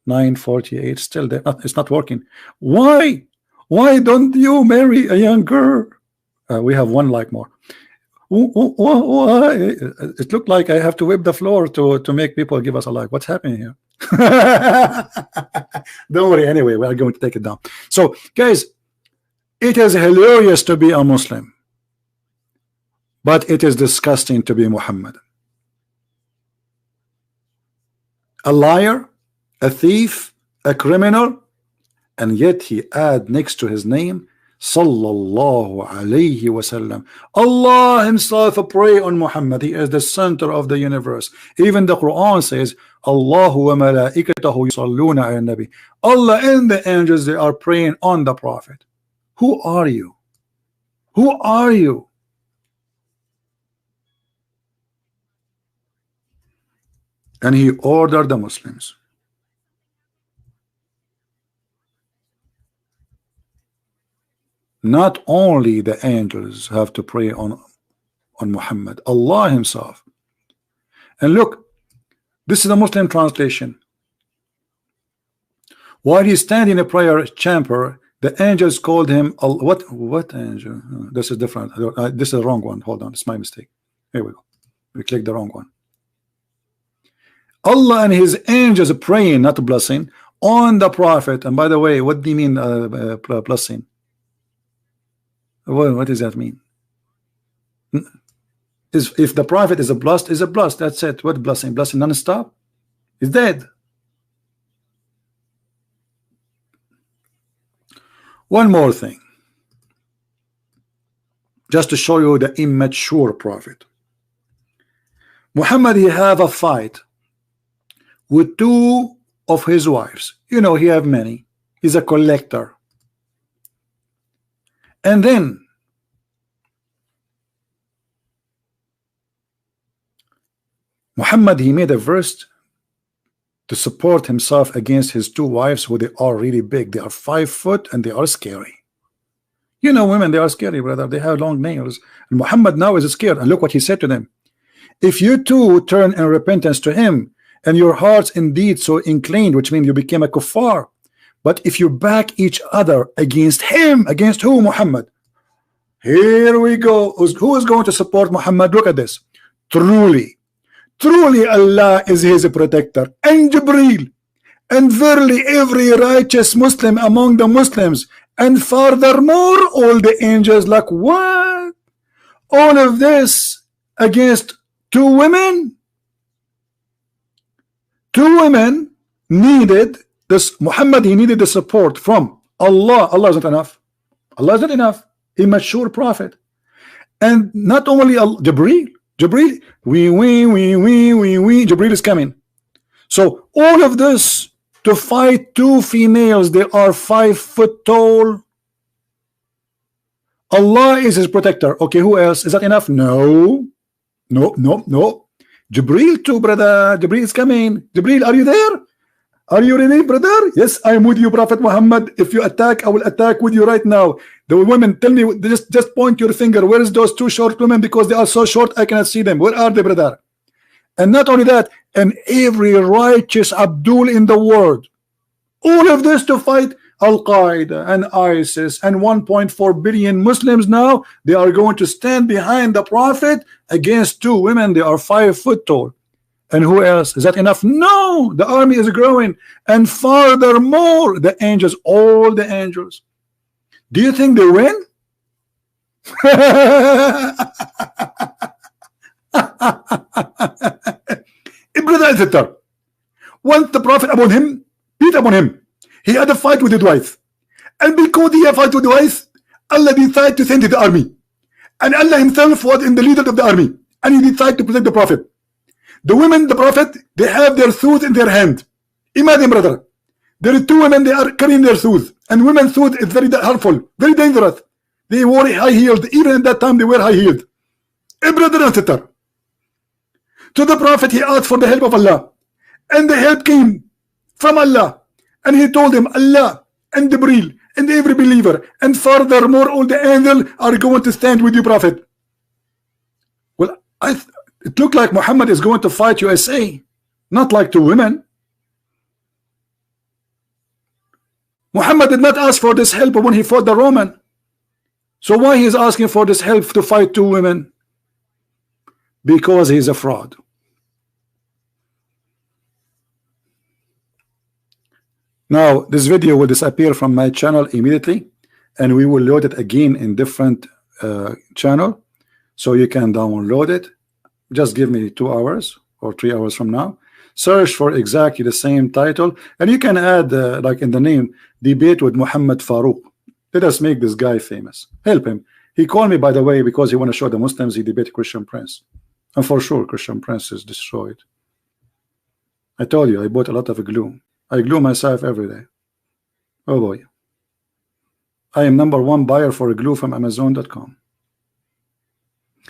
948 still there. It's not working. Why don't you marry a young girl? We have one like more. Why? It looked like I have to whip the floor to make people give us a like. What's happening here? Don't worry. Anyway, we are going to take it down. So guys, it is hilarious to be a Muslim, but it is disgusting to be Muhammad. A liar, a thief, a criminal, and yet he add next to his name Sallallahu Alaihi Wasallam. Allah himself pray on Muhammad. He is the center of the universe. Even the Quran says Allahu wa malaikatahu yusalluna ala nabi. Allah and the angels, they are praying on the prophet. Who are you? Who are you? And he ordered the Muslims. Not only the angels have to pray on Muhammad, Allah himself. And look, this is the Muslim translation. While he standing in a prayer chamber, the angels called him what angel? This is different. This is the wrong one. Hold on, it's my mistake. Here we go. We clicked the wrong one. Allah and his angels are praying, not blessing, on the prophet. And by the way, what do you mean blessing? What does that mean? If the prophet is a blessed, is a blessed. That's it. What blessing? Blessing non-stop? He's dead. One more thing, just to show you the immature prophet. Muhammad, he have a fight with two of his wives. You know, he have many. He's a collector. And then Muhammad, he made a verse to support himself against his two wives who they are really big. They are 5 foot and they are scary. You know, women, they are scary, brother. They have long nails. And Muhammad now is scared. And look what he said to them. If you two turn in repentance to him, and your hearts indeed so inclined, which means you became a kuffar, But if you back each other against him, against who? Muhammad. Here we go. Who is going to support Muhammad? Look at this. Truly, truly Allah is his protector, and Jibreel, and verily every righteous Muslim among the Muslims, and furthermore all the angels. Like what? All of this against two women? Two women needed this. Muhammad, he needed the support from Allah. Allah is not enough. Allah is not enough. Immature prophet. And not only Jibreel, Jibreel is coming. So all of this to fight two females, they are 5 foot tall. Allah is his protector. Okay, who else? Is that enough? No. Jibreel too, brother. Jibreel is coming. Jibreel, are you there? Are you ready, brother? Yes, I am with you, Prophet Muhammad. If you attack, I will attack with you right now. The women, tell me, just point your finger. Where is those two short women? Because they are so short, I cannot see them. Where are they, brother? And not only that, and every righteous Abdul in the world. All of this to fight Al-Qaeda and ISIS and 1.4 billion Muslims now. They are going to stand behind the Prophet against two women. They are 5 foot tall. And who else? Is that enough? No, the army is growing. And furthermore, the angels, all the angels. Do you think they win? Brother and sister, once the Prophet upon him, beat upon him, he had a fight with his wife. And because he had a fight with the wife, Allah decided to send the army. And Allah himself was in the leader of the army. And he decided to protect the Prophet. The women, the Prophet, they have their swords in their hand. Imagine, brother, there are two women, they are carrying their swords, and women's sword is very harmful, very dangerous. They wore high heeled. Even at that time, they were high heeled. A brother and sister. To the Prophet, he asked for the help of Allah, and the help came from Allah, and he told him, Allah and Jibreel and every believer, and furthermore, all the angels are going to stand with you, Prophet. Well, it looked like Muhammad is going to fight USA, not like two women. Muhammad did not ask for this help when he fought the Roman. So why he is asking for this help to fight two women? Because he is a fraud. Now this video will disappear from my channel immediately, and we will load it again in different channel, so you can download it. Just give me 2 hours or 3 hours from now. Search for exactly the same title, and you can add like in the name, debate with Muhammad Faruq. Let us make this guy famous. Help him. He called me, by the way, because he want to show the Muslims he debated Christian Prince, and for sure Christian Prince is destroyed. I told you I bought a lot of glue. I glue myself every day. Oh boy, I am #1 buyer for glue from Amazon.com.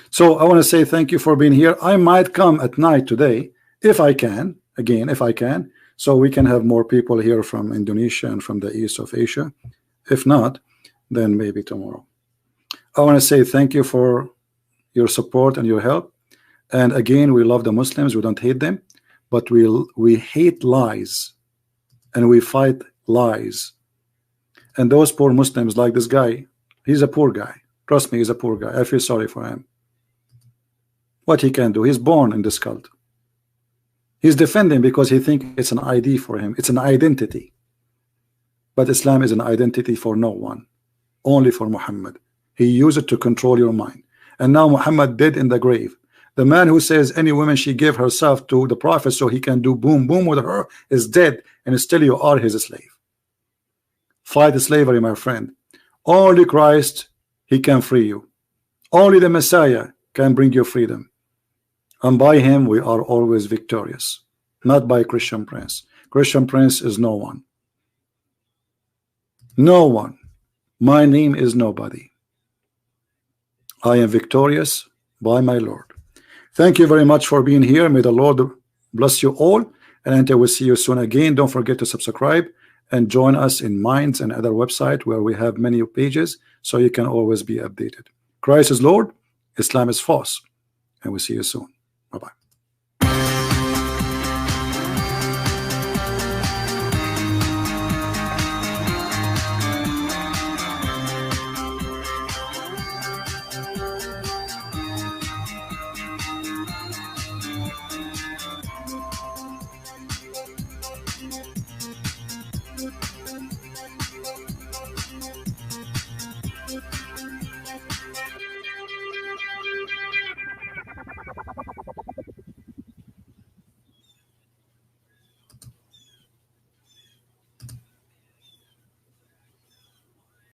So I want to say thank you for being here. I might come at night today if I can, again if I can, so we can have more people here from Indonesia and from the east of Asia. If not, then maybe tomorrow. I want to say thank you for your support and your help. And again, we love the Muslims, we don't hate them, but we hate lies, and we fight lies. And those poor Muslims, like this guy, he's a poor guy. Trust me, he's a poor guy. I feel sorry for him. What he can do, he's born in this cult. He's defending because he thinks it's an ID for him, it's an identity. But Islam is an identity for no one, only for Muhammad. He used it to control your mind. And now Muhammad dead in the grave. The man who says any woman she gave herself to the Prophet so he can do boom boom with her is dead, and still you are his slave. Fight slavery, my friend. Only Christ, he can free you. Only the Messiah can bring you freedom. And by him we are always victorious, not by Christian Prince. Christian Prince is no one. No one. My name is nobody. I am victorious by my Lord. Thank you very much for being here. May the Lord bless you all, and until we see you soon again, don't forget to subscribe and join us in Minds and other website where we have many pages, so you can always be updated. Christ is Lord, Islam is false, and we'll see you soon. Bye-bye.